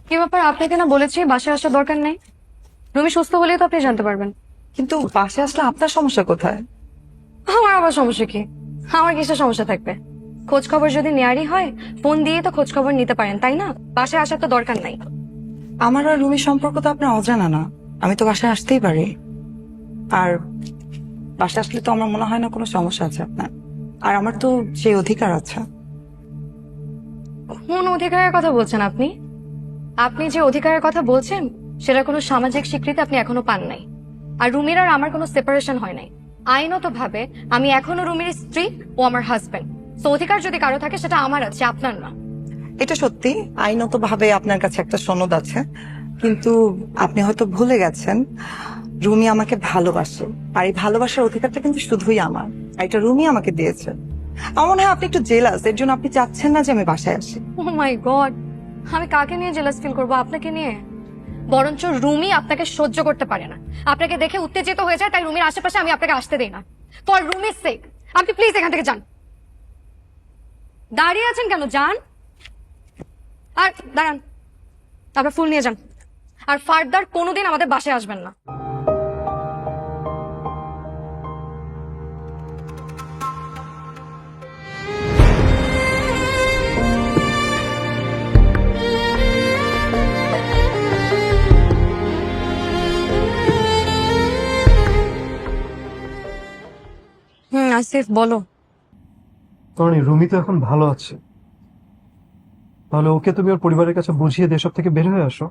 কি ব্যাপার, আপনাকে না বলেছি বাসায় আসার দরকার নেই? রুমি সুস্থ হলেই তো আপনি জানতে পারবেন। কিন্তু বাসে আসলে আপনার সমস্যা কোথায়? আমার আবার সমস্যা কি? আমার কিসের সমস্যা থাকবে? খোঁজ খবর যদি নেয়ারই হয় ফোন দিয়ে তো খোঁজ খবর নিতে পারেন, তাই না? বাসায় আসার তো দরকার নাই। আমার আর রুমির সম্পর্ক তো আপনার অজানা না, আমি তো বাসায় আসতেই পারি। আর বাসায় আসলে তো আমার মনে হয় না কোনো সমস্যা আছে আপনার, আর আমার তো সেই অধিকার আছে। কোন অধিকারের কথা বলছেন আপনি? আপনি যে অধিকারের কথা বলছেন সেটা কোনো সামাজিক স্বীকৃতি আপনি এখনো পান নাই। আর রুমির আর আমার কোনো সেপারেশন হয় নাই। আইনত ভাবে আমি এখনো রুমির স্ত্রী, ও আমার হাজবেন্ড। তো অধিকার যদি কারো থাকে সেটা আমার আছে, আপনার না। এটা সত্যি, আইনত ভাবে আপনার কাছে একটা সনদ আছে, কিন্তু আপনি হয়তো ভুলে গেছেন রুমি আমাকে ভালোবাসে, আর এই ভালোবাসার অধিকারটা কিন্তু শুধুই আমার, আর এটা রুমি আমাকে দিয়েছে। আমার মনে হয় আপনি একটু জেলাস, এর জন্য আপনি চাচ্ছেন না যে আমি বাসায় আসি। ও মাই গড, আমি কাকে নিয়ে জেলাস ফিল করবো? আপনাকে নিয়ে? বরঞ্চ রুমি আপনাকে সহ্য করতে পারে না, আপনাকে দেখে উত্তেজিত হয়ে যায়, তাই রুমির আশেপাশে আমি আপনাকে আসতে দেই না। ফর রুমির সেক আপনি প্লিজ এখান থেকে যান। দাঁড়িয়ে আছেন কেন? যান। আর দাঁড়ান, আপনার ফুল নিয়ে যান। আর ফার্দার কোনোদিন আমাদের বাসায় আসবেন না। আসিফ বলো। তরুণী, রুমি তো এখন ভালো আছে, তাহলে ওকে তুমি ওর পরিবারের কাছে বুঝিয়ে দিয়ে সব থেকে বের হয়ে আসো।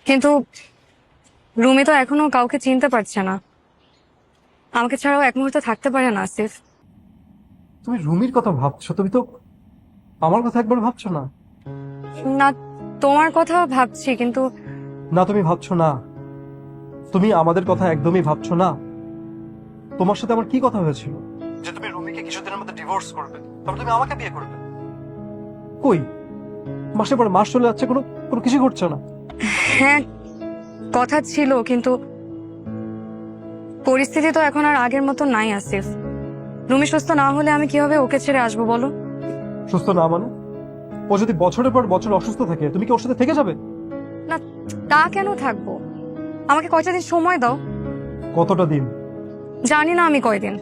কিন্তু রুমি তো এখনো কাউকে চিনতে পারছে না, আমাকে ছাড়াও এক মুহূর্তে থাকতে পারে না। আসিফ, তুমি রুমির কথা ভাবছো, তুমি তো আমার কথা একবার ভাবছো না। না, তোমার কথাও ভাবছি, কিন্তু না, তুমি ভাবছো না, তুমি আমাদের কথা একদমই ভাবছো না। তোমার সাথে আমার কি কথা হয়েছিল যে তুমি রুমিকে কিছুদিনের মধ্যে ডিভোর্স করবে, তারপর তুমি আমাকে বিয়ে করবে? কই, মাসের পর মাস চলে যাচ্ছে, কোনো কোনো কিছু ঘটছে না। হ্যাঁ কথা ছিল, কিন্তু পরিস্থিতি তো এখন আর আগের মতো নাই। আসিফ, রুমি সুস্থ না হলে আমি কিভাবে ওকে ছেড়ে আসবো বলো? সুস্থ না মানে? ও যদি বছরের পর বছর অসুস্থ থাকে, তুমি কি ওর সাথে থেকে যাবে? না, তা কেন থাকবো? আমাকে কয়টা দিন সময় দাও। কতটা দিন? জানি না আমি কয়দিন,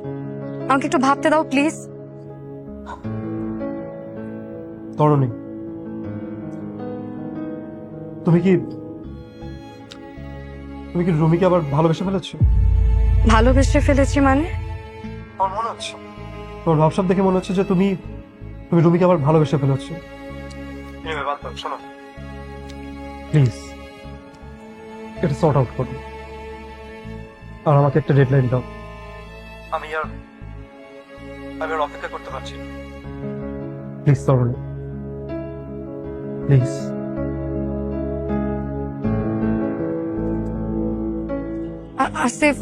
আমাকে একটু ভাবতে দাও প্লিজ। তরুণী, তুমি কি রুমিকে আবার ভালোবেসে ফেলেছো? ভালোবেসে ফেলেছি মানে? আমার মনে হচ্ছে, তোমার ভাবসাব দেখে মনে হচ্ছে যে তুমি রুমিকে আবার ভালোবেসে ফেলেছো। শোনো প্লিজ, এটা সর্ট আউট করো, আর আমাকে একটা ডেডলাইন দাও। আমি আর অপেক্ষা করতে পারছি না। প্লিজ তরুণী, প্লিজ। আসিফ,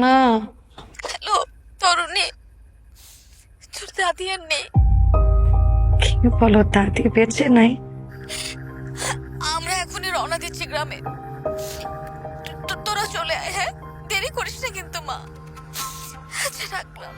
মা। হ্যালো তরুণী, তোর দাদি আর নেই। কি বলো দাদি বেঁচে নাই? আমরা এখনই রওনা দিচ্ছি গ্রামে। তোরা চলে আয়, হ্যাঁ? দেরি করিস না কিন্তু মা। আচ্ছা, রাখলাম।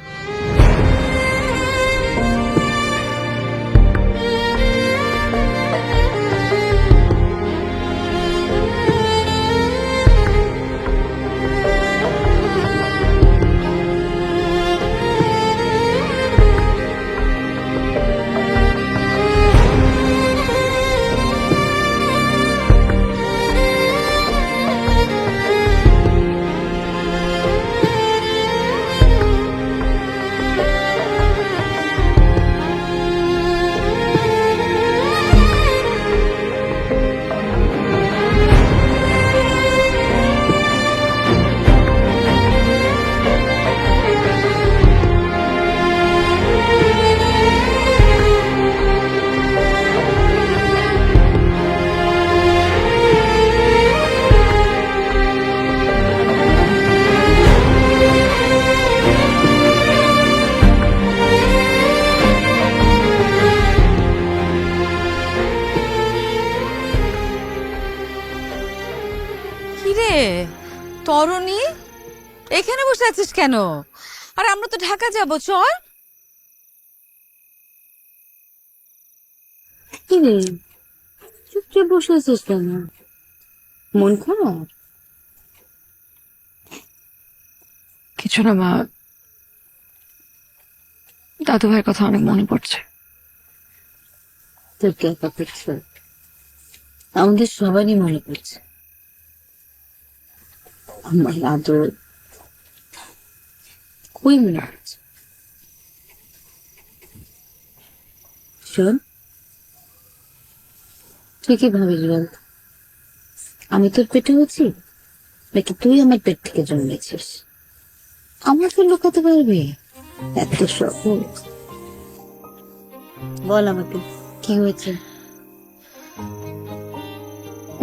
কিরে তরুণী, এখানে বসে আছিস কেন? আরে আমরা তো ঢাকা যাব, চল। কিরে চুপচাপ বসে আছিস কেন? মন খারাপ? কিছু না মা, দাদু ভাইয়ের কথা অনেক মনে পড়ছে। তোর কে করছে? আমাদের সবারই মনে পড়ছে। আমার আদর কই মনে পড়ছে। শোন, তুই কি ভাবিস বল? আমি তোর পেটে হচ্ছি নাকি তুই আমার পেট থেকে জন্মেছিস? আমাকে লুকাতে পারবি? এত সহজ? বল আমাকে কি হয়েছে।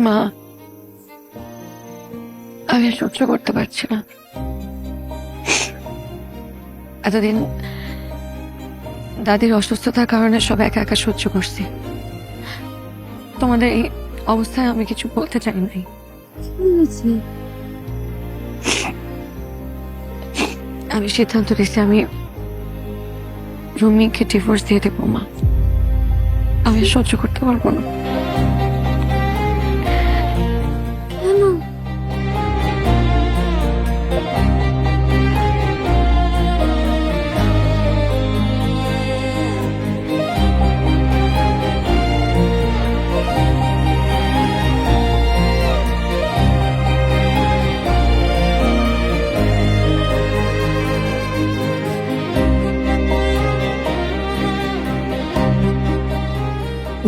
মা, আমি আর সহ্য করতে পারছি না। এতদিন দাদির অসুস্থতার কারণে সব একা একা সহ্য করছি। তোমাদের এই অবস্থায় আমি কিছু বলতে চাই নাই। আমি সিদ্ধান্ত নিয়েছি আমি রুমিকে ডিভোর্স দিয়ে দেবো। মা, আমি আর সহ্য করতে পারবো না। কেন?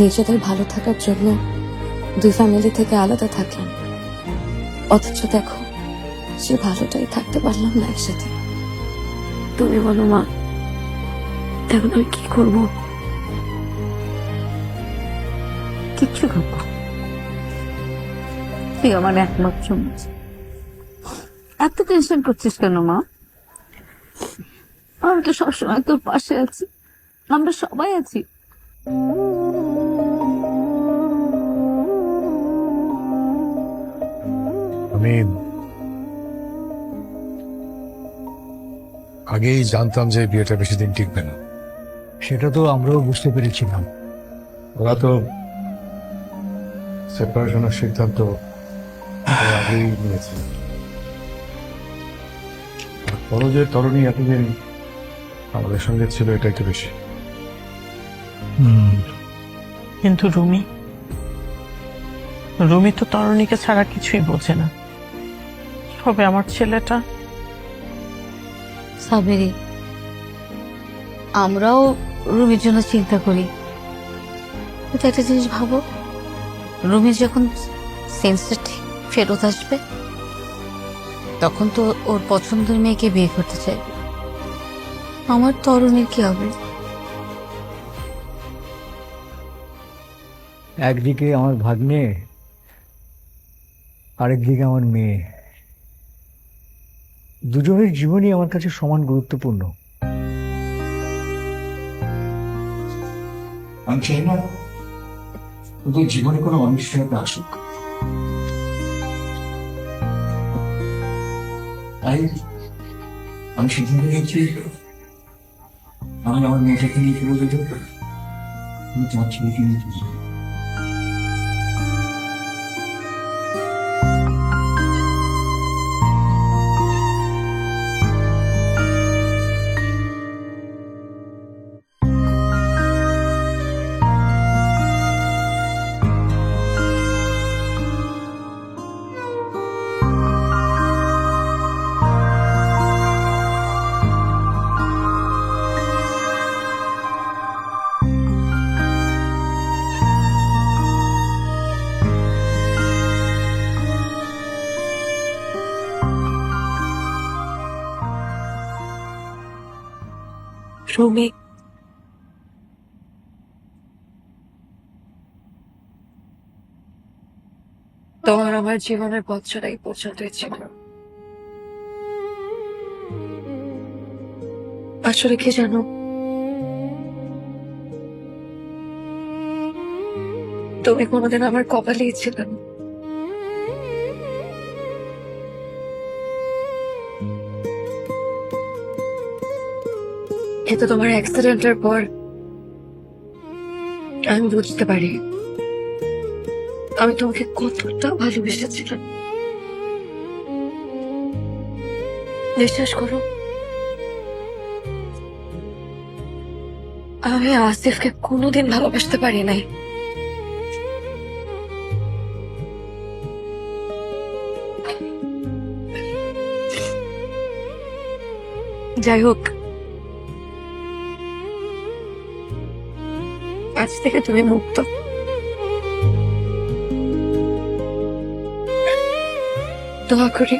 নিজেদের ভালো থাকার জন্য দুই ফ্যামিলি থেকে আলাদা থাকলাম, অথচ দেখো সে ভালোটাই থাকতে পারলাম না একসাথে। তুমি বলো মা, এখন আমি কি করবো? কিচ্ছু করবো। তুই আমার একমাত্র মেয়ে। এত টেনশন করছিস কেন মা? আমি তো সবসময় তোর পাশে আছি, আমরা সবাই আছি। আমি আগেই জানতাম যে বিয়েটা বেশি দিন টিকবে না। সেটা তো আমরাও বুঝতে পেরেছিলাম। ওরা তো সেপারেশনের সিদ্ধান্ত আগেই নিয়েছে। বড় যে তরুণী এতদিন আমাদের সঙ্গে ছিল, এটাই তো বেশি। কিন্তু রুমি রুমি তো তরুণীকে ছাড়া কিছুই বোঝে না। হবে আমার ছেলেটা। সাবেরি, আমরাও রুমির জন্য চিন্তা করি, কিন্তু একটা জিনিস ভাবো, রুমির যখন সেন্সটা ঠিক ফেরত আসবে তখন তো ওর পছন্দের মেয়েকে বিয়ে করতে চাইবে। আমার তরুণীর কি হবে? একদিকে আমার ভাগ্নে, আরেকদিকে আমার মেয়ে। দুজনের জীবনই আমার কাছে সমান গুরুত্বপূর্ণ। আমি চাই না তোদের জীবনে কোনো অনিশ্চয়তা আসুক। তাই আমি সিদ্ধান্ত নিয়েছি আমি আমার মেয়েটাকে নিয়ে চলে যেতে, আমি তোমার ছেলেকে নিয়ে চলে যাবো। রুমি, তোমার আমার জীবনের পথ চলা এই পর্যন্তই ছিল। আসলে কি জানো, তুমি কোনোদিন আমার কপালেই ছিলে না। কিন্তু তোমার অ্যাক্সিডেন্টের পর আমি বুঝতে পারি আমি তোমাকে কতটা ভালোবেসেছিলাম। বিশ্বাস করো, আমি আসিফকে কোনোদিন ভালোবাসতে পারি নাই। যাই হোক, আজ থেকে তুমি মুক্ত। দোয়া করি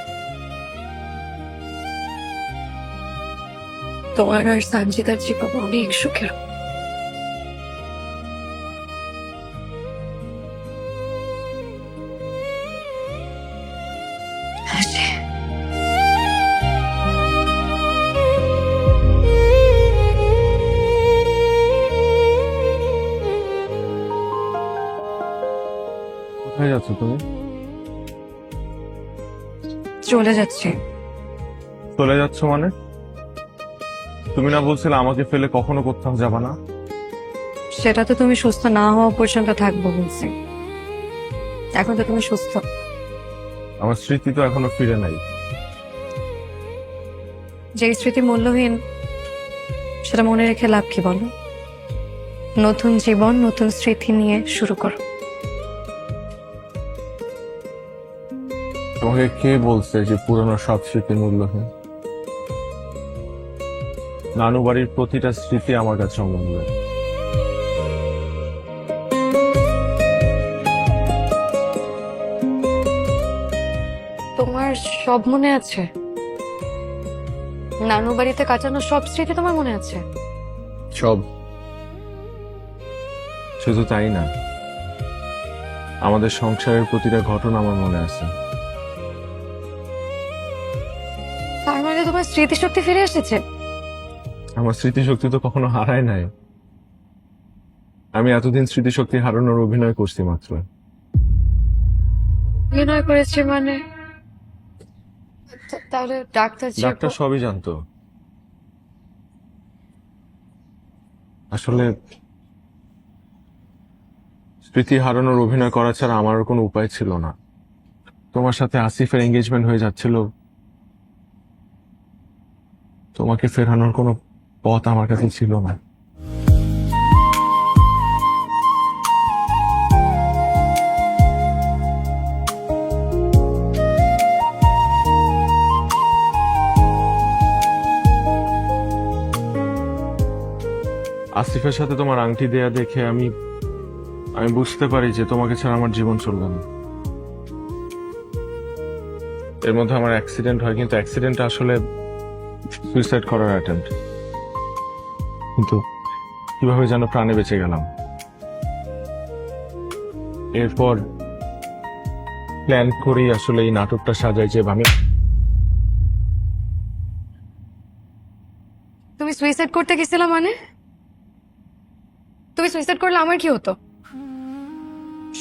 তোমার আর সঞ্জিতার জীবন অনেক সুখের। কোথায় যাচ্ছ তুমি? চলে যাচ্ছি। চলে যাচ্ছ মানে? তুমি না বলছিলে আমাকে ফেলে কখনো কোথাও যাবা না? সেটা তো তুমি সুস্থ না হওয়া পর্যন্ত থাকবো বলছি। এখন তো তুমি সুস্থ। আমার স্মৃতি তো এখনো ফিরে নাই। যে স্মৃতি মূল্যহীন সেটা মনে রেখে লাভ কি বলো? নতুন জীবন নতুন স্মৃতি নিয়ে শুরু করো। তোমাকে কে বলছে যে পুরনো সব স্মৃতি মূল্যহীন? নানু বাড়ির প্রতিটা স্মৃতি আমার কাছে অমূল্য। তোমার সব মনে আছে? নানু বাড়িতে কাটানো সব স্মৃতি তোমার মনে আছে? সব। শুধু তাই না, আমাদের সংসারের প্রতিটা ঘটনা আমার মনে আছে। তার মানে তোমার স্মৃতিশক্তি ফিরে এসেছে? আমার স্মৃতিশক্তি তো কখনো হারায় নাই। আমি এতদিন স্মৃতিশক্তি হারানোর অভিনয় করছি মাত্র। অভিনয় করেছে মানে? তাহলে ডাক্তার সবই জানতো। আসলে স্মৃতি হারানোর অভিনয় করা ছাড়া আমার কোনো উপায় ছিল না। তোমার সাথে আসিফের এঙ্গেজমেন্ট হয়ে যাচ্ছিল, তোমাকে ফেরানোর কোনো পথ আমার কাছে ছিল না। আসিফের সাথে তোমার আংটি দেয়া দেখে আমি বুঝতে পারি যে তোমাকে ছাড়া আমার জীবন চলবে না। এর মধ্যে আমার অ্যাক্সিডেন্ট হয়, কিন্তু অ্যাক্সিডেন্টটা আসলে সুইসাইড করার অ্যাটেম্প্ট। কিন্তু কিভাবে যেন প্রাণে বেঁচে গেলাম। এরপর প্ল্যান করেই আসলে এই নাটকটা সাজাই যে আমি। তুমি সুইসাইড করতে গেছিলা মানে? তুমি সুইসাইড করলে আমার কি হতো?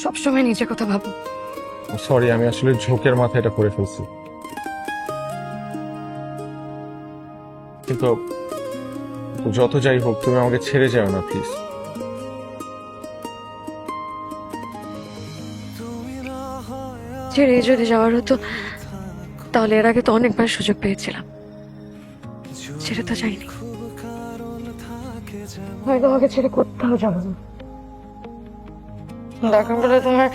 সবসময় নিজের কথা ভাবো। সরি, আমি আসলে ঝোঁকের মাথায় এটা করে ফেলছি। কিন্তু যত যাই হোক, তুমি আমাকে ছেড়ে যাও না প্লিজ। ছেড়ে যদি যাওয়ার হতো তাহলে এর আগে তো অনেকবার সুযোগ পেয়েছিলাম, ছেড়ে তো যাইনি। আমি তোমাকে ছেড়ে কোথাও যাবো না। দরকার পড়লে তোমার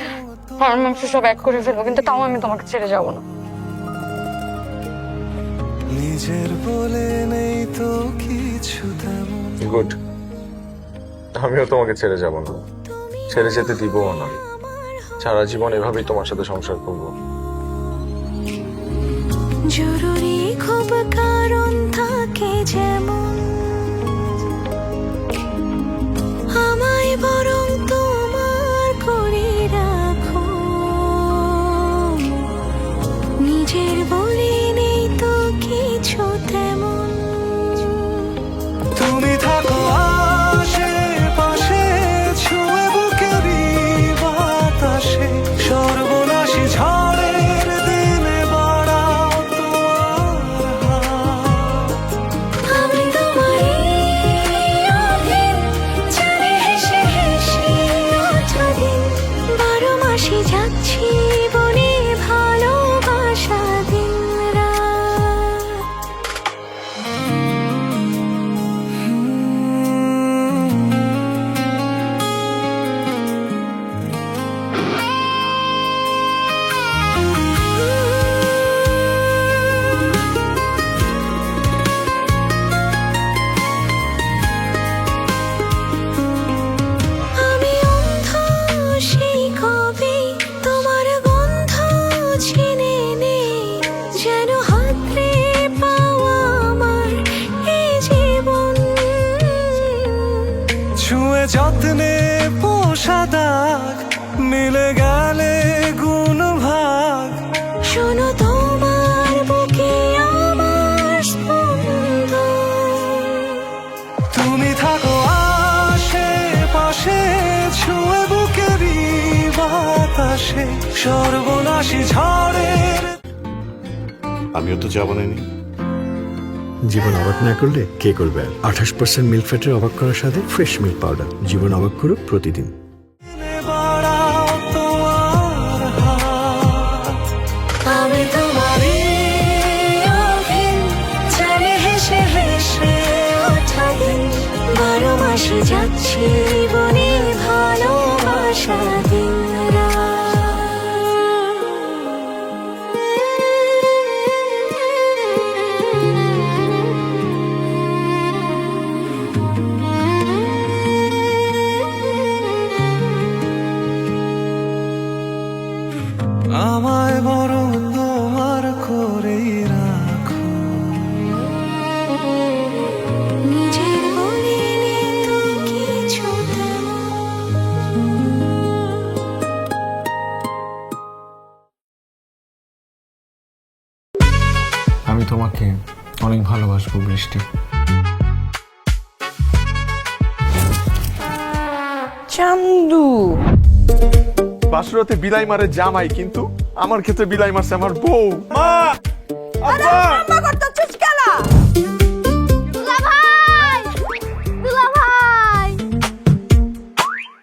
হাড় মাংস সব এক করে ফেলবো, কিন্তু তাও আমি তোমাকে ছেড়ে যাবো না। নিজের বলে নেই তো কিছু তেমন। গুড, আমিও তোমাকে ছেড়ে যাব না, ছেড়ে যেতে দিবও না। সারা জীবন এভাবেই তোমার সাথে সংসার করব। জরুরি খুব কারণ থাকে যেমন, আমায় বরং তোমার করে রাখো। নিজের বলে নেই তো কিছু তেমন। তুমি থাকো আশেপাশে, ছুঁয়ে বুকেরই বাতাসে, সর্বনাশী ঝড়ের দিনে বাড়াও তোমার হাত। আমি তোমারই অধীন, জানি হেসে হেসে ওঠা দিন। 12 মাসে যাচ্ছি বনে ভালোবাসা দিন রাত। আমি অন্ধ সেই কবে, তোমার গন্ধ চিনে নেই, যেন হাতড়ে পাওয়া আমার এই জীবন। ছুঁয়ে যত্নে পোষা দাগ, মিলে গেলে গুণ ভাগ। শোনো তোমার বুকে আমার স্পন্দন। তুমি থাকো আশেপাশে, ছুঁয়ে বুকেরই বাতাসে, সর্বনাশী ঝড়ের। আমিও তো চা বানাইনি। জীবন অবাক না করলে কে করবে? 28% মিল্ক ফ্যাটের অবাক করার সাথে ফ্রেশ মিল্ক পাউডার। জীবন অবাক করুক প্রতিদিন। বাড়াও তোমার হাত। আমি তোমারই অধীন, জানি হেসে হেসে ওঠা দিন। 12 মাসে যাচ্ছি বনে ভালোবাসা দিন আমায় বরং তোমার করেই রাখো। নিজের বলে নেই তো কিছু তেমন। আমি তোমাকে অনেক ভালোবাসবো বৃষ্টি। চান্দু, বাসুরাতে বিলাই মারে জামাই, কিন্তু আমার ক্ষেত্রে বিলাই মারছে আমার বউ। মা, আব্বা,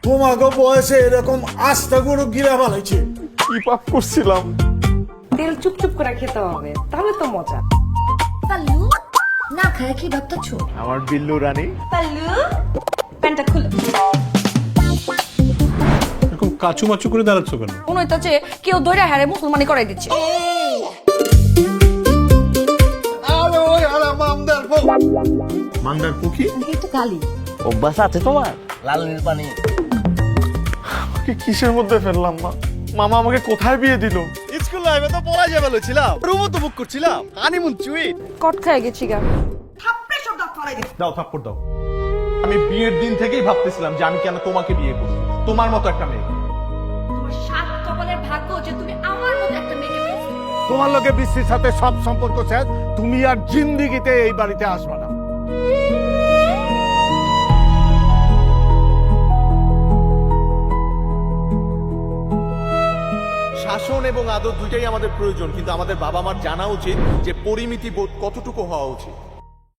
তোমাকে বয়সে এরকম আস্তা গরু গিরা ফেলাইছে। কি পাপ করছিলাম? তেল চুপচুপ করে খেতে হবে, তাহলে তো মজা। পাল্লু না খায় কি ভাবতেছ? আমার বিল্লু রানী। পাল্লু প্যান্টটা খুলো। এরকম কাচু মাচু করে দাঁড়াচ্ছ কেন? মনে হইতাছে কেউ ধরে হারে মুসলমানি করাই দিচ্ছে। আরে ওই আরে মামদার বউ। মান্দার পুকি এই তো কালি। অভ্যাস আছে তোমার লালনির পানি? আমাকে কিসের মধ্যে ফেললাম মা? মামা আমাকে কোথায় বিয়ে দিল? স্কুল লাইফে তো পড়াই যাবে লইছিলাম, রুমও তো বুক করছিলাম, হানিমুন চুইট। কট খাই গেছি গা। দাও থাপ্পড় দাও। আমি বিয়ের দিন থেকেই ভাবতেছিলাম যে আমি কেন তোমাকে বিয়ে করব, তোমার মতো একটা মেয়ে। তোমার সাত কপালের ভাগ্য যে তুমি আমার মতো একটা মেয়ে পেয়েছো। তোমার লগে বৃষ্টির সাথে সব সম্পর্ক শেষ, তুমি আর জিন্দিগিতে এই বাড়িতে আসবে না। শাসন এবং আদর দুইটাই আমাদের প্রয়োজন, কিন্তু আমাদের বাবা মার জানা উচিত যে পরিমিতি বোধ কতটুকু হওয়া উচিত।